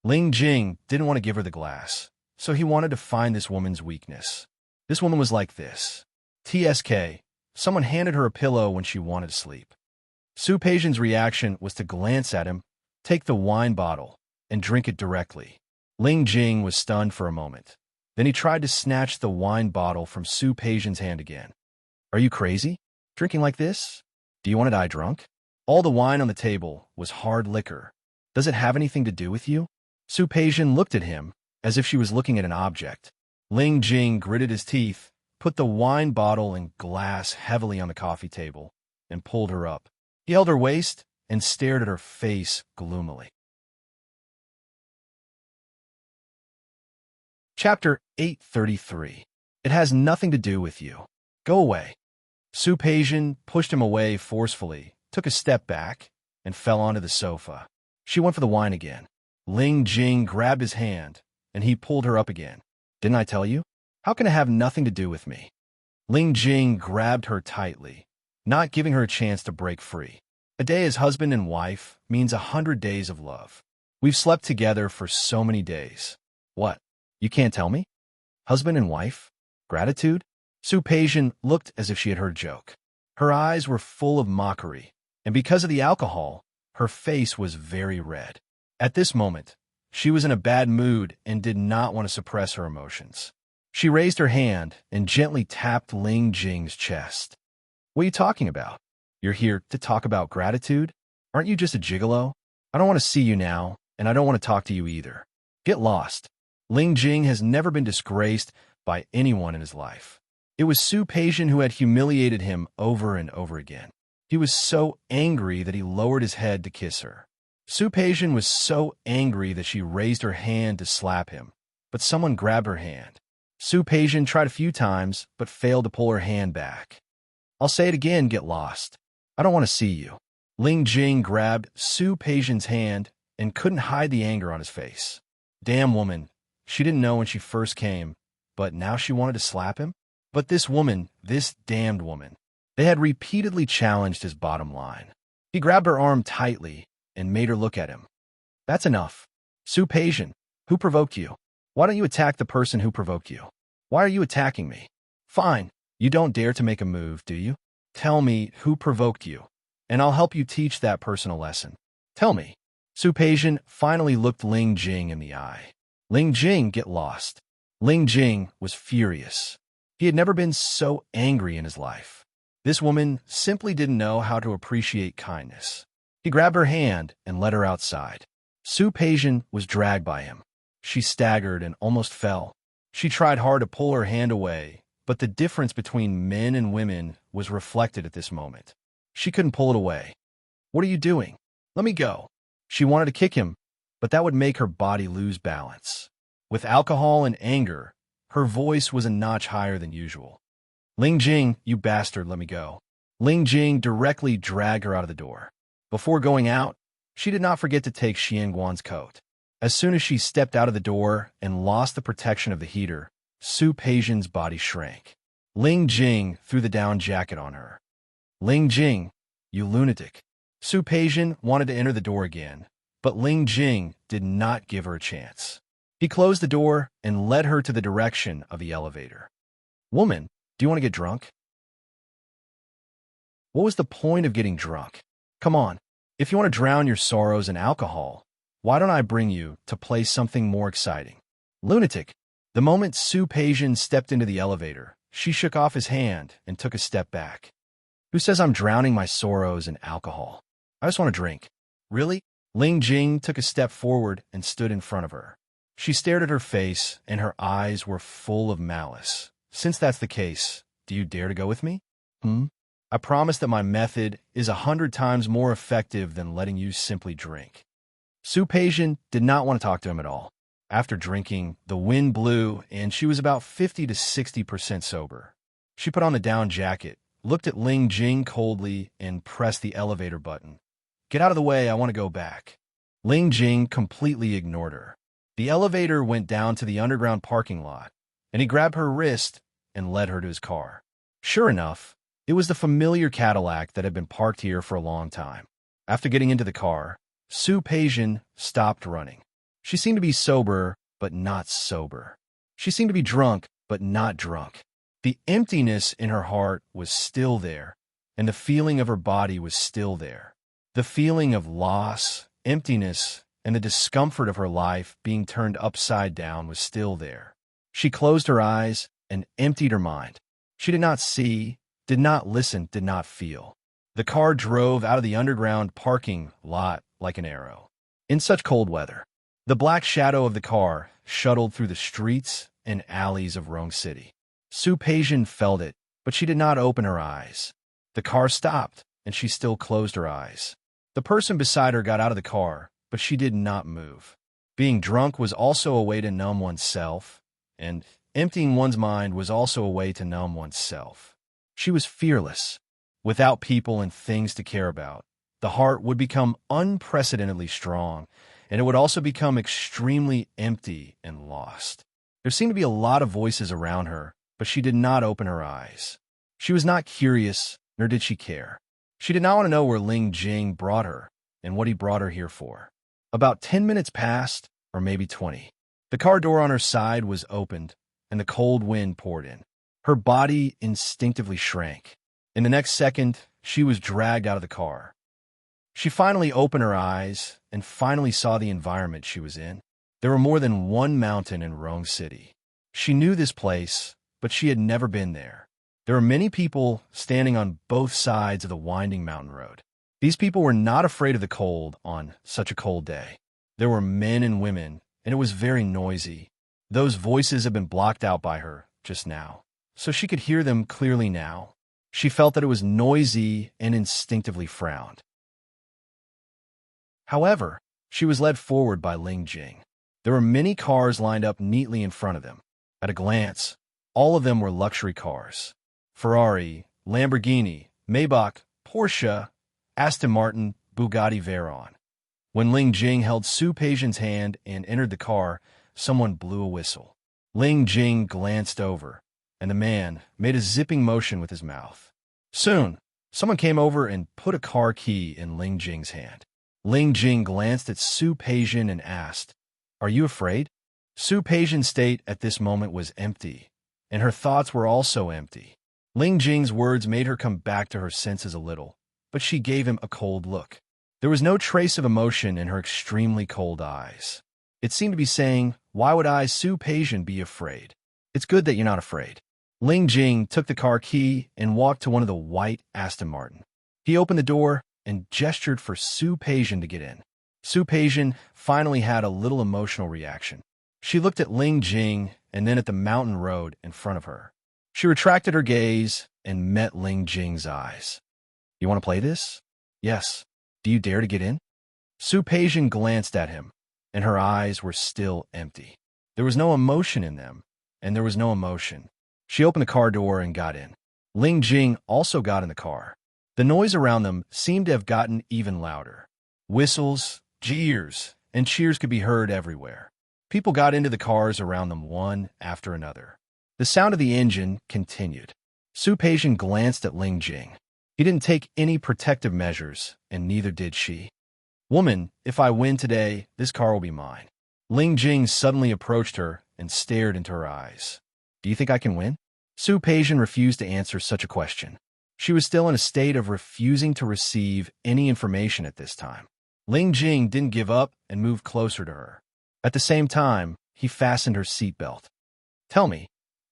Ling Jing didn't want to give her the glass, so he wanted to find this woman's weakness. This woman was like this. TSK, someone handed her a pillow when she wanted to sleep. Su Peijian's reaction was to glance at him, take the wine bottle, and drink it directly. Ling Jing was stunned for a moment. Then he tried to snatch the wine bottle from Su Peijian's hand again. "Are you crazy? Drinking like this? Do you want to die drunk?" All the wine on the table was hard liquor. "Does it have anything to do with you?" Su Peijian looked at him as if she was looking at an object. Ling Jing gritted his teeth, put the wine bottle and glass heavily on the coffee table, and pulled her up. He held her waist and stared at her face gloomily. Chapter 833. It has nothing to do with you. Go away. Su Peijian pushed him away forcefully, took a step back, and fell onto the sofa. She went for the wine again. Ling Jing grabbed his hand, and he pulled her up again. "Didn't I tell you? How can it have nothing to do with me?" Ling Jing grabbed her tightly, not giving her a chance to break free. A day as husband and wife means 100 days of love. We've slept together for so many days. What? You can't tell me? Husband and wife? Gratitude? Su Peijian looked as if she had heard a joke. Her eyes were full of mockery, and because of the alcohol, her face was very red. At this moment, she was in a bad mood and did not want to suppress her emotions. She raised her hand and gently tapped Ling Jing's chest. "What are you talking about? You're here to talk about gratitude? Aren't you just a gigolo? I don't want to see you now, and I don't want to talk to you either. Get lost." Ling Jing has never been disgraced by anyone in his life. It was Su Peijian who had humiliated him over and over again. He was so angry that he lowered his head to kiss her. Su Peijian was so angry that she raised her hand to slap him, but someone grabbed her hand. Su Peijian tried a few times, but failed to pull her hand back. "I'll say it again, get lost. I don't want to see you." Ling Jing grabbed Su Peijian's hand and couldn't hide the anger on his face. Damn woman. She didn't know when she first came, but now she wanted to slap him? But this woman, this damned woman. They had repeatedly challenged his bottom line. He grabbed her arm tightly and made her look at him. "That's enough. Su Peijian, who provoked you? Why don't you attack the person who provoked you? Why are you attacking me? Fine, you don't dare to make a move, do you? Tell me who provoked you, and I'll help you teach that person a lesson. Tell me. Su Peijian finally looked Ling Jing in the eye. Ling Jing, get lost. Ling Jing was furious. He had never been so angry in his life. This woman simply didn't know how to appreciate kindness. He grabbed her hand and led her outside. Su Peijian was dragged by him. She staggered and almost fell. She tried hard to pull her hand away, but the difference between men and women was reflected at this moment. She couldn't pull it away. What are you doing? Let me go. She wanted to kick him, but that would make her body lose balance. With alcohol and anger, her voice was a notch higher than usual. Ling Jing, you bastard, let me go. Ling Jing directly dragged her out of the door. Before going out, she did not forget to take Xianguan's coat. As soon as she stepped out of the door and lost the protection of the heater, Su Peijian's body shrank. Ling Jing threw the down jacket on her. Ling Jing, you lunatic. Su Peijian wanted to enter the door again, but Ling Jing did not give her a chance. He closed the door and led her to the direction of the elevator. Woman, do you want to get drunk? What was the point of getting drunk? Come on, if you want to drown your sorrows in alcohol, why don't I bring you to play something more exciting? Lunatic. The moment Su Peijian stepped into the elevator, she shook off his hand and took a step back. Who says I'm drowning my sorrows in alcohol? I just want to drink. Really? Ling Jing took a step forward and stood in front of her. She stared at her face, and her eyes were full of malice. Since that's the case, do you dare to go with me? I promise that my method is 100 times more effective than letting you simply drink. Su Peijian did not want to talk to him at all. After drinking, the wind blew, and she was about 50 to 60% sober. She put on the down jacket, looked at Ling Jing coldly, and pressed the elevator button. Get out of the way, I want to go back. Ling Jing completely ignored her. The elevator went down to the underground parking lot, and he grabbed her wrist and led her to his car. Sure enough, it was the familiar Cadillac that had been parked here for a long time. After getting into the car, Su Peijian stopped running. She seemed to be sober, but not sober. She seemed to be drunk, but not drunk. The emptiness in her heart was still there, and the feeling of her body was still there. The feeling of loss, emptiness, and the discomfort of her life being turned upside down was still there. She closed her eyes and emptied her mind. She did not see, did not listen, did not feel. The car drove out of the underground parking lot like an arrow. In such cold weather, the black shadow of the car shuttled through the streets and alleys of Rome City. Su Peijian felt it, but she did not open her eyes. The car stopped, and she still closed her eyes. The person beside her got out of the car, but she did not move. Being drunk was also a way to numb oneself, and emptying one's mind was also a way to numb oneself. She was fearless. Without people and things to care about, the heart would become unprecedentedly strong, and it would also become extremely empty and lost. There seemed to be a lot of voices around her, but she did not open her eyes. She was not curious, nor did she care. She did not want to know where Ling Jing brought her and what he brought her here for. About 10 minutes passed, or maybe 20. The car door on her side was opened, and the cold wind poured in. Her body instinctively shrank. In the next second, she was dragged out of the car. She finally opened her eyes and finally saw the environment she was in. There were more than one mountain in Rome City. She knew this place, but she had never been there. There were many people standing on both sides of the winding mountain road. These people were not afraid of the cold on such a cold day. There were men and women, and it was very noisy. Those voices had been blocked out by her just now, so she could hear them clearly now. She felt that it was noisy and instinctively frowned. However, she was led forward by Ling Jing. There were many cars lined up neatly in front of them. At a glance, all of them were luxury cars. Ferrari, Lamborghini, Maybach, Porsche, Aston Martin, Bugatti Veyron. When Ling Jing held Su Peijian's hand and entered the car, someone blew a whistle. Ling Jing glanced over, and the man made a zipping motion with his mouth. Soon, someone came over and put a car key in Ling Jing's hand. Ling Jing glanced at Su Peijian and asked, "Are you afraid?" Su Peijian's state at this moment was empty, and her thoughts were also empty. Ling Jing's words made her come back to her senses a little, but she gave him a cold look. There was no trace of emotion in her extremely cold eyes. It seemed to be saying, "Why would I, Su Peijian, be afraid? It's good that you're not afraid." Ling Jing took the car key and walked to one of the white Aston Martin. He opened the door and gestured for Su Peijian to get in. Su Peijian finally had a little emotional reaction. She looked at Ling Jing and then at the mountain road in front of her. She retracted her gaze and met Ling Jing's eyes. "You want to play this?" "Yes." "Do you dare to get in?" Su Peijian glanced at him, and her eyes were still empty. There was no emotion in them, and there was no emotion. She opened the car door and got in. Ling Jing also got in the car. The noise around them seemed to have gotten even louder. Whistles, jeers, and cheers could be heard everywhere. People got into the cars around them one after another. The sound of the engine continued. Su Peijian glanced at Ling Jing. He didn't take any protective measures, and neither did she. "Woman, if I win today, this car will be mine." Ling Jing suddenly approached her and stared into her eyes. "Do you think I can win?" Su Peijian refused to answer such a question. She was still in a state of refusing to receive any information at this time. Ling Jing didn't give up and moved closer to her. At the same time, he fastened her seatbelt. "Tell me,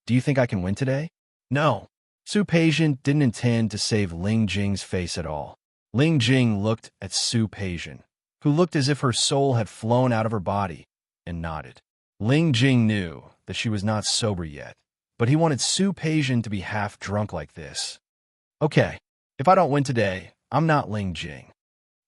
do you think I can win today?" "No." Su Peijian didn't intend to save Ling Jing's face at all. Ling Jing looked at Su Peijian, who looked as if her soul had flown out of her body, and nodded. Ling Jing knew that she was not sober yet, but he wanted Su Peijian to be half drunk like this. "Okay, if I don't win today, I'm not Ling Jing."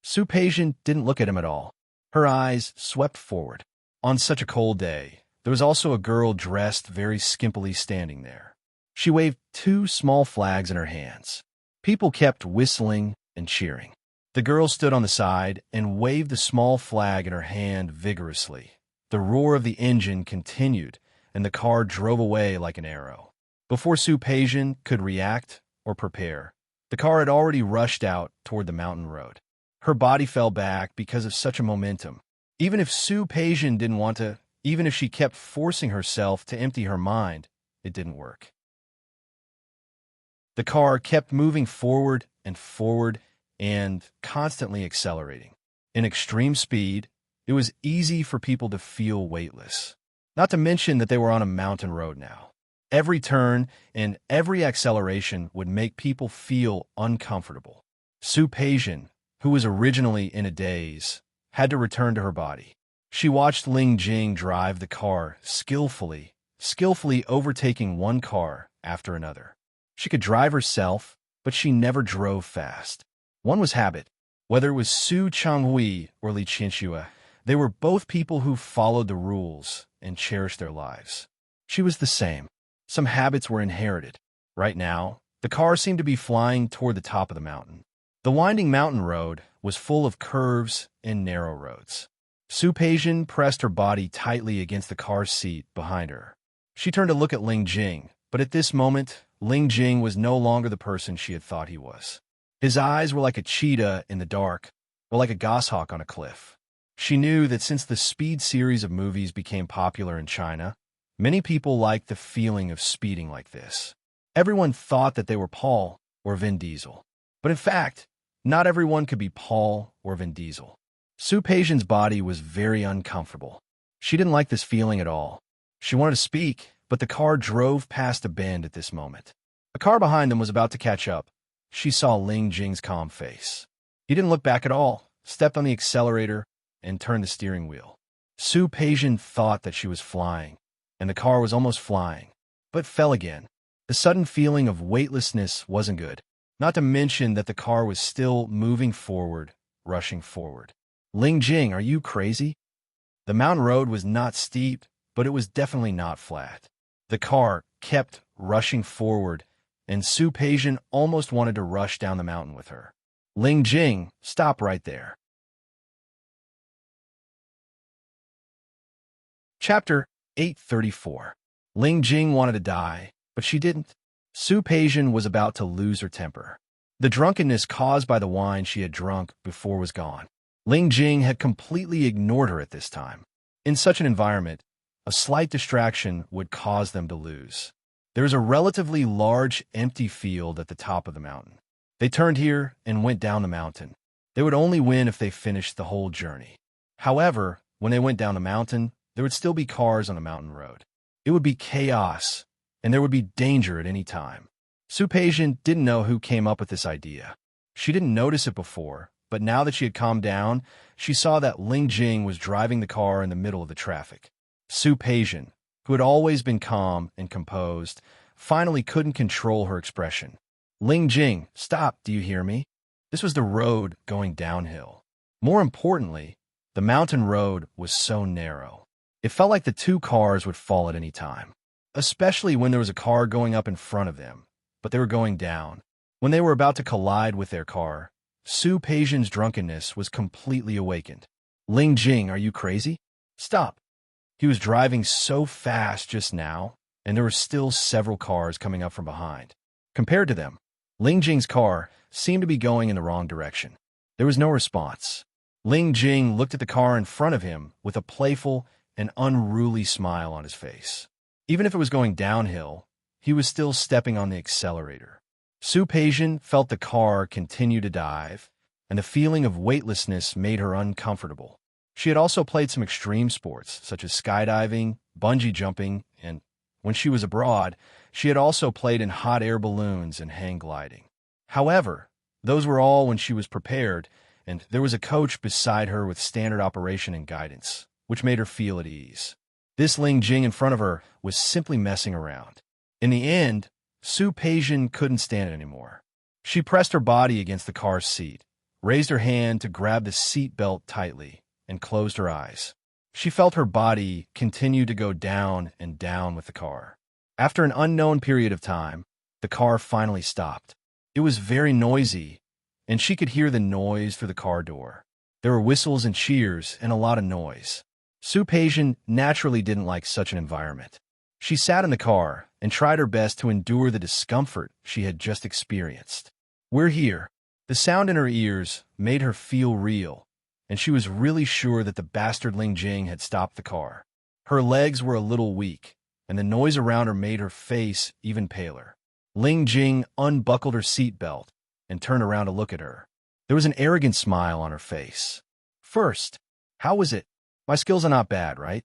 Su Peijian didn't look at him at all. Her eyes swept forward. On such a cold day, there was also a girl dressed very skimpily standing there. She waved 2 small flags in her hands. People kept whistling and cheering. The girl stood on the side and waved the small flag in her hand vigorously. The roar of the engine continued, and the car drove away like an arrow. Before Su Peijian could react or prepare, the car had already rushed out toward the mountain road. Her body fell back because of such a momentum. Even if Su Peijian didn't want to, even if she kept forcing herself to empty her mind, it didn't work. The car kept moving forward and constantly accelerating. In extreme speed, it was easy for people to feel weightless. Not to mention that they were on a mountain road now. Every turn and every acceleration would make people feel uncomfortable. Su Peijian, who was originally in a daze, had to return to her body. She watched Ling Jing drive the car skillfully overtaking one car after another. She could drive herself, but she never drove fast. One was habit. Whether it was Su Changhui or Li Qianxue, they were both people who followed the rules and cherished their lives. She was the same. Some habits were inherited. Right now, the car seemed to be flying toward the top of the mountain. The winding mountain road was full of curves and narrow roads. Su Peijian pressed her body tightly against the car's seat behind her. She turned to look at Ling Jing, but at this moment, Ling Jing was no longer the person she had thought he was. His eyes were like a cheetah in the dark, or like a goshawk on a cliff. She knew that since the Speed series of movies became popular in China, many people liked the feeling of speeding like this. Everyone thought that they were Paul or Vin Diesel. But in fact, not everyone could be Paul or Vin Diesel. Su Peijian's body was very uncomfortable. She didn't like this feeling at all. She wanted to speak, but the car drove past a bend at this moment. A car behind them was about to catch up. She saw Ling Jing's calm face. He didn't look back at all, stepped on the accelerator, and turned the steering wheel. Su Peijian thought that she was flying, and the car was almost flying, but fell again. The sudden feeling of weightlessness wasn't good, not to mention that the car was still moving forward, rushing forward. Ling Jing, are you crazy? The mountain road was not steep, but it was definitely not flat. The car kept rushing forward, and Su Peijian almost wanted to rush down the mountain with her. Ling Jing, stop right there. Chapter 834. Ling Jing wanted to die, but she didn't. Su Peijian was about to lose her temper. The drunkenness caused by the wine she had drunk before was gone. Ling Jing had completely ignored her at this time. In such an environment, a slight distraction would cause them to lose. There is a relatively large empty field at the top of the mountain. They turned here and went down the mountain. They would only win if they finished the whole journey. However, when they went down the mountain, there would still be cars on the mountain road. It would be chaos, and there would be danger at any time. Su-Peijian didn't know who came up with this idea. She didn't notice it before, but now that she had calmed down, she saw that Ling Jing was driving the car in the middle of the traffic. Su-Peijian, who had always been calm and composed, finally couldn't control her expression. Ling Jing, stop, do you hear me? This was the road going downhill. More importantly, the mountain road was so narrow. It felt like the two cars would fall at any time, especially when there was a car going up in front of them, but they were going down. When they were about to collide with their car, Su-Peijian's drunkenness was completely awakened. Ling Jing, are you crazy? Stop. He was driving so fast just now, and there were still several cars coming up from behind. Compared to them, Ling Jing's car seemed to be going in the wrong direction. There was no response. Ling Jing looked at the car in front of him with a playful and unruly smile on his face. Even if it was going downhill, he was still stepping on the accelerator. Su-Peijian felt the car continue to dive, and the feeling of weightlessness made her uncomfortable. She had also played some extreme sports, such as skydiving, bungee jumping, and, when she was abroad, she had also played in hot air balloons and hang gliding. However, those were all when she was prepared, and there was a coach beside her with standard operation and guidance, which made her feel at ease. This Ling Jing in front of her was simply messing around. In the end, Su-Peijian couldn't stand it anymore. She pressed her body against the car's seat, raised her hand to grab the seat belt tightly, and closed her eyes. She felt her body continue to go down and down with the car. After an unknown period of time, the car finally stopped. It was very noisy, and she could hear the noise through the car door. There were whistles and cheers and a lot of noise. Su-Peijian naturally didn't like such an environment. She sat in the car and tried her best to endure the discomfort she had just experienced. We're here. The sound in her ears made her feel real, and she was really sure that the bastard Ling Jing had stopped the car. Her legs were a little weak, and the noise around her made her face even paler. Ling Jing unbuckled her seatbelt and turned around to look at her. There was an arrogant smile on her face. First, how was it? My skills are not bad, right?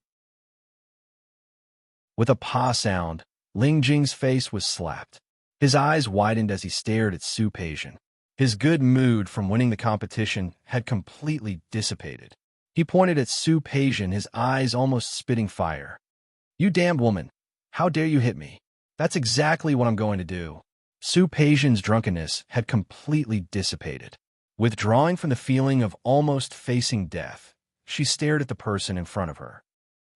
With a pa sound, Ling Jing's face was slapped. His eyes widened as he stared at Su-Peijian. His good mood from winning the competition had completely dissipated. He pointed at Su-Peijian, his eyes almost spitting fire. You damned woman! How dare you hit me? That's exactly what I'm going to do. Su-Peijian's drunkenness had completely dissipated. Withdrawing from the feeling of almost facing death, she stared at the person in front of her.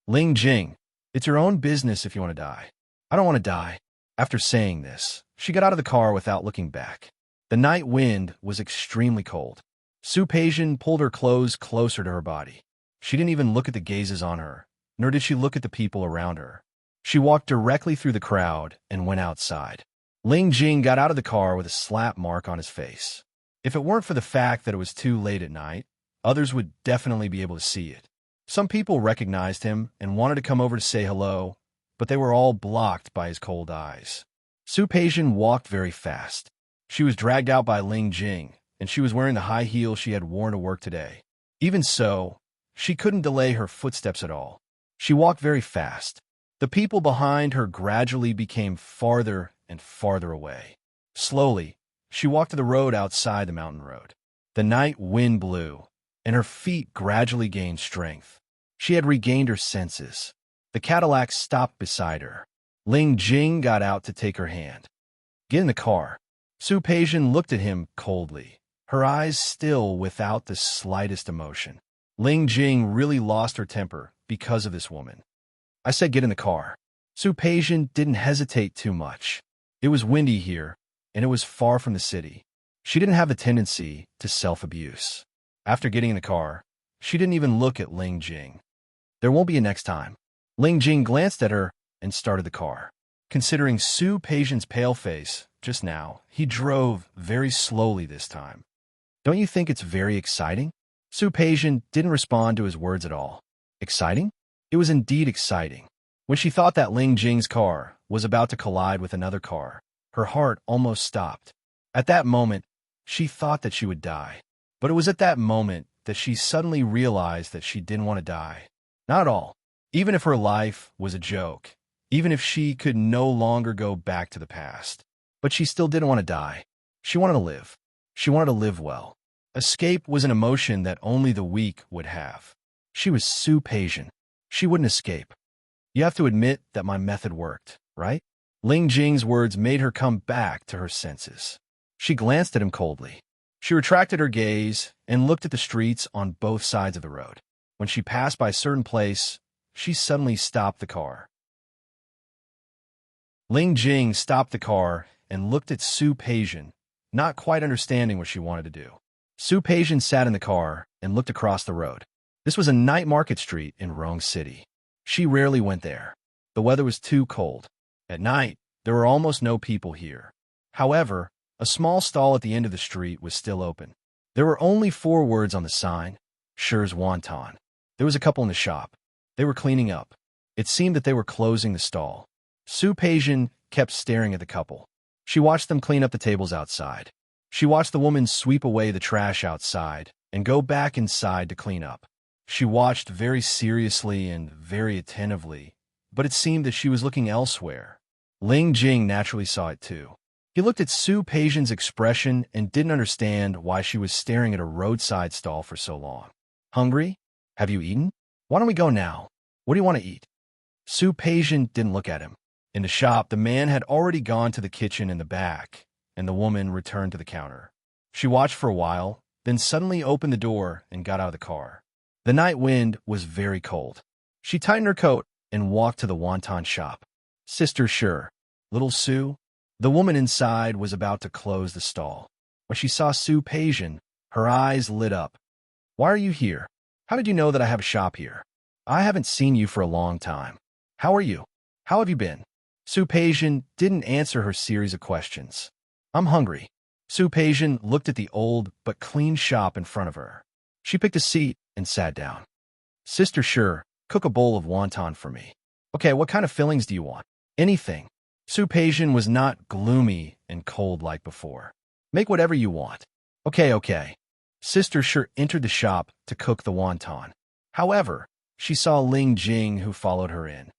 Ling Jing, it's your own business if you want to die. I don't want to die. After saying this, she got out of the car without looking back. The night wind was extremely cold. Su-Peijian pulled her clothes closer to her body. She didn't even look at the gazes on her, nor did she look at the people around her. She walked directly through the crowd and went outside. Ling Jing got out of the car with a slap mark on his face. If it weren't for the fact that it was too late at night, others would definitely be able to see it. Some people recognized him and wanted to come over to say hello, but they were all blocked by his cold eyes. Su-Peijian walked very fast. She was dragged out by Ling Jing, and she was wearing the high heels she had worn to work today. Even so, she couldn't delay her footsteps at all. She walked very fast. The people behind her gradually became farther and farther away. Slowly, she walked to the road outside the mountain road. The night wind blew, and her feet gradually gained strength. She had regained her senses. The Cadillac stopped beside her. Ling Jing got out to take her hand. Get in the car. Su-Peijian looked at him coldly, her eyes still without the slightest emotion. Ling Jing really lost her temper because of this woman. I said get in the car. Su-Peijian didn't hesitate too much. It was windy here, and it was far from the city. She didn't have a tendency to self-abuse. After getting in the car, she didn't even look at Ling Jing. There won't be a next time. Ling Jing glanced at her and started the car. Considering Su-Peijian's pale face just now, he drove very slowly this time. Don't you think it's very exciting? Su-Peijian didn't respond to his words at all. Exciting? It was indeed exciting. When she thought that Ling Jing's car was about to collide with another car, her heart almost stopped. At that moment, She thought that she would die. But it was at that moment that she suddenly realized that she didn't want to die. Not at all. Even if her life was a joke. Even if she could no longer go back to the past. But she still didn't want to die. She wanted to live. She wanted to live well. Escape was an emotion that only the weak would have. She was so patient. She wouldn't escape. You have to admit that my method worked, right? Ling Jing's words made her come back to her senses. She glanced at him coldly. She retracted her gaze and looked at the streets on both sides of the road. When she passed by a certain place, she suddenly stopped the car. Ling Jing stopped the car and looked at Su Peijian, not quite understanding what she wanted to do. Su Peijian sat in the car and looked across the road. This was a night market street in Rong City. She rarely went there. The weather was too cold. At night, there were almost no people here. However, a small stall at the end of the street was still open. There were only 4 words on the sign, Shi's Wonton. There was a couple in the shop. They were cleaning up. It seemed that they were closing the stall. Su Peijian kept staring at the couple. She watched them clean up the tables outside. She watched the woman sweep away the trash outside and go back inside to clean up. She watched very seriously and very attentively, but it seemed that she was looking elsewhere. Ling Jing naturally saw it too. He looked at Su Peijian's expression and didn't understand why she was staring at a roadside stall for so long. Hungry? Have you eaten? Why don't we go now? What do you want to eat? Su Peijian didn't look at him. In the shop, the man had already gone to the kitchen in the back, and the woman returned to the counter. She watched for a while, then suddenly opened the door and got out of the car. The night wind was very cold. She tightened her coat and walked to the wonton shop. Sister Shi, little Su. The woman inside was about to close the stall. When she saw Su Peijian, her eyes lit up. Why are you here? How did you know that I have a shop here? I haven't seen you for a long time. How are you? How have you been? Su Peijian didn't answer her series of questions. I'm hungry. Su Peijian looked at the old but clean shop in front of her. She picked a seat and sat down. Sister Shi, cook a bowl of wonton for me. Okay, what kind of fillings do you want? Anything. Su Peijian was not gloomy and cold like before. Make whatever you want. Okay. Sister Shi entered the shop to cook the wonton. However, she saw Ling Jing, who followed her in.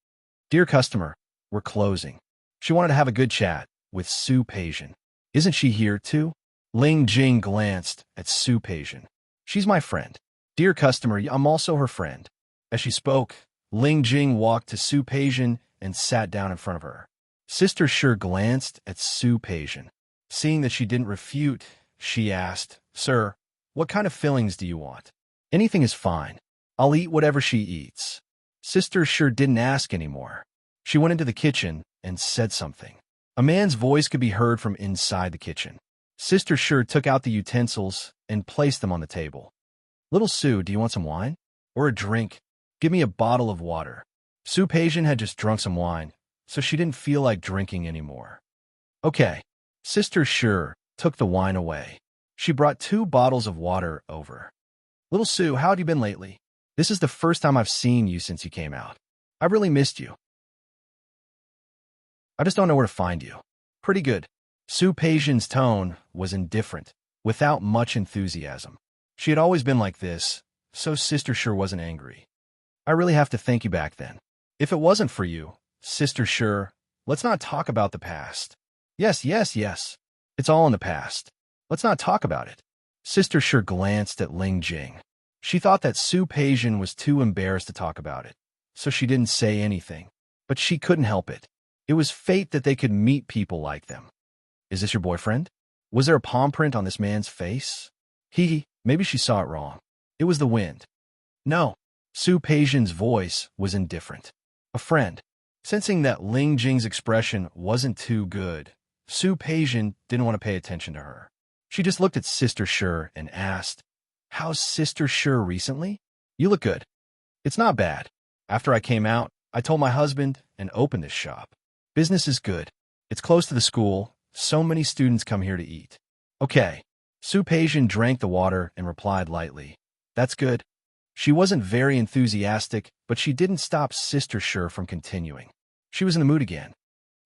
Dear customer, we're closing. She wanted to have a good chat with Su Peijian. Isn't she here too? Ling Jing glanced at Su Peijian. She's my friend. Dear customer, I'm also her friend. As she spoke, Ling Jing walked to Su Peijian and sat down in front of her. Sister Shi glanced at Su Peijian. Seeing that she didn't refute, she asked, Sir, what kind of fillings do you want? Anything is fine. I'll eat whatever she eats. Sister Shi didn't ask anymore. She went into the kitchen and said something. A man's voice could be heard from inside the kitchen. Sister Shi took out the utensils and placed them on the table. Little Su, do you want some wine? Or a drink? Give me a bottle of water. Su Peijian had just drunk some wine, so she didn't feel like drinking anymore. Okay. Sister Shi took the wine away. She brought 2 bottles of water over. Little Su, how have you been lately? This is the first time I've seen you since you came out. I've really missed you. I just don't know where to find you. Pretty good. Su Peijian's tone was indifferent, without much enthusiasm. She had always been like this, so Sister Shi wasn't angry. I really have to thank you back then. If it wasn't for you, Sister Shi, let's not talk about the past. Yes. It's all in the past. Let's not talk about it. Sister Shi glanced at Ling Jing. She thought that Su Peijian was too embarrassed to talk about it, so she didn't say anything. But she couldn't help it. It was fate that they could meet people like them. Is this your boyfriend? Was there a palm print on this man's face? Maybe she saw it wrong. It was the wind. No. Su Peijian's voice was indifferent. A friend. Sensing that Ling Jing's expression wasn't too good, Su Peijian didn't want to pay attention to her. She just looked at Sister Shi and asked, How's Sister Shi recently? You look good. It's not bad. After I came out, I told my husband and opened this shop. Business is good. It's close to the school. So many students come here to eat. Okay. Su Peijian drank the water and replied lightly. That's good. She wasn't very enthusiastic, but she didn't stop Sister Shi from continuing. She was in the mood again.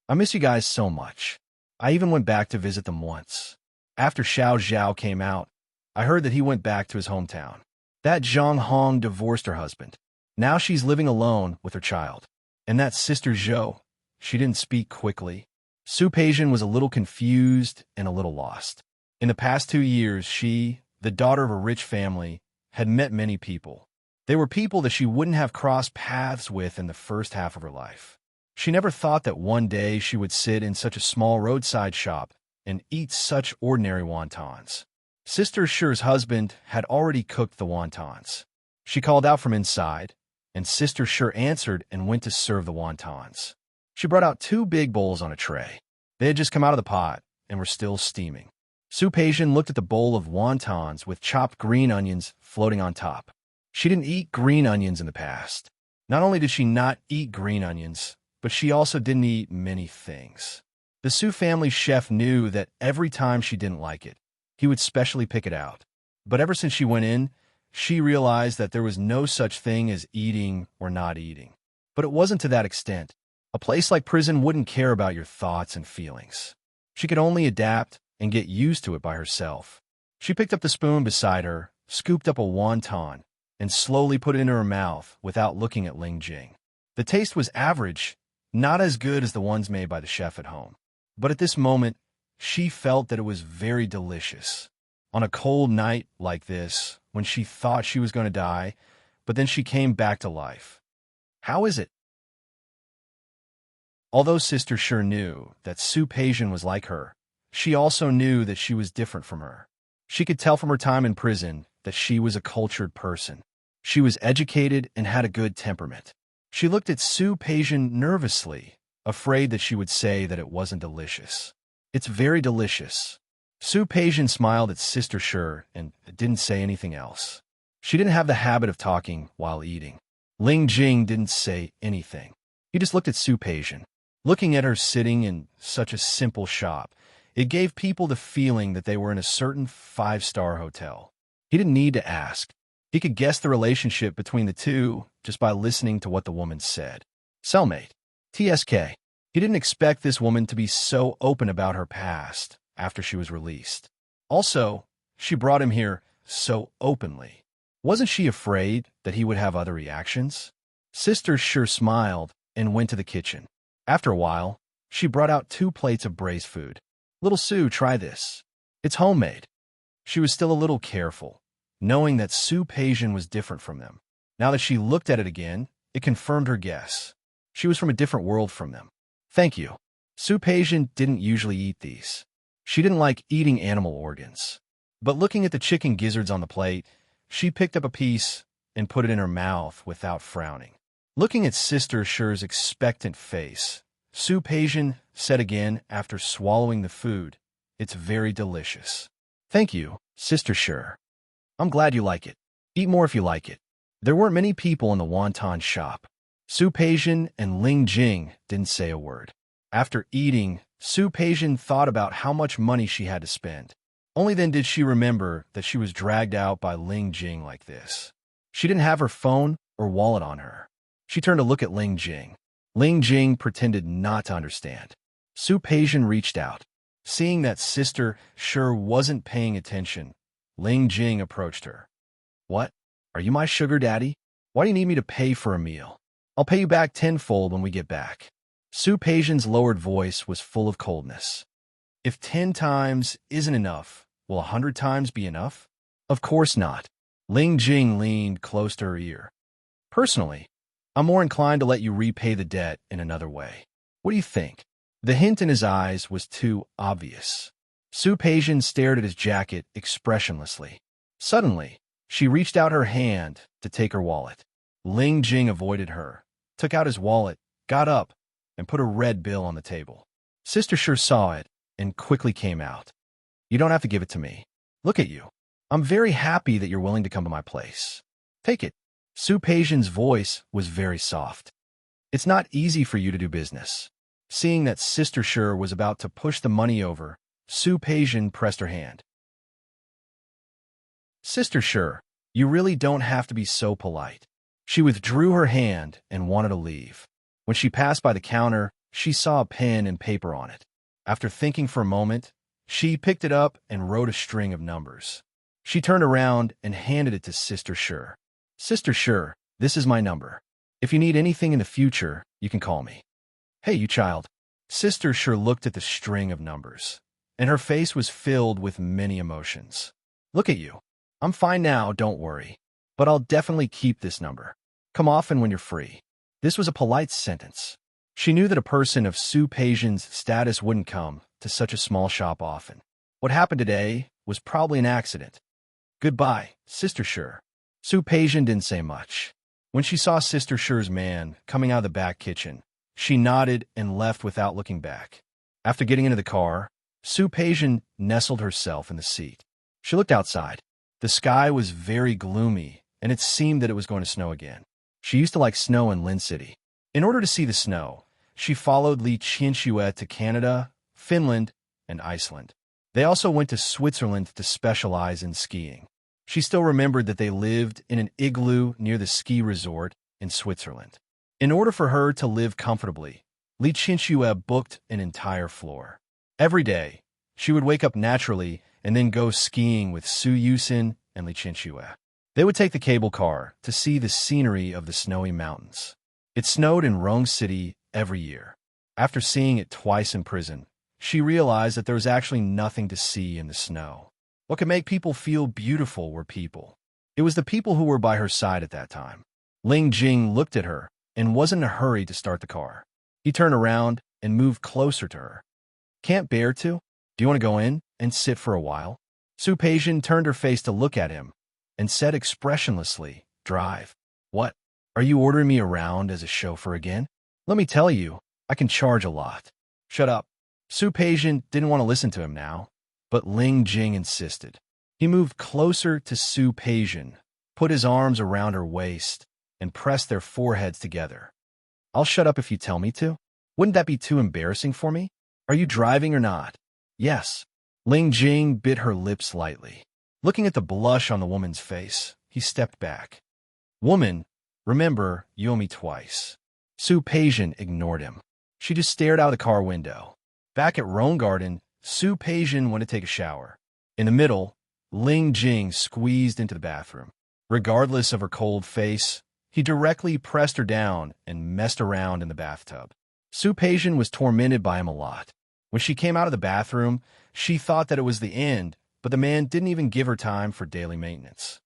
I miss you guys so much. I even went back to visit them once. After Xiao Zhao came out, I heard that he went back to his hometown. That Zhang Hong divorced her husband. Now she's living alone with her child. And that sister Zhou, she didn't speak quickly. Su Peijian was a little confused and a little lost. In the past 2 years, she, the daughter of a rich family, had met many people. They were people that she wouldn't have crossed paths with in the first half of her life. She never thought that one day she would sit in such a small roadside shop and eat such ordinary wontons. Sister Shi's husband had already cooked the wontons. She called out from inside, and Sister Shi answered and went to serve the wontons. She brought out 2 big bowls on a tray. They had just come out of the pot and were still steaming. Su Peijian looked at the bowl of wontons with chopped green onions floating on top. She didn't eat green onions in the past. Not only did she not eat green onions, but she also didn't eat many things. The Su family chef knew that every time she didn't like it, he would specially pick it out. But ever since she went in, she realized that there was no such thing as eating or not eating. But it wasn't to that extent. A place like prison wouldn't care about your thoughts and feelings. She could only adapt and get used to it by herself. She picked up the spoon beside her, scooped up a wonton, and slowly put it in her mouth without looking at Ling Jing. The taste was average, not as good as the ones made by the chef at home. But at this moment, she felt that it was very delicious. On a cold night like this, when she thought she was going to die, but then she came back to life. How is it? Although Sister Shi knew that Su Peijian was like her, she also knew that she was different from her. She could tell from her time in prison that she was a cultured person. She was educated and had a good temperament. She looked at Su Peijian nervously, afraid that she would say that it wasn't delicious. It's very delicious. Su Peijian smiled at Sister Shi and didn't say anything else. She didn't have the habit of talking while eating. Ling Jing didn't say anything. He just looked at Su Peijian. Looking at her sitting in such a simple shop, it gave people the feeling that they were in a certain 5-star hotel. He didn't need to ask. He could guess the relationship between the two just by listening to what the woman said. Cellmate. TSK. He didn't expect this woman to be so open about her past after she was released. Also, she brought him here so openly. Wasn't she afraid that he would have other reactions? Sister Shi smiled and went to the kitchen. After a while, she brought out 2 plates of braised food. Little Su, try this. It's homemade. She was still a little careful, knowing that Su Peijian was different from them. Now that she looked at it again, it confirmed her guess. She was from a different world from them. Thank you. Su Peijian didn't usually eat these. She didn't like eating animal organs. But looking at the chicken gizzards on the plate, she picked up a piece and put it in her mouth without frowning. Looking at Sister Shi's expectant face, Su Peijian said again after swallowing the food, "It's very delicious." Thank you, Sister Shi. I'm glad you like it. Eat more if you like it. There weren't many people in the wonton shop. Su Peijian and Ling Jing didn't say a word. After eating, Su Peijian thought about how much money she had to spend. Only then did she remember that she was dragged out by Ling Jing like this. She didn't have her phone or wallet on her. She turned to look at Ling Jing. Ling Jing pretended not to understand. Su Peijian reached out. Seeing that Sister Shi wasn't paying attention, Ling Jing approached her. What? Are you my sugar daddy? Why do you need me to pay for a meal? I'll pay you back tenfold when we get back. Su Peijian's lowered voice was full of coldness. If 10 times isn't enough, will 100 times be enough? Of course not. Ling Jing leaned close to her ear. Personally, I'm more inclined to let you repay the debt in another way. What do you think? The hint in his eyes was too obvious. Su Peijian stared at his jacket expressionlessly. Suddenly, she reached out her hand to take her wallet. Ling Jing avoided her, took out his wallet, got up, and put a red bill on the table. Sister Shi saw it and quickly came out. You don't have to give it to me. Look at you. I'm very happy that you're willing to come to my place. Take it. Su Peijian's voice was very soft. It's not easy for you to do business. Seeing that Sister Shi was about to push the money over, Su Peijian pressed her hand. Sister Shi, you really don't have to be so polite. She withdrew her hand and wanted to leave. When she passed by the counter, she saw a pen and paper on it. After thinking for a moment, She picked it up and wrote a string of numbers. She turned around and handed it to Sister Sure. Sister Sure, this is my number. If you need anything in the future, you can call me. Hey, you child. Sister Sure looked at the string of numbers, and her face was filled with many emotions. Look at you. I'm fine now, don't worry. But I'll definitely keep this number. Come often when you're free. This was a polite sentence. She knew that a person of Sue Paisian's status wouldn't come to such a small shop often. What happened today was probably an accident. Goodbye, Sister Sure. Sue Paisian didn't say much. When she saw Sister Sure's man coming out of the back kitchen, she nodded and left without looking back. After getting into the car, Sue Paisian nestled herself in the seat. She looked outside. The sky was very gloomy, and it seemed that it was going to snow again. She used to like snow in Lynn City. In order to see the snow, she followed Lee Chinchue to Canada, Finland, and Iceland. They also went to Switzerland to specialize in skiing. She still remembered that they lived in an igloo near the ski resort in Switzerland. In order for her to live comfortably, Lee Chinchue booked an entire floor. Every day, she would wake up naturally and then go skiing with Su Yusin and Lee Chinchue. They would take the cable car to see the scenery of the snowy mountains. It snowed in Rome City every year. After seeing it twice in prison, she realized that there was actually nothing to see in the snow. What could make people feel beautiful were people. It was the people who were by her side at that time. Ling Jing looked at her and wasn't in a hurry to start the car. He turned around and moved closer to her. Can't bear to? Do you want to go in and sit for a while? Sue Paisian turned her face to look at him and said expressionlessly, Drive. What? Are you ordering me around as a chauffeur again? Let me tell you, I can charge a lot. Shut up. Sue Paisian didn't want to listen to him now, but Ling Jing insisted. He moved closer to Sue Paisian, put his arms around her waist, and pressed their foreheads together. I'll shut up if you tell me to. Wouldn't that be too embarrassing for me? Are you driving or not? Yes. Ling Jing bit her lips lightly. Looking at the blush on the woman's face, he stepped back. Woman, remember, you owe me twice. Sue Paisian ignored him. She just stared out of the car window. Back at Rhone Garden, Sue Paisian went to take a shower. In the middle, Ling Jing squeezed into the bathroom. Regardless of her cold face, he directly pressed her down and messed around in the bathtub. Sue Paisian was tormented by him a lot. When she came out of the bathroom, she thought that it was the end, but the man didn't even give her time for daily maintenance.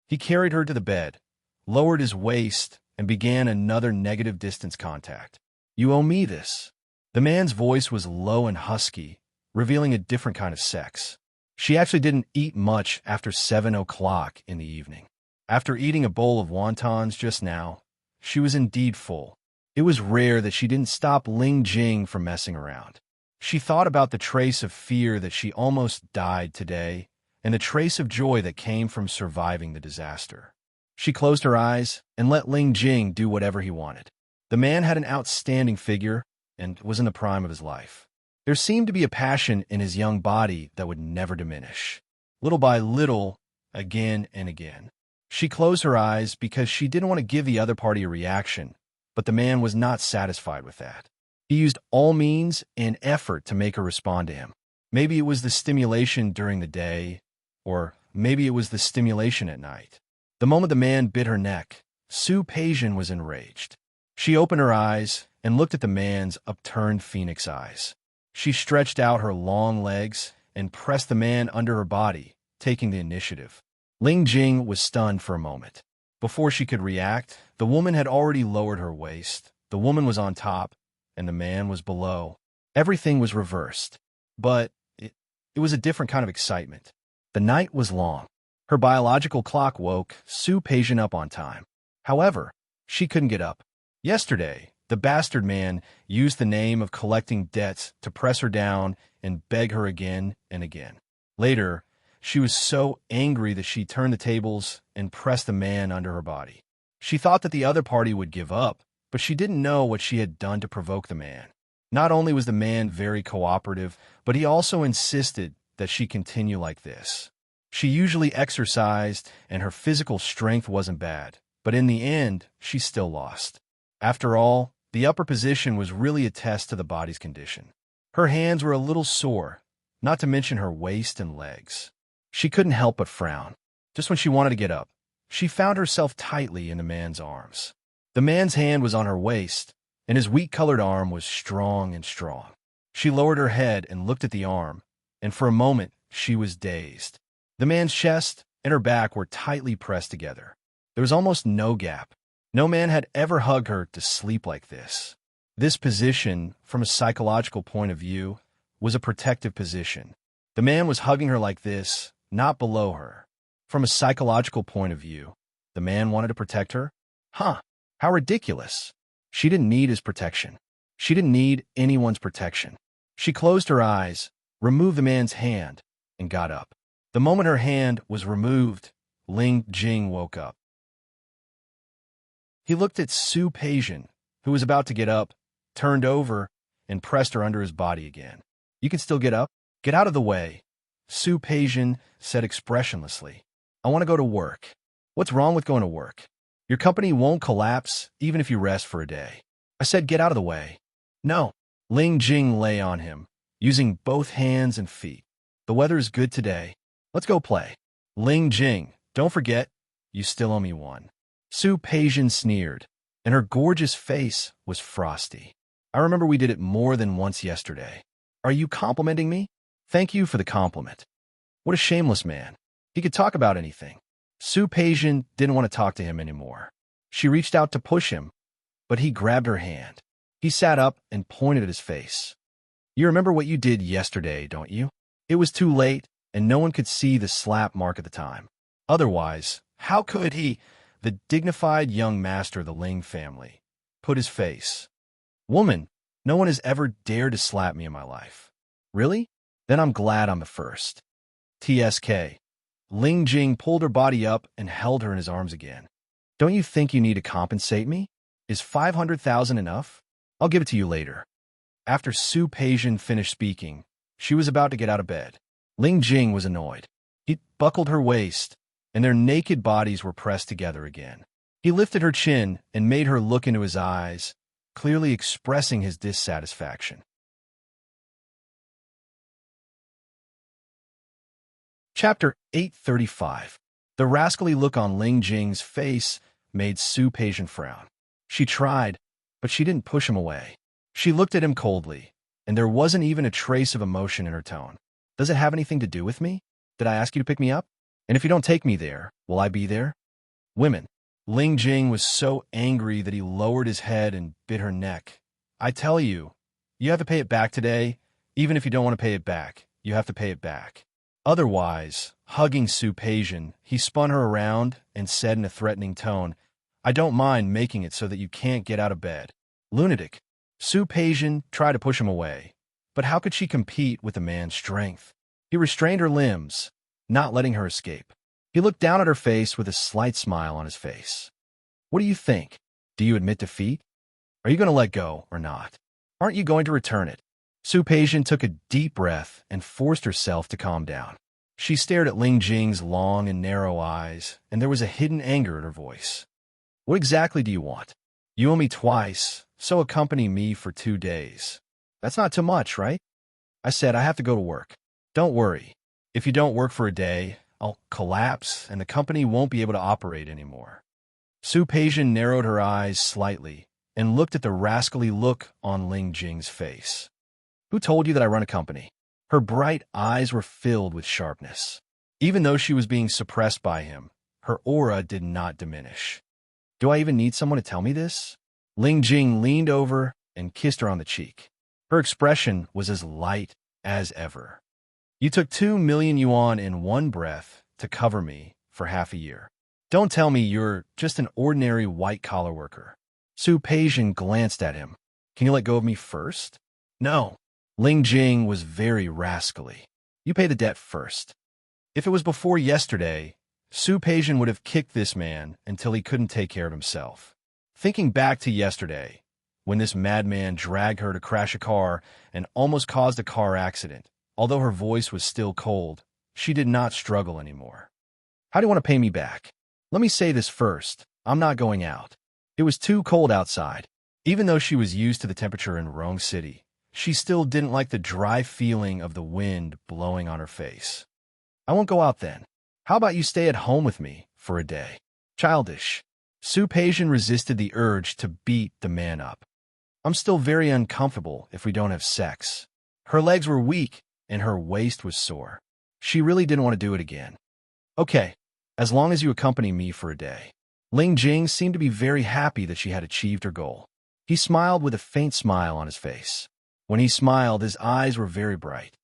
He carried her to the bed, lowered his waist, and began another negative distance contact. You owe me this. The man's voice was low and husky, revealing a different kind of sex. She actually didn't eat much after 7 o'clock in the evening. After eating a bowl of wontons just now, she was indeed full. It was rare that she didn't stop Ling Jing from messing around. She thought about the trace of fear that she almost died today and the trace of joy that came from surviving the disaster. She closed her eyes and let Ling Jing do whatever he wanted. The man had an outstanding figure and was in the prime of his life. There seemed to be a passion in his young body that would never diminish. Little by little, again and again. She closed her eyes because she didn't want to give the other party a reaction, but the man was not satisfied with that. He used all means and effort to make her respond to him. Maybe it was the stimulation during the day, or maybe it was the stimulation at night. The moment the man bit her neck, Sue Paisian was enraged. She opened her eyes and looked at the man's upturned phoenix eyes. She stretched out her long legs and pressed the man under her body, taking the initiative. Ling Jing was stunned for a moment. Before she could react, the woman had already lowered her waist. The woman was on top, and the man was below. Everything was reversed. But it was a different kind of excitement. The night was long. Her biological clock woke Sue Paisian up on time. However, she couldn't get up. Yesterday, the bastard man used the name of collecting debts to press her down and beg her again and again. Later, she was so angry that she turned the tables and pressed the man under her body. She thought that the other party would give up, but she didn't know what she had done to provoke the man. Not only was the man very cooperative, but he also insisted that she continue like this. She usually exercised, and her physical strength wasn't bad, but in the end, she still lost. After all, the upper position was really a test to the body's condition. Her hands were a little sore, not to mention her waist and legs. She couldn't help but frown. Just when she wanted to get up, she found herself tightly in the man's arms. The man's hand was on her waist, and his wheat-colored arm was strong and strong. She lowered her head and looked at the arm, and for a moment she was dazed. The man's chest and her back were tightly pressed together. There was almost no gap. No man had ever hugged her to sleep like this. This position, from a psychological point of view, was a protective position. The man was hugging her like this, not below her. From a psychological point of view, the man wanted to protect her? Huh, how ridiculous. She didn't need his protection. She didn't need anyone's protection. She closed her eyes, removed the man's hand, and got up. The moment her hand was removed, Ling Jing woke up. He looked at Su Peijian, who was about to get up, turned over, and pressed her under his body again. You can still get up? Get out of the way, Su Peijian said expressionlessly. I want to go to work. What's wrong with going to work? Your company won't collapse even if you rest for a day. I said get out of the way. No. Ling Jing lay on him, using both hands and feet. The weather is good today. Let's go play. Ling Jing, don't forget, you still owe me one. Su Peijian sneered, and her gorgeous face was frosty. I remember we did it more than once yesterday. Are you complimenting me? Thank you for the compliment. What a shameless man. He could talk about anything. Su Peijian didn't want to talk to him anymore. She reached out to push him, but he grabbed her hand. He sat up and pointed at his face. You remember what you did yesterday, don't you? It was too late, and no one could see the slap mark at the time. Otherwise, how could he, the dignified young master of the Ling family, put his face? Woman, no one has ever dared to slap me in my life. Really? Then I'm glad I'm the first. TSK. Ling Jing pulled her body up and held her in his arms again. Don't you think you need to compensate me? Is 500,000 enough? I'll give it to you later. After Su Peijian finished speaking, she was about to get out of bed. Ling Jing was annoyed. He buckled her waist, and their naked bodies were pressed together again. He lifted her chin and made her look into his eyes, clearly expressing his dissatisfaction. Chapter 835. The rascally look on Ling Jing's face made Su Peijian frown. She tried, but she didn't push him away. She looked at him coldly, and there wasn't even a trace of emotion in her tone. Does it have anything to do with me? Did I ask you to pick me up? And if you don't take me there, will I be there? Women. Ling Jing was so angry that he lowered his head and bit her neck. I tell you, you have to pay it back today. Even if you don't want to pay it back, you have to pay it back. Otherwise, hugging Su Peijian, he spun her around and said in a threatening tone, I don't mind making it so that you can't get out of bed. Lunatic. Su Peijian tried to push him away, but how could she compete with a man's strength? He restrained her limbs, not letting her escape. He looked down at her face with a slight smile on his face. What do you think? Do you admit defeat? Are you going to let go or not? Aren't you going to return it? Su Peijian took a deep breath and forced herself to calm down. She stared at Ling Jing's long and narrow eyes, and there was a hidden anger in her voice. What exactly do you want? You owe me twice, so accompany me for 2 days. That's not too much, right? I said I have to go to work. Don't worry. If you don't work for a day, I'll collapse and the company won't be able to operate anymore. Su Peijian narrowed her eyes slightly and looked at the rascally look on Ling Jing's face. Who told you that I run a company? Her bright eyes were filled with sharpness. Even though she was being suppressed by him, her aura did not diminish. Do I even need someone to tell me this? Ling Jing leaned over and kissed her on the cheek. Her expression was as light as ever. You took 2 million yuan in one breath to cover me for half a year. Don't tell me you're just an ordinary white-collar worker. Su Peijian glanced at him. Can you let go of me first? No. Ling Jing was very rascally. You pay the debt first. If it was before yesterday, Su Peijian would have kicked this man until he couldn't take care of himself. Thinking back to yesterday, when this madman dragged her to crash a car and almost caused a car accident, although her voice was still cold, she did not struggle anymore. How do you want to pay me back? Let me say this first. I'm not going out. It was too cold outside. Even though she was used to the temperature in Rome City, she still didn't like the dry feeling of the wind blowing on her face. I won't go out then. How about you stay at home with me for a day? Childish. Su Peijian resisted the urge to beat the man up. I'm still very uncomfortable if we don't have sex. Her legs were weak and her waist was sore. She really didn't want to do it again. Okay, as long as you accompany me for a day. Ling Jing seemed to be very happy that she had achieved her goal. He smiled with a faint smile on his face. When he smiled, his eyes were very bright.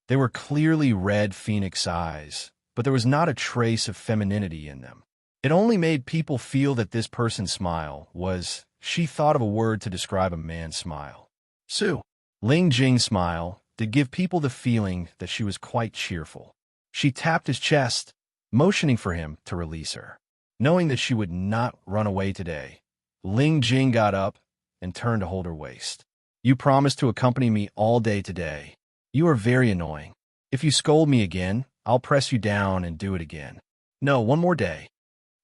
They were clearly red phoenix eyes, but there was not a trace of femininity in them. It only made people feel that this person's smile was, she thought of a word to describe a man's smile. Su. Ling Jing's smile did give people the feeling that she was quite cheerful. She tapped his chest, motioning for him to release her. Knowing that she would not run away today, Ling Jing got up and turned to hold her waist. You promised to accompany me all day today. You are very annoying. If you scold me again, I'll press you down and do it again. No, one more day.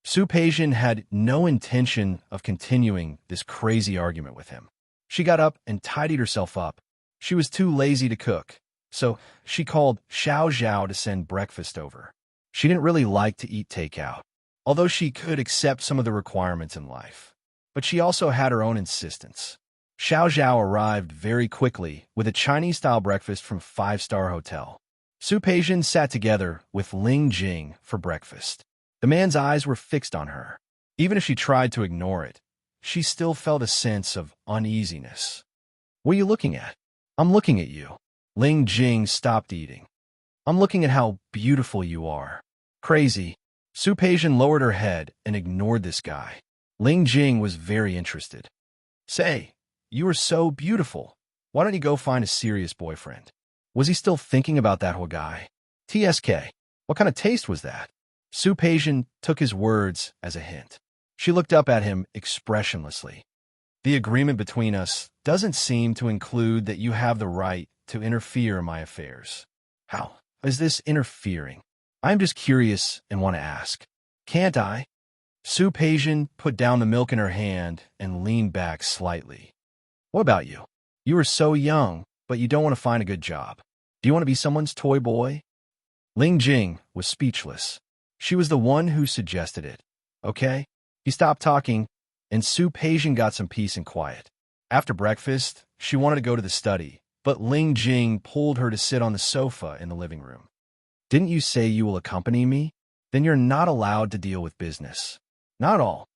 Su Peijian had no intention of continuing this crazy argument with him. She got up and tidied herself up. She was too lazy to cook, so she called Xiao Zhao to send breakfast over. She didn't really like to eat takeout, although she could accept some of the requirements in life. But she also had her own insistence. Xiao Zhao arrived very quickly with a Chinese-style breakfast from a five-star hotel. Su Peijian sat together with Ling Jing for breakfast. The man's eyes were fixed on her. Even if she tried to ignore it, she still felt a sense of uneasiness. What are you looking at? I'm looking at you. Ling Jing stopped eating. I'm looking at how beautiful you are. Crazy. Su Peijian lowered her head and ignored this guy. Ling Jing was very interested. Say, you are so beautiful. Why don't you go find a serious boyfriend? Was he still thinking about that whole guy? TSK. What kind of taste was that? Su Peijian took his words as a hint. She looked up at him expressionlessly. The agreement between us doesn't seem to include that you have the right to interfere in my affairs. How is this interfering? I'm just curious and want to ask. Can't I? Su Peijian put down the milk in her hand and leaned back slightly. What about you? You are so young, but you don't want to find a good job. Do you want to be someone's toy boy? Ling Jing was speechless. She was the one who suggested it. Okay? He stopped talking, and Su Peijian got some peace and quiet. After breakfast, she wanted to go to the study, but Ling Jing pulled her to sit on the sofa in the living room. Didn't you say you will accompany me? Then you're not allowed to deal with business. Not all.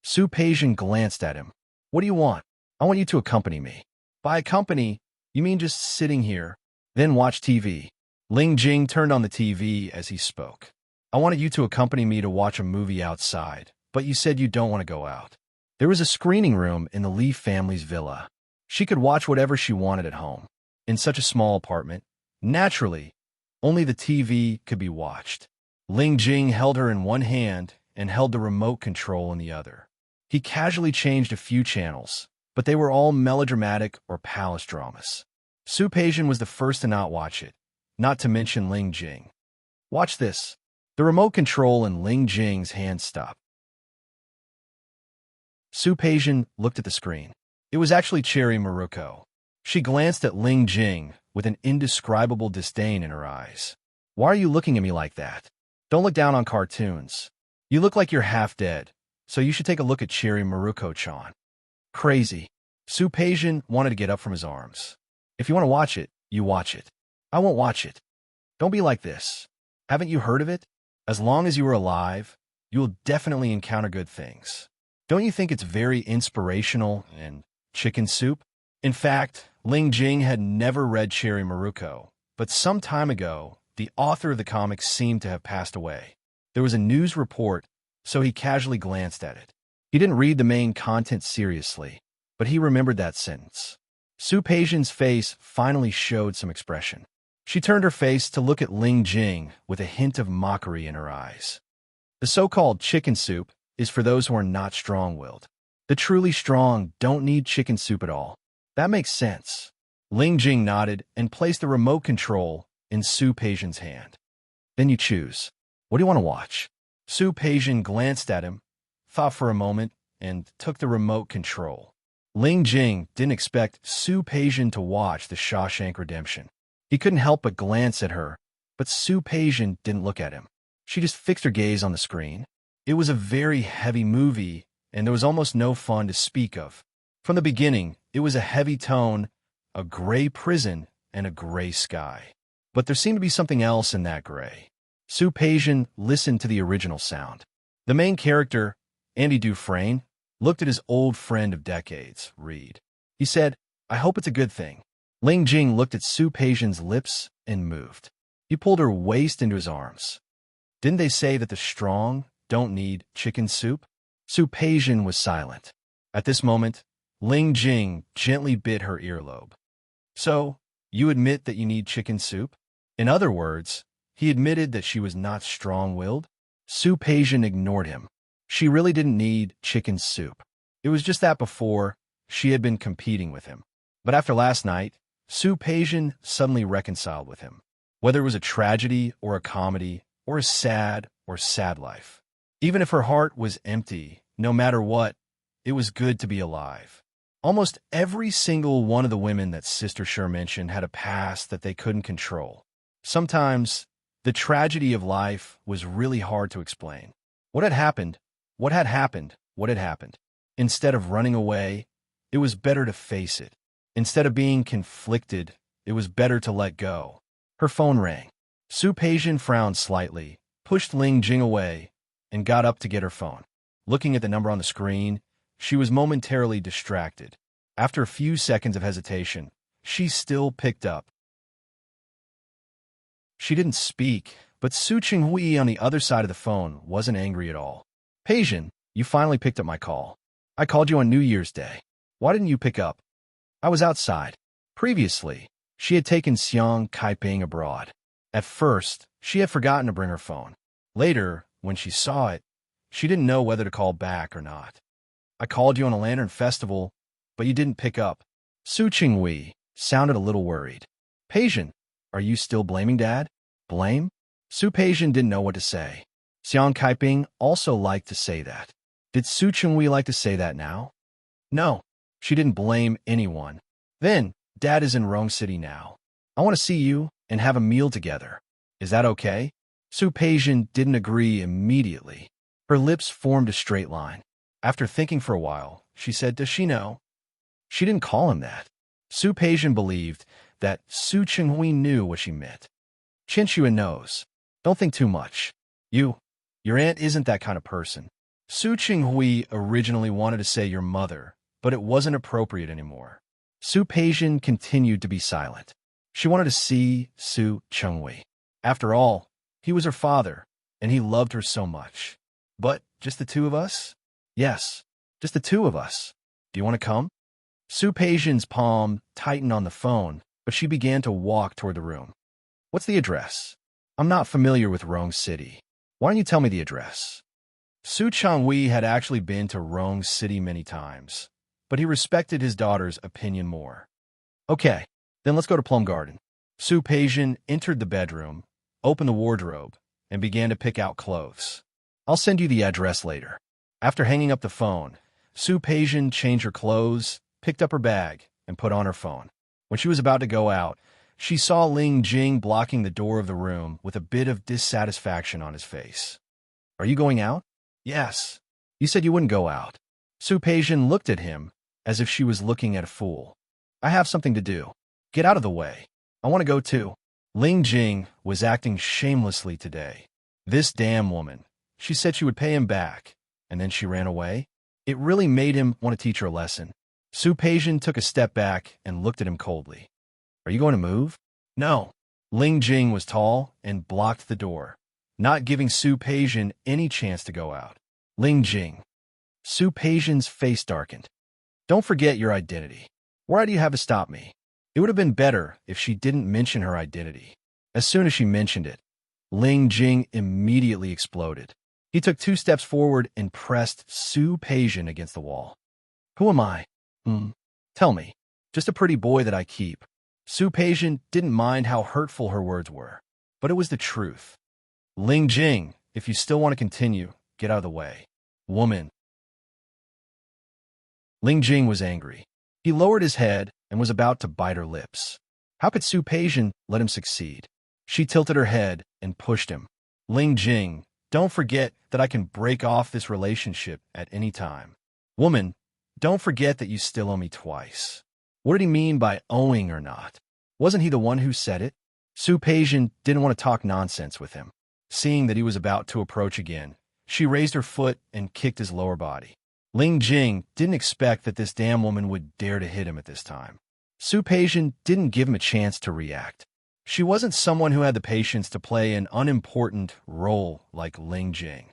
Su Peijian glanced at him. What do you want? I want you to accompany me. By accompany, you mean just sitting here, then watch TV. Ling Jing turned on the TV as he spoke. I wanted you to accompany me to watch a movie outside, but you said you don't want to go out. There was a screening room in the Li family's villa. She could watch whatever she wanted at home. In such a small apartment, naturally, only the TV could be watched. Ling Jing held her in one hand and held the remote control in the other. He casually changed a few channels, but they were all melodramatic or palace dramas. Su Peijian was the first to not watch it, not to mention Ling Jing. Watch this. The remote control in Ling Jing's hand stopped. Su Peijian looked at the screen. It was actually Cherry Maruko. She glanced at Ling Jing with an indescribable disdain in her eyes. Why are you looking at me like that? Don't look down on cartoons. You look like you're half dead, so you should take a look at Cherry Maruko-chan. Crazy. Su Peijian wanted to get up from his arms. If you want to watch it, you watch it. I won't watch it. Don't be like this. Haven't you heard of it? As long as you are alive, you will definitely encounter good things. Don't you think it's very inspirational and chicken soup? In fact, Ling Jing had never read Cherry Maruko, but some time ago, the author of the comics seemed to have passed away. There was a news report, so he casually glanced at it. He didn't read the main content seriously, but he remembered that sentence. Su Peijian's face finally showed some expression. She turned her face to look at Ling Jing with a hint of mockery in her eyes. The so-called chicken soup is for those who are not strong-willed. The truly strong don't need chicken soup at all. That makes sense. Ling Jing nodded and placed the remote control in Su Peijian's hand. Then you choose. What do you want to watch? Su Peijian glanced at him, thought for a moment, and took the remote control. Ling Jing didn't expect Su Peijian to watch The Shawshank Redemption. He couldn't help but glance at her, but Su Peijian didn't look at him. She just fixed her gaze on the screen. It was a very heavy movie, and there was almost no fun to speak of. From the beginning, it was a heavy tone, a gray prison, and a gray sky. But there seemed to be something else in that gray. Su Peijian listened to the original sound. The main character, Andy Dufresne, looked at his old friend of decades, Reed. He said, "I hope it's a good thing." Ling Jing looked at Su Peijian's lips and moved. He pulled her waist into his arms. Didn't they say that the strong don't need chicken soup? Su Peijian was silent. At this moment, Ling Jing gently bit her earlobe. "So, you admit that you need chicken soup?" In other words, he admitted that she was not strong-willed. Su Peijian ignored him. She really didn't need chicken soup. It was just that before, she had been competing with him. But after last night, Su Peijian suddenly reconciled with him. Whether it was a tragedy or a comedy or a sad life. Even if her heart was empty, no matter what, it was good to be alive. Almost every single one of the women that Sister Sher mentioned had a past that they couldn't control. Sometimes, the tragedy of life was really hard to explain. What had happened? What had happened? What had happened? Instead of running away, it was better to face it. Instead of being conflicted, it was better to let go. Her phone rang. Su Peijian frowned slightly, pushed Ling Jing away, and got up to get her phone. Looking at the number on the screen, she was momentarily distracted. After a few seconds of hesitation, she still picked up. She didn't speak, but Su Qinghui on the other side of the phone wasn't angry at all. "Peijian, you finally picked up my call. I called you on New Year's Day. Why didn't you pick up?" "I was outside." Previously, she had taken Xiang Kaiping abroad. At first, she had forgotten to bring her phone. Later, when she saw it, she didn't know whether to call back or not. "I called you on a lantern festival, but you didn't pick up." Su Qinghui sounded a little worried. "Peijian, are you still blaming Dad?" "Blame?" Su Peijian didn't know what to say. Xiang Kaiping also liked to say that. Did Su Qinghui like to say that now? No, she didn't blame anyone. "Then, Dad is in Rome City now. I want to see you and have a meal together. Is that okay?" Su Peijian didn't agree immediately. Her lips formed a straight line. After thinking for a while, she said, "Does she know?" She didn't call him that. Su Peijian believed that Su Qinghui knew what she meant. "Qinshuan knows. Don't think too much. Your aunt isn't that kind of person." Su Qinghui originally wanted to say your mother, but it wasn't appropriate anymore. Su Peijian continued to be silent. She wanted to see Su Qinghui. After all, he was her father, and he loved her so much. "But just the two of us?" "Yes, just the two of us. Do you want to come?" Su Peijian's palm tightened on the phone, but she began to walk toward the room. "What's the address?" "I'm not familiar with Rong City. Why don't you tell me the address?" Su Changhui had actually been to Rong City many times, but he respected his daughter's opinion more. "Okay, then let's go to Plum Garden." Su Peijian entered the bedroom, opened the wardrobe, and began to pick out clothes. "I'll send you the address later." After hanging up the phone, Su Peijian changed her clothes, picked up her bag, and put on her phone. When she was about to go out, she saw Ling Jing blocking the door of the room with a bit of dissatisfaction on his face. "Are you going out?" "Yes. You said you wouldn't go out." Su Peijian looked at him as if she was looking at a fool. "I have something to do. Get out of the way. I want to go too." Ling Jing was acting shamelessly today. This damn woman. She said she would pay him back, and then she ran away. It really made him want to teach her a lesson. Su Peijian took a step back and looked at him coldly. "Are you going to move?" "No." Ling Jing was tall and blocked the door, not giving Su Peijian any chance to go out. "Ling Jing." Su Peijian's face darkened. "Don't forget your identity. Why do you have to stop me?" It would have been better if she didn't mention her identity. As soon as she mentioned it, Ling Jing immediately exploded. He took 2 steps forward and pressed Su Peijian against the wall. "Who am I?" Tell me. Just a pretty boy that I keep." Su Peijian didn't mind how hurtful her words were, but it was the truth. "Ling Jing, if you still want to continue, get out of the way. Woman." Ling Jing was angry. He lowered his head and was about to bite her lips. How could Su Peijian let him succeed? She tilted her head and pushed him. Ling Jing, don't forget that I can break off this relationship at any time. Woman, don't forget that you still owe me twice. What did he mean by owing or not? Wasn't he the one who said it? Su Peijian didn't want to talk nonsense with him. Seeing that he was about to approach again, she raised her foot and kicked his lower body. Ling Jing didn't expect that this damn woman would dare to hit him at this time. Su Peijian didn't give him a chance to react. She wasn't someone who had the patience to play an unimportant role like Ling Jing.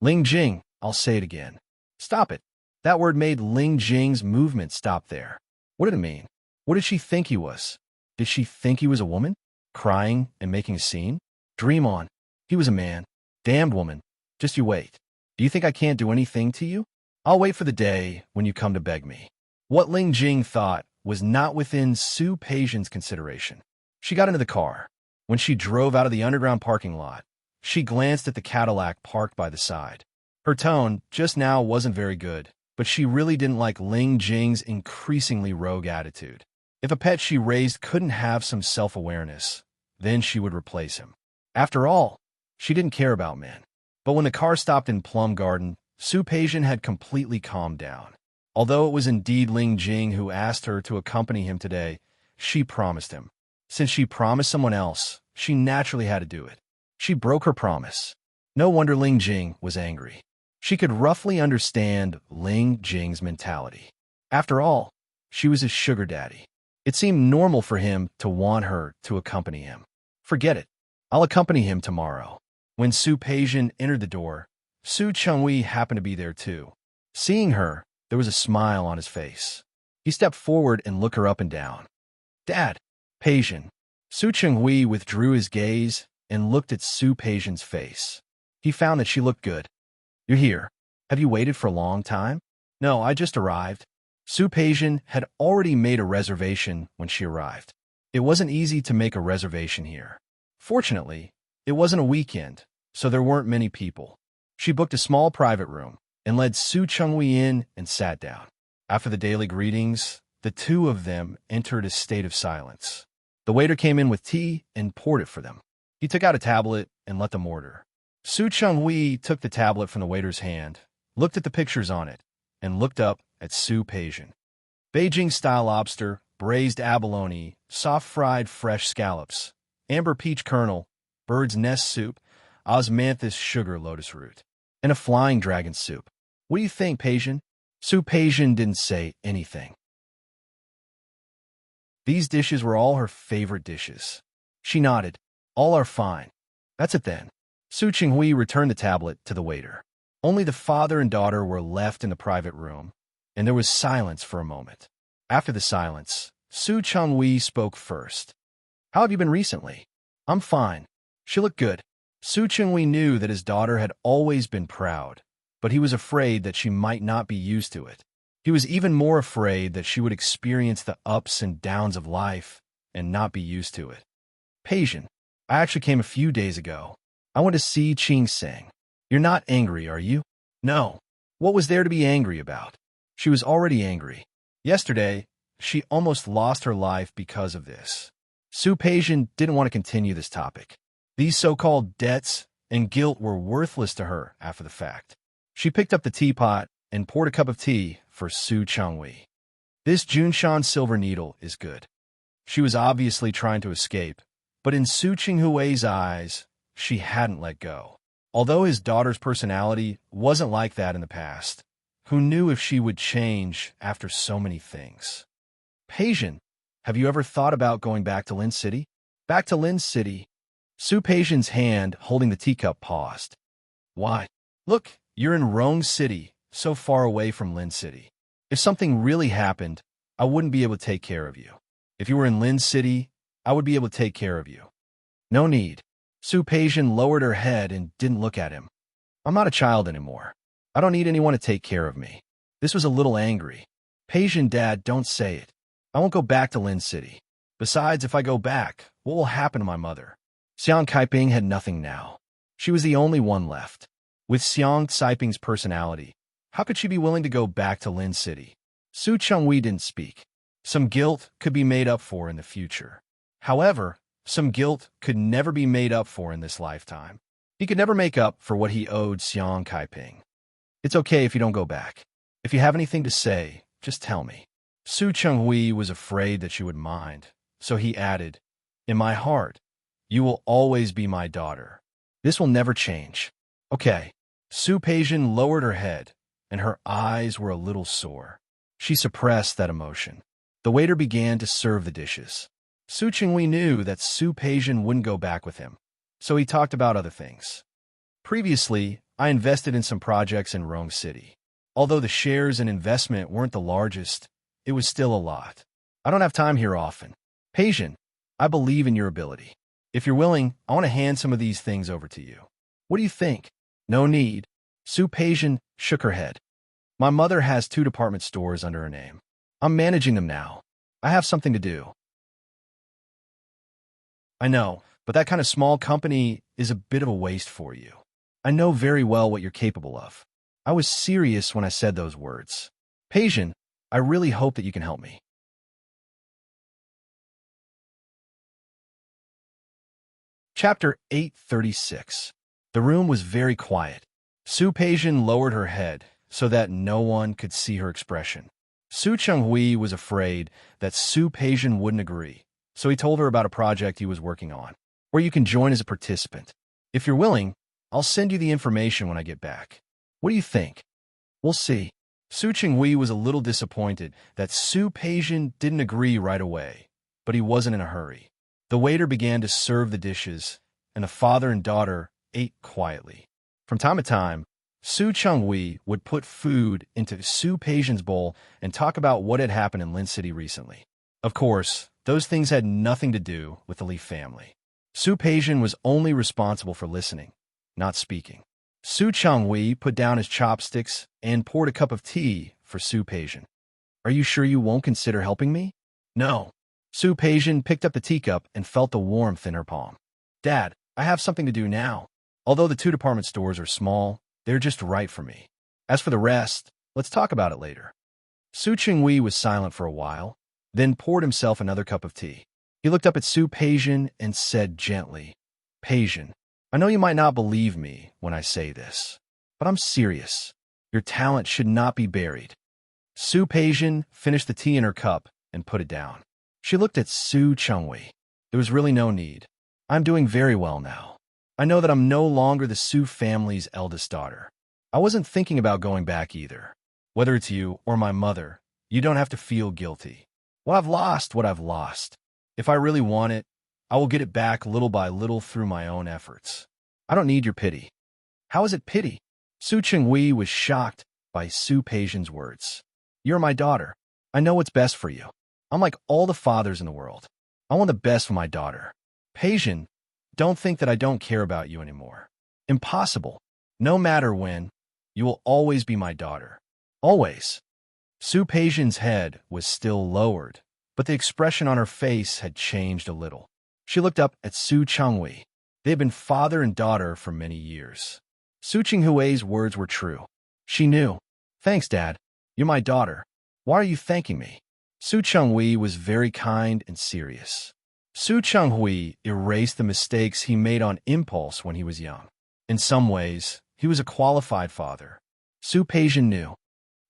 Ling Jing, I'll say it again. Stop it. That word made Ling Jing's movement stop there. What did it mean? What did she think he was? Did she think he was a woman? Crying and making a scene? Dream on. He was a man. Damned woman. Just you wait. Do you think I can't do anything to you? I'll wait for the day when you come to beg me. What Ling Jing thought was not within Su Peijian's consideration. She got into the car. When she drove out of the underground parking lot, she glanced at the Cadillac parked by the side. Her tone just now wasn't very good, but she really didn't like Ling Jing's increasingly rogue attitude. If a pet she raised couldn't have some self-awareness, then she would replace him. After all, she didn't care about men. But when the car stopped in Plum Garden, Su Peijian had completely calmed down. Although it was indeed Ling Jing who asked her to accompany him today, she promised him. Since she promised someone else, she naturally had to do it. She broke her promise. No wonder Ling Jing was angry. She could roughly understand Ling Jing's mentality. After all, she was his sugar daddy. It seemed normal for him to want her to accompany him. Forget it. I'll accompany him tomorrow. When Su Peijian entered the door, Su Chenghui happened to be there too. Seeing her, there was a smile on his face. He stepped forward and looked her up and down. Dad, Peijian. Su Chenghui withdrew his gaze and looked at Su Peijian's face. He found that she looked good. You're here. Have you waited for a long time? No, I just arrived. Su Peijian had already made a reservation when she arrived. It wasn't easy to make a reservation here. Fortunately, it wasn't a weekend, so there weren't many people. She booked a small private room and led Su Chenghui in and sat down. After the daily greetings, the two of them entered a state of silence. The waiter came in with tea and poured it for them. He took out a tablet and let them order. Su Chenghui took the tablet from the waiter's hand, looked at the pictures on it, and looked up at Su Peijian. Beijing-style lobster, braised abalone, soft-fried fresh scallops, amber peach kernel, bird's nest soup, osmanthus sugar lotus root, and a flying dragon soup. What do you think, Peijian? Su Peijian didn't say anything. These dishes were all her favorite dishes. She nodded. All are fine. That's it then. Su Chenghui returned the tablet to the waiter. Only the father and daughter were left in the private room, and there was silence for a moment. After the silence, Su Chenghui spoke first. How have you been recently? I'm fine. She looked good. Su Chenghui knew that his daughter had always been proud, but he was afraid that she might not be used to it. He was even more afraid that she would experience the ups and downs of life and not be used to it. Peijian, I actually came a few days ago. I went to see Qing Seng. You're not angry, are you? No. What was there to be angry about? She was already angry. Yesterday, she almost lost her life because of this. Su Peijian didn't want to continue this topic. These so-called debts and guilt were worthless to her after the fact. She picked up the teapot and poured a cup of tea for Su Chenghui. This Junshan silver needle is good. She was obviously trying to escape, but in Su Chenghui's eyes, she hadn't let go. Although his daughter's personality wasn't like that in the past, who knew if she would change after so many things? Peijian, have you ever thought about going back to Lin City? Back to Lin City? Su Peijian's hand holding the teacup paused. Why? Look, you're in Rong City, so far away from Lin City. If something really happened, I wouldn't be able to take care of you. If you were in Lin City, I would be able to take care of you. No need. Su Peijian lowered her head and didn't look at him. I'm not a child anymore. I don't need anyone to take care of me. This was a little angry. Peijian, Dad, don't say it. I won't go back to Lin City. Besides, if I go back, what will happen to my mother? Xiang Kaiping had nothing now. She was the only one left. With Xiang Caiping's personality, how could she be willing to go back to Lin City? Su Chenghui didn't speak. Some guilt could be made up for in the future. However, some guilt could never be made up for in this lifetime. He could never make up for what he owed Xiang Kaiping. It's okay if you don't go back. If you have anything to say, just tell me. Su Chenghui was afraid that she would mind, so he added, in my heart, you will always be my daughter. This will never change. Okay. Su Peijian lowered her head, and her eyes were a little sore. She suppressed that emotion. The waiter began to serve the dishes. Su Chenghui knew that Su Peijian wouldn't go back with him, so he talked about other things. Previously, I invested in some projects in Rome City. Although the shares and investment weren't the largest, it was still a lot. I don't have time here often. Peijian, I believe in your ability. If you're willing, I want to hand some of these things over to you. What do you think? No need. Su Peijian shook her head. My mother has 2 department stores under her name. I'm managing them now. I have something to do. I know, but that kind of small company is a bit of a waste for you. I know very well what you're capable of. I was serious when I said those words. Peijian, I really hope that you can help me. Chapter 836. The room was very quiet. Su Peijian lowered her head so that no one could see her expression. Su Chenghui was afraid that Su Peijian wouldn't agree, so he told her about a project he was working on, where you can join as a participant. If you're willing, I'll send you the information when I get back. What do you think? We'll see. Su Chenghui was a little disappointed that Su Peijian didn't agree right away, but he wasn't in a hurry. The waiter began to serve the dishes, and the father and daughter ate quietly. From time to time, Su Chenghui would put food into Su Peijian's bowl and talk about what had happened in Lin City recently. Of course, those things had nothing to do with the Li family. Su Peijian was only responsible for listening, not speaking. Su Chenghui put down his chopsticks and poured a cup of tea for Su Peijian. Are you sure you won't consider helping me? No. Su Peijian picked up the teacup and felt the warmth in her palm. Dad, I have something to do now. Although the 2 department stores are small, they're just right for me. As for the rest, let's talk about it later. Su Chenghui was silent for a while, then poured himself another cup of tea. He looked up at Su Peijian and said gently, Peijian, I know you might not believe me when I say this, but I'm serious. Your talent should not be buried. Su Peijian finished the tea in her cup and put it down. She looked at Su Chenghui. There was really no need. I'm doing very well now. I know that I'm no longer the Su family's eldest daughter. I wasn't thinking about going back either. Whether it's you or my mother, you don't have to feel guilty. Well, I've lost what I've lost. If I really want it, I will get it back little by little through my own efforts. I don't need your pity. How is it pity? Su Chenghui was shocked by Su Peijian's words. You're my daughter. I know what's best for you. I'm like all the fathers in the world. I want the best for my daughter. Peijian, don't think that I don't care about you anymore. Impossible. No matter when, you will always be my daughter. Always. Su Peijian's head was still lowered, but the expression on her face had changed a little. She looked up at Su Chenghui. They had been father and daughter for many years. Su Chenghui's words were true. She knew. Thanks, Dad. You're my daughter. Why are you thanking me? Su Chenghui was very kind and serious. Su Chenghui erased the mistakes he made on impulse when he was young. In some ways, he was a qualified father. Su Peijian knew.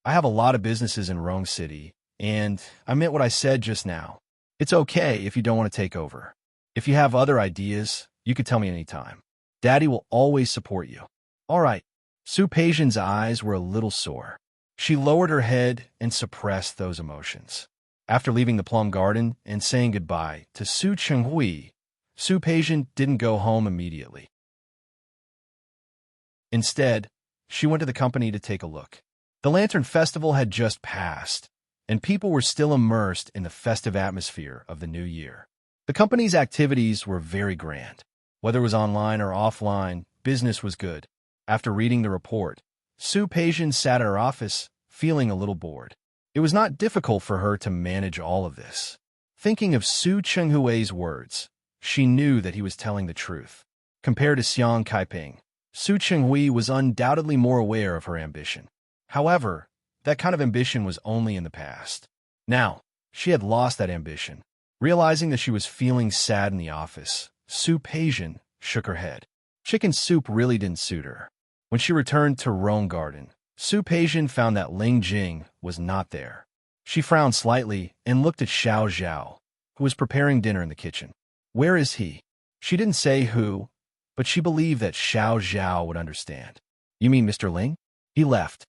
I have a lot of businesses in Rome City, and I meant what I said just now. It's okay if you don't want to take over. If you have other ideas, you could tell me anytime. Daddy will always support you. All right. Su Peijian's eyes were a little sore. She lowered her head and suppressed those emotions. After leaving the plum garden and saying goodbye to Su Chenghui, Su Peijian didn't go home immediately. Instead, she went to the company to take a look. The Lantern Festival had just passed, and people were still immersed in the festive atmosphere of the new year. The company's activities were very grand. Whether it was online or offline, business was good. After reading the report, Su Peijian sat at her office, feeling a little bored. It was not difficult for her to manage all of this. Thinking of Su Chenghui's words, she knew that he was telling the truth. Compared to Xiang Kaiping, Su Chenghui was undoubtedly more aware of her ambition. However, that kind of ambition was only in the past. Now, she had lost that ambition. Realizing that she was feeling sad in the office, Su Peijian shook her head. Chicken soup really didn't suit her. When she returned to Rome Garden, Su Peijian found that Ling Jing was not there. She frowned slightly and looked at Xiao Zhao, who was preparing dinner in the kitchen. Where is he? She didn't say who, but she believed that Xiao Zhao would understand. You mean Mr. Ling? He left.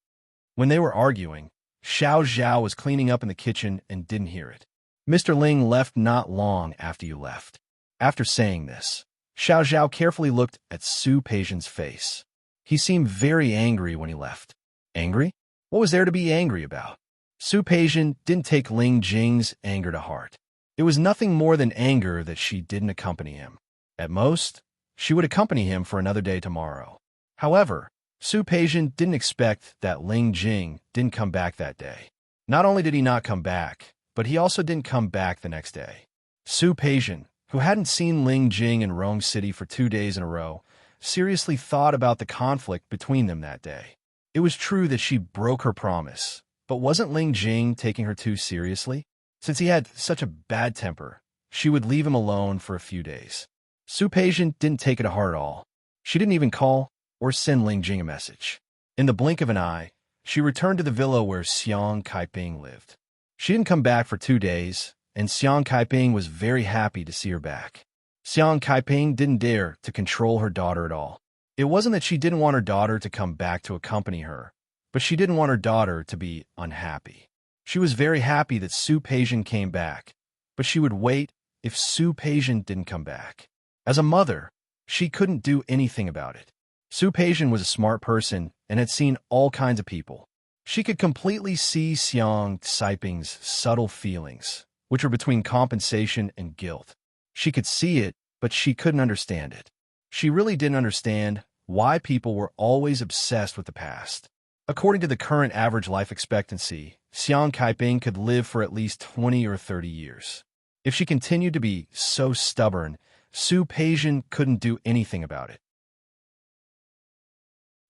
When they were arguing, Xiao Zhao was cleaning up in the kitchen and didn't hear it. Mr. Ling left not long after you left. After saying this, Xiao Zhao carefully looked at Su Peijian's face. He seemed very angry when he left. Angry? What was there to be angry about? Su Peijian didn't take Ling Jing's anger to heart. It was nothing more than anger that she didn't accompany him. At most, she would accompany him for another day tomorrow. However, Su Peijian didn't expect that Ling Jing didn't come back that day. Not only did he not come back, but he also didn't come back the next day. Su Peijian, who hadn't seen Ling Jing in Rome City for 2 days in a row, seriously thought about the conflict between them that day. It was true that she broke her promise, but wasn't Ling Jing taking her too seriously? Since he had such a bad temper, she would leave him alone for a few days. Su Peijian didn't take it to heart at all. She didn't even call or send Ling Jing a message. In the blink of an eye, she returned to the villa where Xiang Kaiping lived. She didn't come back for 2 days, and Xiang Kaiping was very happy to see her back. Xiang Kaiping didn't dare to control her daughter at all. It wasn't that she didn't want her daughter to come back to accompany her, but she didn't want her daughter to be unhappy. She was very happy that Su Peijian came back, but she would wait if Su Peijian didn't come back. As a mother, she couldn't do anything about it. Su Peijian was a smart person and had seen all kinds of people. She could completely see Xiang Kaiping's subtle feelings, which were between compensation and guilt. She could see it, but she couldn't understand it. She really didn't understand why people were always obsessed with the past. According to the current average life expectancy, Xiang Kaiping could live for at least 20 or 30 years. If she continued to be so stubborn, Su Peijian couldn't do anything about it.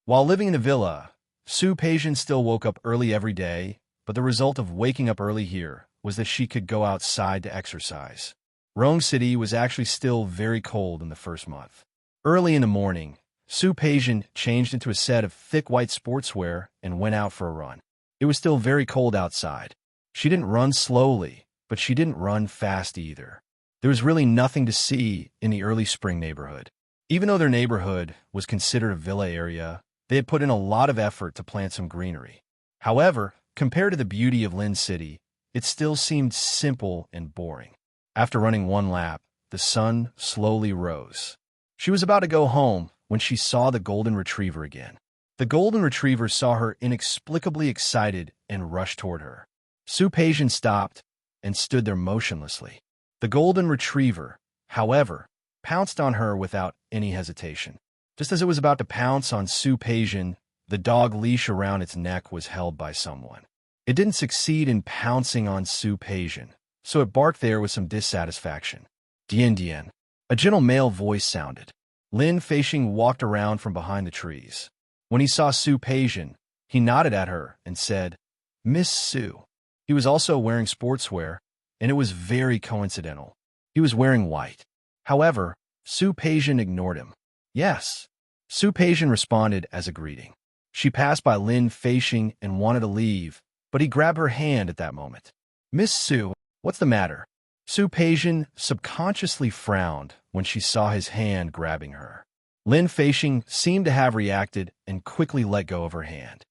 While living in the villa, Su Peijian still woke up early every day, but the result of waking up early here was that she could go outside to exercise. Rome City was actually still very cold in the first month. Early in the morning, Su Peijian changed into a set of thick white sportswear and went out for a run. It was still very cold outside. She didn't run slowly, but she didn't run fast either. There was really nothing to see in the early spring neighborhood. Even though their neighborhood was considered a villa area, they had put in a lot of effort to plant some greenery. However, compared to the beauty of Lin City, it still seemed simple and boring. After running 1 lap, the sun slowly rose. She was about to go home when she saw the golden retriever again. The golden retriever saw her inexplicably excited and rushed toward her. Su Peijian stopped and stood there motionlessly. The golden retriever, however, pounced on her without any hesitation. Just as it was about to pounce on Su Peijian, the dog leash around its neck was held by someone. It didn't succeed in pouncing on Su Peijian, so it barked there with some dissatisfaction. Dian Dian. A gentle male voice sounded. Lin Feixing walked around from behind the trees. When he saw Su Peijian, he nodded at her and said, "Miss Su." He was also wearing sportswear, and it was very coincidental. He was wearing white. However, Su Peijian ignored him. "Yes." Su Peijian responded as a greeting. She passed by Lin Feixing and wanted to leave, but he grabbed her hand at that moment. "Miss Su, what's the matter?" Su Peijian subconsciously frowned when she saw his hand grabbing her. Lin Feixing seemed to have reacted and quickly let go of her hand.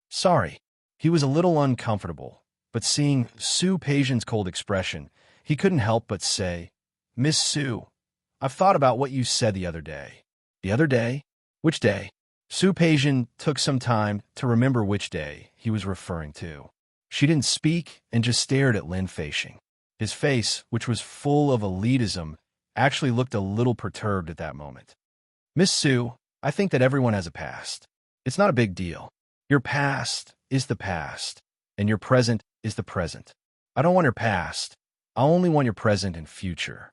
"Sorry." He was a little uncomfortable, but seeing Su Peijian's cold expression, he couldn't help but say, "Miss Su, I've thought about what you said the other day." "The other day? Which day?" Su Peijian took some time to remember which day he was referring to. She didn't speak and just stared at Lin Feixing. His face, which was full of elitism, actually looked a little perturbed at that moment. "Miss Su, I think that everyone has a past. It's not a big deal. Your past is the past, and your present is the present. I don't want your past. I only want your present and future."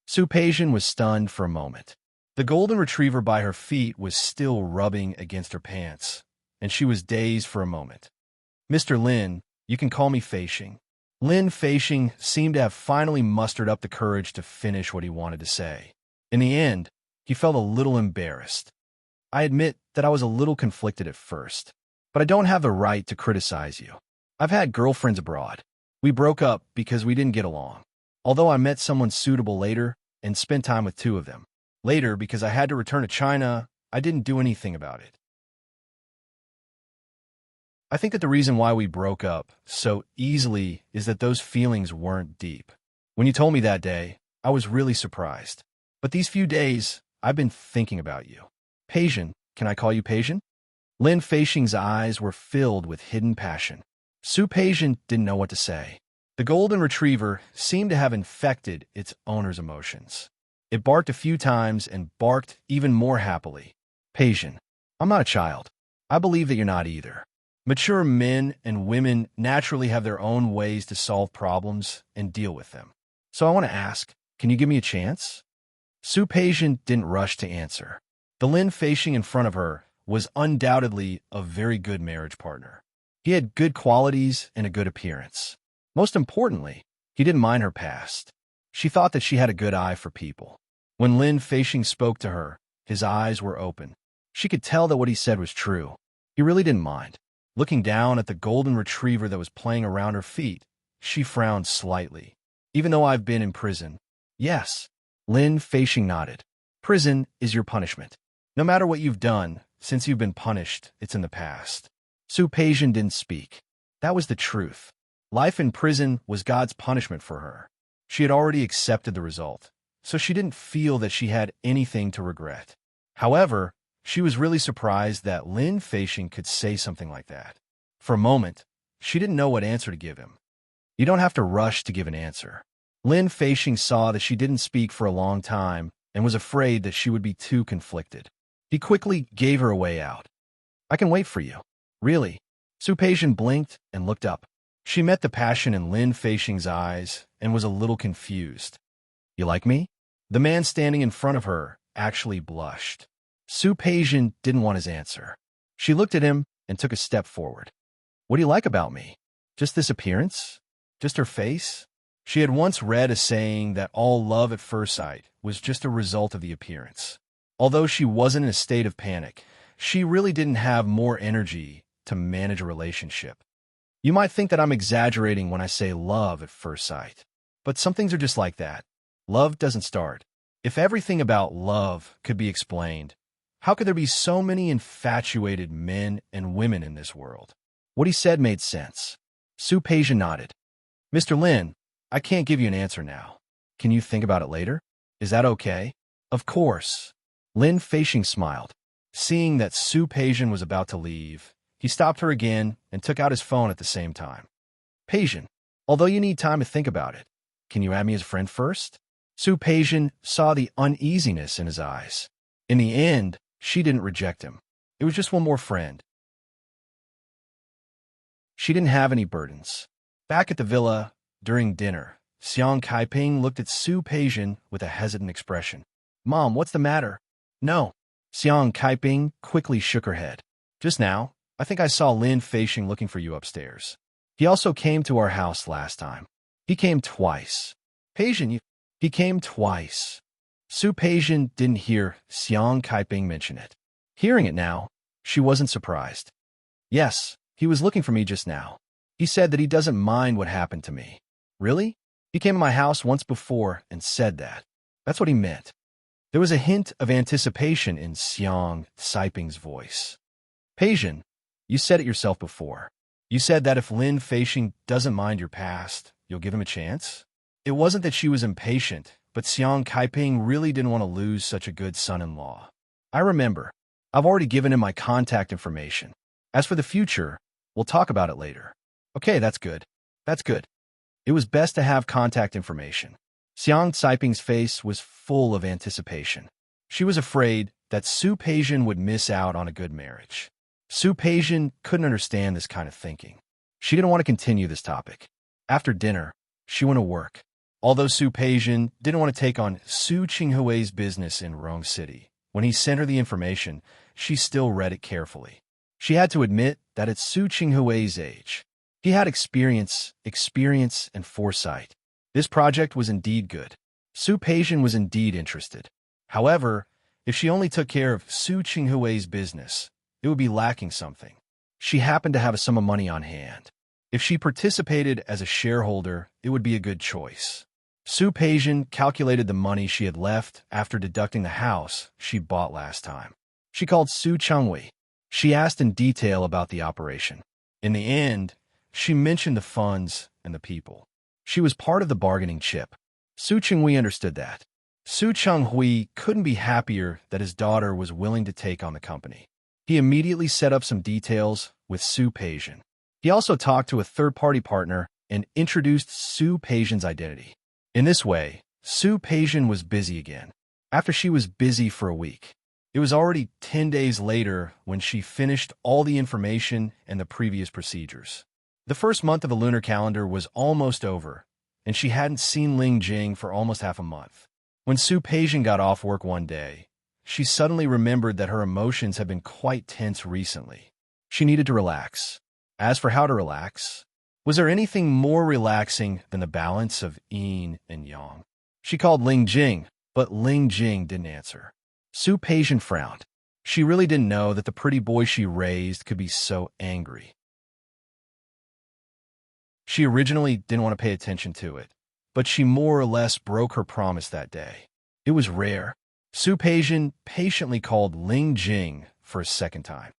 Su Peijian was stunned for a moment. The golden retriever by her feet was still rubbing against her pants, and she was dazed for a moment. Mr. Lin, you can call me Feishing. Lin Feishing seemed to have finally mustered up the courage to finish what he wanted to say. In the end, he felt a little embarrassed. I admit that I was a little conflicted at first, but I don't have the right to criticize you. I've had girlfriends abroad. We broke up because we didn't get along. Although I met someone suitable later and spent time with two of them. Later, because I had to return to China, I didn't do anything about it. I think that the reason why we broke up so easily is that those feelings weren't deep. When you told me that day, I was really surprised. But these few days, I've been thinking about you. Peijin, can I call you Peijin? Lin Feishing's eyes were filled with hidden passion. Su Peijin didn't know what to say. The golden retriever seemed to have infected its owner's emotions. It barked a few times and barked even more happily. Peijin, I'm not a child. I believe that you're not either. Mature men and women naturally have their own ways to solve problems and deal with them. So I want to ask, can you give me a chance? Su Peijin didn't rush to answer. The Lin Feishing in front of her was undoubtedly a very good marriage partner. He had good qualities and a good appearance. Most importantly, he didn't mind her past. She thought that she had a good eye for people. When Lin Feishing spoke to her, his eyes were open. She could tell that what he said was true. He really didn't mind. Looking down at the golden retriever that was playing around her feet, she frowned slightly. Even though I've been in prison. Yes. Lin Feishing nodded. Prison is your punishment. No matter what you've done, since you've been punished, it's in the past. Su Peijin didn't speak. That was the truth. Life in prison was God's punishment for her. She had already accepted the result, so she didn't feel that she had anything to regret. However, she was really surprised that Lin Feishing could say something like that. For a moment, she didn't know what answer to give him. You don't have to rush to give an answer. Lin Feishing saw that she didn't speak for a long time and was afraid that she would be too conflicted. He quickly gave her a way out. I can wait for you. Really? Su Peijin blinked and looked up. She met the passion in Lin Feishing's eyes and was a little confused. You like me? The man standing in front of her actually blushed. Su Peijin didn't want his answer. She looked at him and took a step forward. What do you like about me? Just this appearance? Just her face? She had once read a saying that all love at first sight was just a result of the appearance. Although she wasn't in a state of panic, she really didn't have more energy to manage a relationship. You might think that I'm exaggerating when I say love at first sight, but some things are just like that. Love doesn't start. If everything about love could be explained, how could there be so many infatuated men and women in this world? What he said made sense. Su Peijin nodded. Mr. Lin, I can't give you an answer now. Can you think about it later? Is that okay? Of course. Lin Feishing smiled. Seeing that Su Peijin was about to leave, he stopped her again and took out his phone at the same time. Peijin, although you need time to think about it, can you add me as a friend first? Su Peijin saw the uneasiness in his eyes. In the end, she didn't reject him. It was just one more friend. She didn't have any burdens. Back at the villa, during dinner, Xiang Kaiping looked at Su Peijin with a hesitant expression. Mom, what's the matter? No. Xiang Kaiping quickly shook her head. Just now, I think I saw Lin Feishing looking for you upstairs. He also came to our house last time. He came twice. Peijin, he came twice. Su Peijin didn't hear Xiang Kaiping mention it. Hearing it now, she wasn't surprised. Yes, he was looking for me just now. He said that he doesn't mind what happened to me. Really? He came to my house once before and said that. That's what he meant. There was a hint of anticipation in Xiang Kaiping's voice. Peijin, you said it yourself before. You said that if Lin Feishing doesn't mind your past, you'll give him a chance? It wasn't that she was impatient, but Xiang Kaiping really didn't want to lose such a good son-in-law. I remember. I've already given him my contact information. As for the future, we'll talk about it later. Okay, that's good. That's good. It was best to have contact information. Xiang Kaiping's face was full of anticipation. She was afraid that Su Peijin would miss out on a good marriage. Su Peijin couldn't understand this kind of thinking. She didn't want to continue this topic. After dinner, she went to work. Although Su Peijin didn't want to take on Su Qinghui's business in Rong City, when he sent her the information, she still read it carefully. She had to admit that at Su Qinghui's age, he had experience, and foresight. This project was indeed good. Su Peijian was indeed interested. However, if she only took care of Su Qinghui's business, it would be lacking something. She happened to have a sum of money on hand. If she participated as a shareholder, it would be a good choice. Su Peijian calculated the money she had left after deducting the house she bought last time. She called Su Chenghui. She asked in detail about the operation. In the end, she mentioned the funds and the people. She was part of the bargaining chip. Su Chenghui understood that. Su Chenghui couldn't be happier that his daughter was willing to take on the company. He immediately set up some details with Su Peijian. He also talked to a third-party partner and introduced Su Peijian's identity. In this way, Su Peijian was busy again. After she was busy for a week, it was already 10 days later when she finished all the information and the previous procedures. The first month of the lunar calendar was almost over, and she hadn't seen Ling Jing for almost half a month. When Su Peijian got off work one day, she suddenly remembered that her emotions had been quite tense recently. She needed to relax. As for how to relax, was there anything more relaxing than the balance of yin and yang? She called Ling Jing, but Ling Jing didn't answer. Su Peijian frowned. She really didn't know that the pretty boy she raised could be so angry. She originally didn't want to pay attention to it, but she more or less broke her promise that day. It was rare. Su Peijian patiently called Ling Jing for a second time.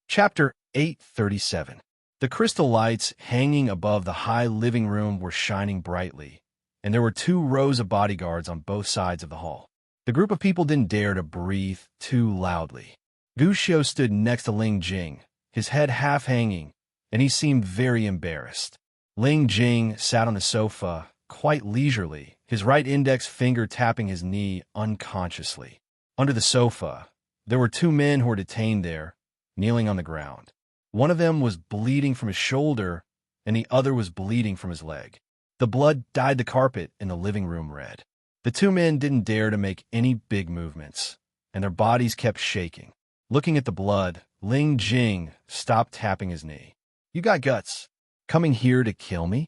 Chapter 837. The crystal lights hanging above the high living room were shining brightly, and there were 2 rows of bodyguards on both sides of the hall. The group of people didn't dare to breathe too loudly. Gu Xiu stood next to Ling Jing, his head half hanging, and he seemed very embarrassed. Ling Jing sat on the sofa, quite leisurely, his right index finger tapping his knee unconsciously. Under the sofa, there were 2 men who were detained there, kneeling on the ground. One of them was bleeding from his shoulder, and the other was bleeding from his leg. The blood dyed the carpet in the living room red. The 2 men didn't dare to make any big movements, and their bodies kept shaking. Looking at the blood, Ling Jing stopped tapping his knee. "You got guts. Coming here to kill me?"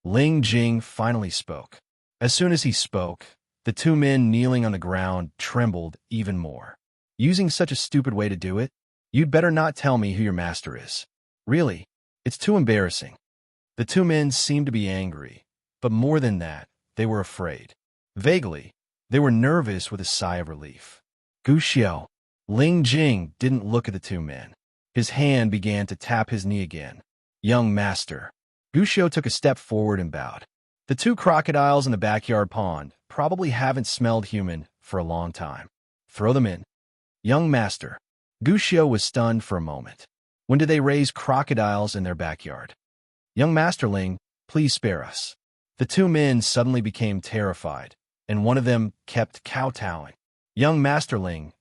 Ling Jing finally spoke. As soon as he spoke, the 2 men kneeling on the ground trembled even more. "Using such a stupid way to do it? You'd better not tell me who your master is. Really, it's too embarrassing." The 2 men seemed to be angry, but more than that, they were afraid. Vaguely, they were nervous with a sigh of relief. "Gu Xiu." Ling Jing didn't look at the 2 men. His hand began to tap his knee again. "Young master." Gu Xiu took a step forward and bowed. The 2 crocodiles in the backyard pond probably haven't smelled human for a long time. "Throw them in." "Young master." Gu Xiu was stunned for a moment. When did they raise crocodiles in their backyard? "Young Master Ling, please spare us." The 2 men suddenly became terrified, and one of them kept kowtowing. Young Master Ling,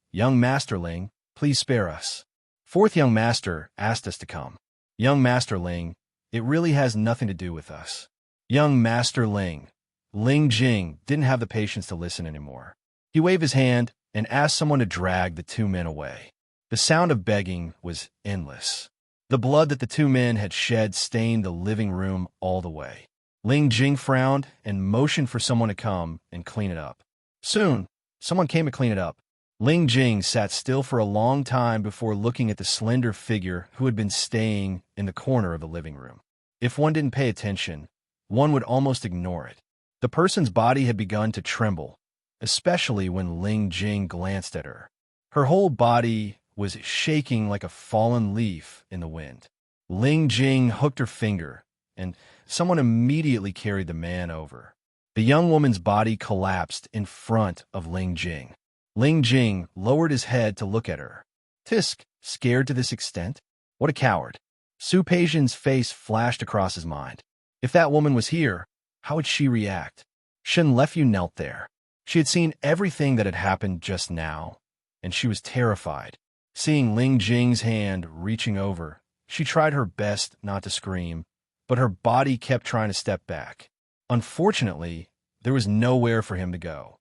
please spare us." "Fourth young master asked us to come." "Young Master Ling, it really has nothing to do with us." "Young Master Ling." Ling Jing didn't have the patience to listen anymore. He waved his hand and asked someone to drag the 2 men away. The sound of begging was endless. The blood that the 2 men had shed stained the living room all the way. Ling Jing frowned and motioned for someone to come and clean it up. Soon, someone came to clean it up. Ling Jing sat still for a long time before looking at the slender figure who had been staying in the corner of the living room. If one didn't pay attention, one would almost ignore it. The person's body had begun to tremble, especially when Ling Jing glanced at her. Her whole body was shaking like a fallen leaf in the wind. Ling Jing hooked her finger, and someone immediately carried the man over. The young woman's body collapsed in front of Ling Jing. Ling Jing lowered his head to look at her. "Tisk, scared to this extent? What a coward." Su Peijian's face flashed across his mind. If that woman was here, how would she react? Shen Lefyu knelt there. She had seen everything that had happened just now, and she was terrified. Seeing Ling Jing's hand reaching over, she tried her best not to scream, but her body kept trying to step back. Unfortunately, there was nowhere for him to go.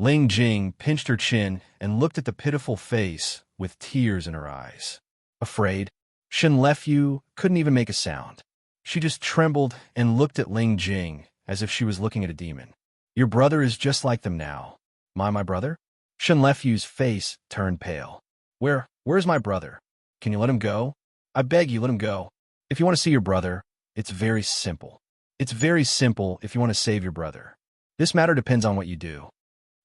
Ling Jing pinched her chin and looked at the pitiful face with tears in her eyes. Afraid, Shen Lefyu couldn't even make a sound. She just trembled and looked at Ling Jing as if she was looking at a demon. Your brother is just like them now. My brother? Shen Lefyu's face turned pale. Where's my brother? Can you let him go? I beg you, let him go. If you want to see your brother, it's very simple. It's very simple if you want to save your brother. This matter depends on what you do.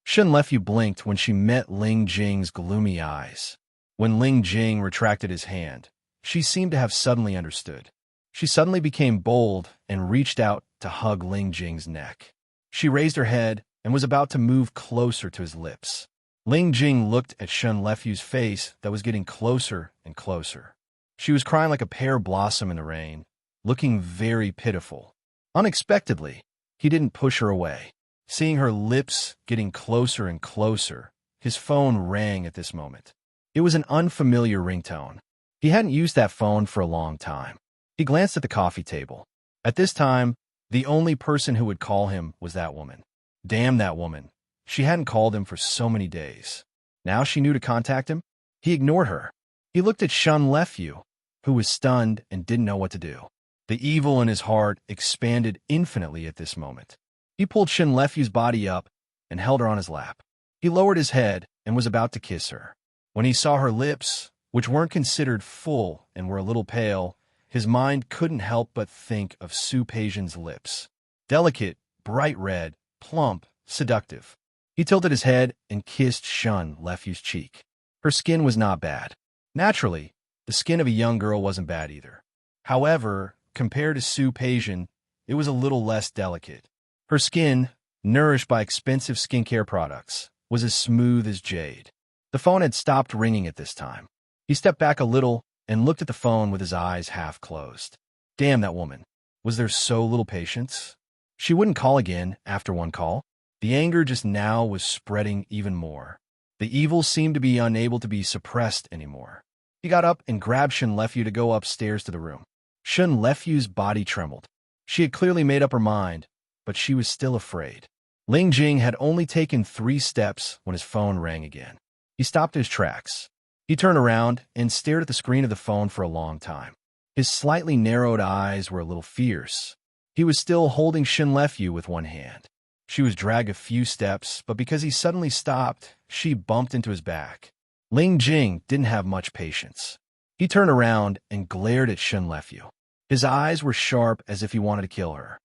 Shen Lefyu blinked when she met Ling Jing's gloomy eyes. When Ling Jing retracted his hand, she seemed to have suddenly understood. She suddenly became bold and reached out to hug Ling Jing's neck. She raised her head and was about to move closer to his lips. Ling Jing looked at Shen Lefyu's face that was getting closer and closer. She was crying like a pear blossom in the rain, looking very pitiful. Unexpectedly, he didn't push her away. Seeing her lips getting closer and closer, his phone rang at this moment. It was an unfamiliar ringtone. He hadn't used that phone for a long time. He glanced at the coffee table. At this time, the only person who would call him was that woman. Damn that woman. She hadn't called him for so many days. Now she knew to contact him? He ignored her. He looked at Shen Lefyu, who was stunned and didn't know what to do. The evil in his heart expanded infinitely at this moment. He pulled Shen Lefyu's body up and held her on his lap. He lowered his head and was about to kiss her. When he saw her lips, which weren't considered full and were a little pale, his mind couldn't help but think of Su Peijian's lips. Delicate, bright red, plump, seductive. He tilted his head and kissed Shen Lefyu's cheek. Her skin was not bad. Naturally, the skin of a young girl wasn't bad either. However, compared to Su Peijian, it was a little less delicate. Her skin, nourished by expensive skincare products, was as smooth as jade. The phone had stopped ringing at this time. He stepped back a little and looked at the phone with his eyes half closed. Damn that woman. Was there so little patience? She wouldn't call again after one call. The anger just now was spreading even more. The evil seemed to be unable to be suppressed anymore. He got up and grabbed Shen Lefyu to go upstairs to the room. Shen Lefyu's body trembled. She had clearly made up her mind, but she was still afraid. Ling Jing had only taken 3 steps when his phone rang again. He stopped his tracks. He turned around and stared at the screen of the phone for a long time. His slightly narrowed eyes were a little fierce. He was still holding Shen Lefyu with one hand. She was dragged a few steps, but because he suddenly stopped, she bumped into his back. Ling Jing didn't have much patience. He turned around and glared at Shen Lefyu. His eyes were sharp as if he wanted to kill her.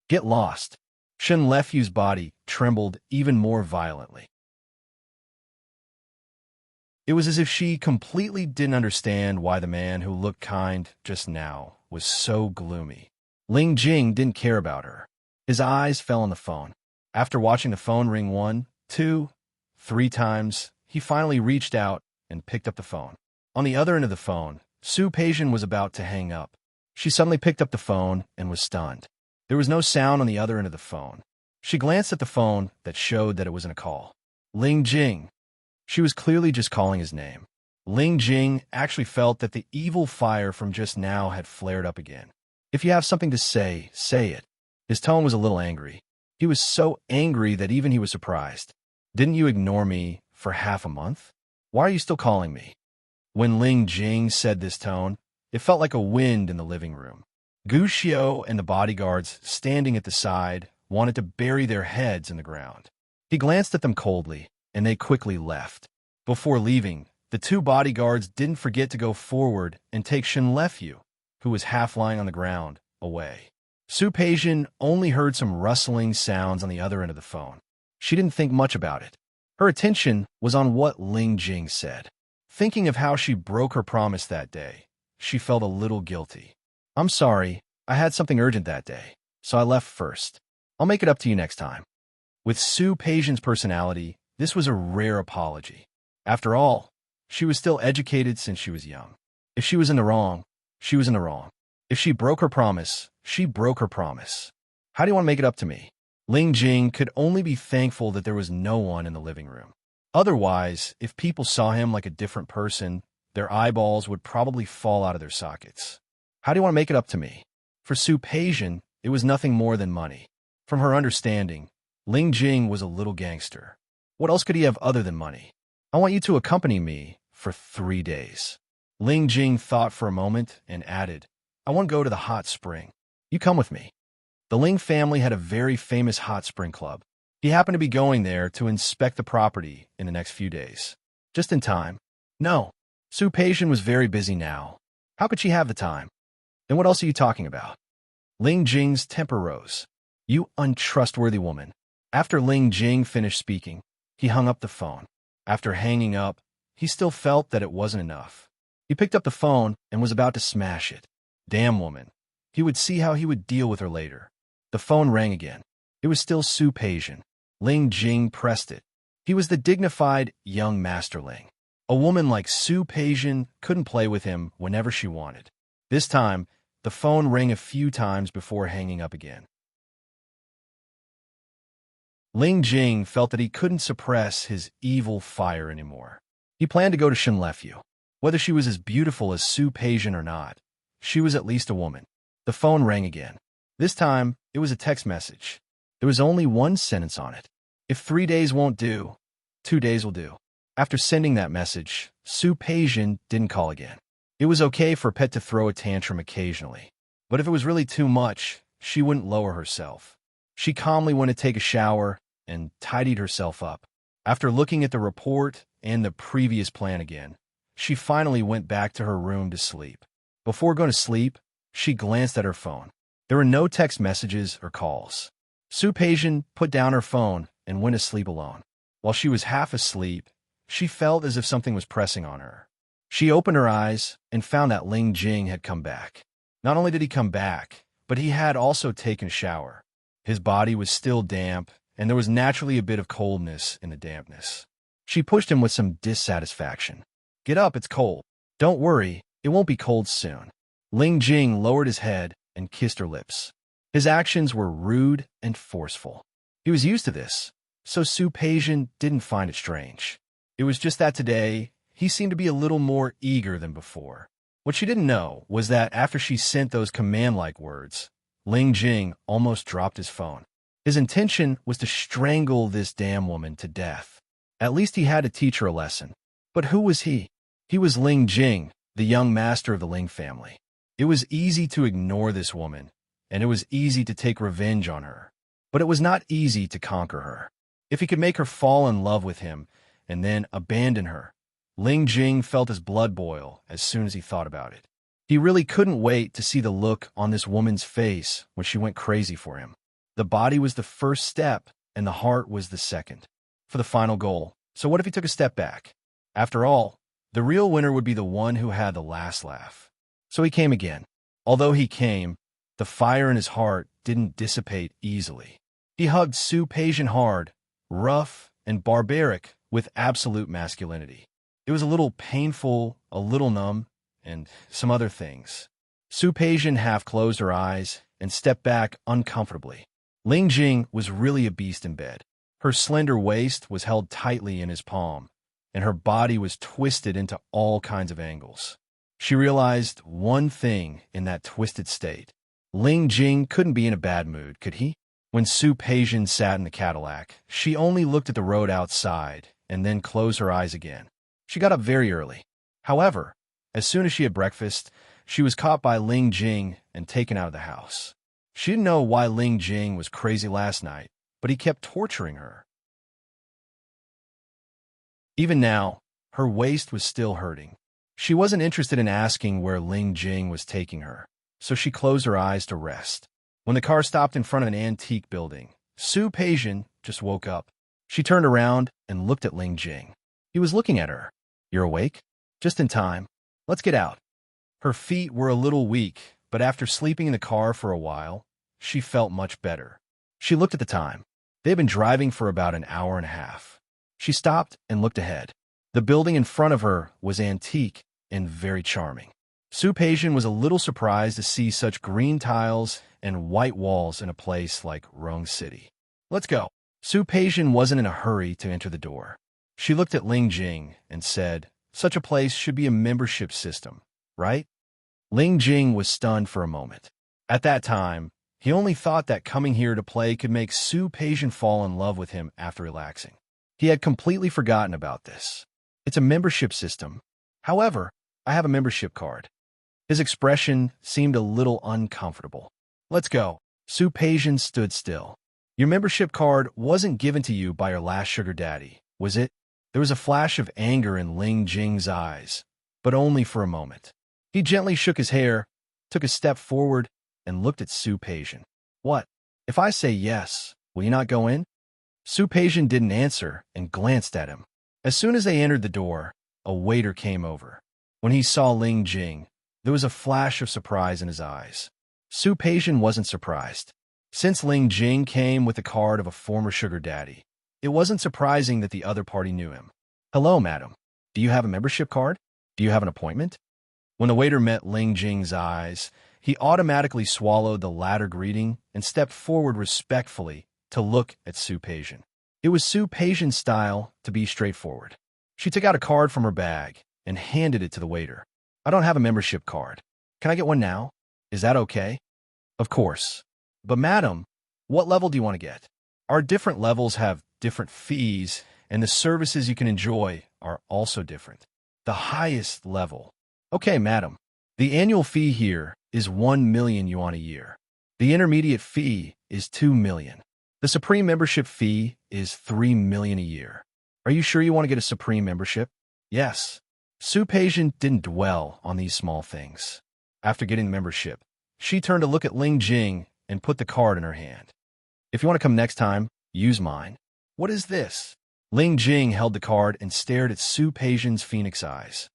Get lost. Shen Lefyu's body trembled even more violently. It was as if she completely didn't understand why the man who looked kind just now was so gloomy. Ling Jing didn't care about her. His eyes fell on the phone. After watching the phone ring 1, 2, 3 times, he finally reached out and picked up the phone. On the other end of the phone, Su Peijian was about to hang up. She suddenly picked up the phone and was stunned. There was no sound on the other end of the phone. She glanced at the phone that showed that it wasn't a call. Ling Jing. She was clearly just calling his name. Ling Jing actually felt that the evil fire from just now had flared up again. If you have something to say, say it. His tone was a little angry. He was so angry that even he was surprised. Didn't you ignore me for half a month? Why are you still calling me? When Ling Jing said this tone, it felt like a wind in the living room. Gu Xiao and the bodyguards standing at the side wanted to bury their heads in the ground. He glanced at them coldly, and they quickly left. Before leaving, the 2 bodyguards didn't forget to go forward and take Shen Lefyu, who was half lying on the ground, away. Su Peijian only heard some rustling sounds on the other end of the phone. She didn't think much about it. Her attention was on what Ling Jing said. Thinking of how she broke her promise that day, she felt a little guilty. I'm sorry, I had something urgent that day, so I left first. I'll make it up to you next time. With Su Peijian's personality, this was a rare apology. After all, she was still educated since she was young. If she was in the wrong, she was in the wrong. If she broke her promise, she broke her promise. How do you want to make it up to me? Ling Jing could only be thankful that there was no one in the living room. Otherwise, if people saw him like a different person, their eyeballs would probably fall out of their sockets. How do you want to make it up to me? For Su Peijian, it was nothing more than money. From her understanding, Ling Jing was a little gangster. What else could he have other than money? I want you to accompany me for 3 days. Ling Jing thought for a moment and added, I want to go to the hot spring. You come with me. The Ling family had a very famous hot spring club. He happened to be going there to inspect the property in the next few days. Just in time. No, Su Peixian was very busy now. How could she have the time? And what else are you talking about? Ling Jing's temper rose. You untrustworthy woman. After Ling Jing finished speaking, he hung up the phone. After hanging up, he still felt that it wasn't enough. He picked up the phone and was about to smash it. Damn woman. He would see how he would deal with her later. The phone rang again. It was still Su Peixian. Ling Jing pressed it. He was the dignified young masterling. A woman like Su Peixian couldn't play with him whenever she wanted. This time, the phone rang a few times before hanging up again. Ling Jing felt that he couldn't suppress his evil fire anymore. He planned to go to Shenlefyu. Whether she was as beautiful as Su Peixian or not, she was at least a woman. The phone rang again. This time, it was a text message. There was only one sentence on it. If 3 days won't do, 2 days will do. After sending that message, Su Peixian didn't call again. It was okay for Pet to throw a tantrum occasionally. But if it was really too much, she wouldn't lower herself. She calmly went to take a shower and tidied herself up. After looking at the report and the previous plan again, she finally went back to her room to sleep. Before going to sleep, she glanced at her phone. There were no text messages or calls. Su Peixian put down her phone and went to sleep alone. While she was half asleep, she felt as if something was pressing on her. She opened her eyes and found that Ling Jing had come back. Not only did he come back, but he had also taken a shower. His body was still damp, and there was naturally a bit of coldness in the dampness. She pushed him with some dissatisfaction. Get up, it's cold. Don't worry, it won't be cold soon. Ling Jing lowered his head and kissed her lips. His actions were rude and forceful. He was used to this, so Su Peixian didn't find it strange. It was just that today, he seemed to be a little more eager than before. What she didn't know was that after she sent those command-like words, Ling Jing almost dropped his phone. His intention was to strangle this damn woman to death. At least he had to teach her a lesson. But who was he? He was Ling Jing, the young master of the Ling family. It was easy to ignore this woman, and it was easy to take revenge on her. But it was not easy to conquer her. If he could make her fall in love with him and then abandon her, Ling Jing felt his blood boil as soon as he thought about it. He really couldn't wait to see the look on this woman's face when she went crazy for him. The body was the first step, and the heart was the second, for the final goal. So what if he took a step back? After all, the real winner would be the one who had the last laugh. So he came again. Although he came, the fire in his heart didn't dissipate easily. He hugged Su Peixian hard, rough, and barbaric with absolute masculinity. It was a little painful, a little numb, and some other things. Su Peixian half closed her eyes and stepped back uncomfortably. Ling Jing was really a beast in bed. Her slender waist was held tightly in his palm, and her body was twisted into all kinds of angles. She realized one thing in that twisted state. Ling Jing couldn't be in a bad mood, could he? When Su Peixian sat in the Cadillac, she only looked at the road outside and then closed her eyes again. She got up very early. However, as soon as she had breakfast, she was caught by Ling Jing and taken out of the house. She didn't know why Ling Jing was crazy last night, but he kept torturing her. Even now, her waist was still hurting. She wasn't interested in asking where Ling Jing was taking her, so she closed her eyes to rest. When the car stopped in front of an antique building, Su Peixian just woke up. She turned around and looked at Ling Jing. He was looking at her. You're awake? Just in time. Let's get out. Her feet were a little weak, but after sleeping in the car for a while, she felt much better. She looked at the time. They had been driving for about an hour and a half. She stopped and looked ahead. The building in front of her was antique and very charming. Su Peixian was a little surprised to see such green tiles and white walls in a place like Rong City. Let's go. Su Peixian wasn't in a hurry to enter the door. She looked at Ling Jing and said, such a place should be a membership system, right? Ling Jing was stunned for a moment. At that time, he only thought that coming here to play could make Su Peixian fall in love with him after relaxing. He had completely forgotten about this. It's a membership system. However, I have a membership card. His expression seemed a little uncomfortable. Let's go. Su Peijian stood still. Your membership card wasn't given to you by your last sugar daddy, was it? There was a flash of anger in Ling Jing's eyes, but only for a moment. He gently shook his hair, took a step forward, and looked at Su Peijian. What? If I say yes, will you not go in? Su Peijian didn't answer and glanced at him. As soon as they entered the door, a waiter came over. When he saw Ling Jing, there was a flash of surprise in his eyes. Su Peijian wasn't surprised. Since Ling Jing came with the card of a former sugar daddy, it wasn't surprising that the other party knew him. Hello, madam. Do you have a membership card? Do you have an appointment? When the waiter met Ling Jing's eyes, he automatically swallowed the latter greeting and stepped forward respectfully to look at Su Peijian. It was Su Peijian's style to be straightforward. She took out a card from her bag and handed it to the waiter. I don't have a membership card. Can I get one now? Is that okay? Of course. But madam, what level do you want to get? Our different levels have different fees, and the services you can enjoy are also different. The highest level. Okay, madam. The annual fee here is 1 million yuan a year. The intermediate fee is 2 million. The Supreme membership fee is 3 million a year. Are you sure you want to get a Supreme membership? Yes. Su Peijian didn't dwell on these small things. After getting the membership, she turned to look at Ling Jing and put the card in her hand. If you want to come next time, use mine. What is this? Ling Jing held the card and stared at Su Peijian's phoenix eyes.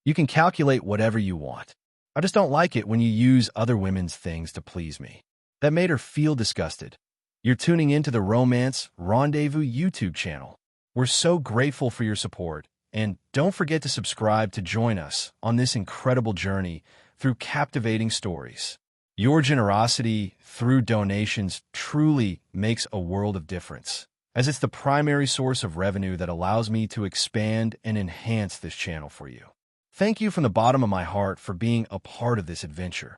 You can calculate whatever you want. I just don't like it when you use other women's things to please me. That made her feel disgusted. You're tuning into the Romance Rendezvous YouTube channel. We're so grateful for your support, and don't forget to subscribe to join us on this incredible journey through captivating stories. Your generosity through donations truly makes a world of difference, as it's the primary source of revenue that allows me to expand and enhance this channel for you. Thank you from the bottom of my heart for being a part of this adventure.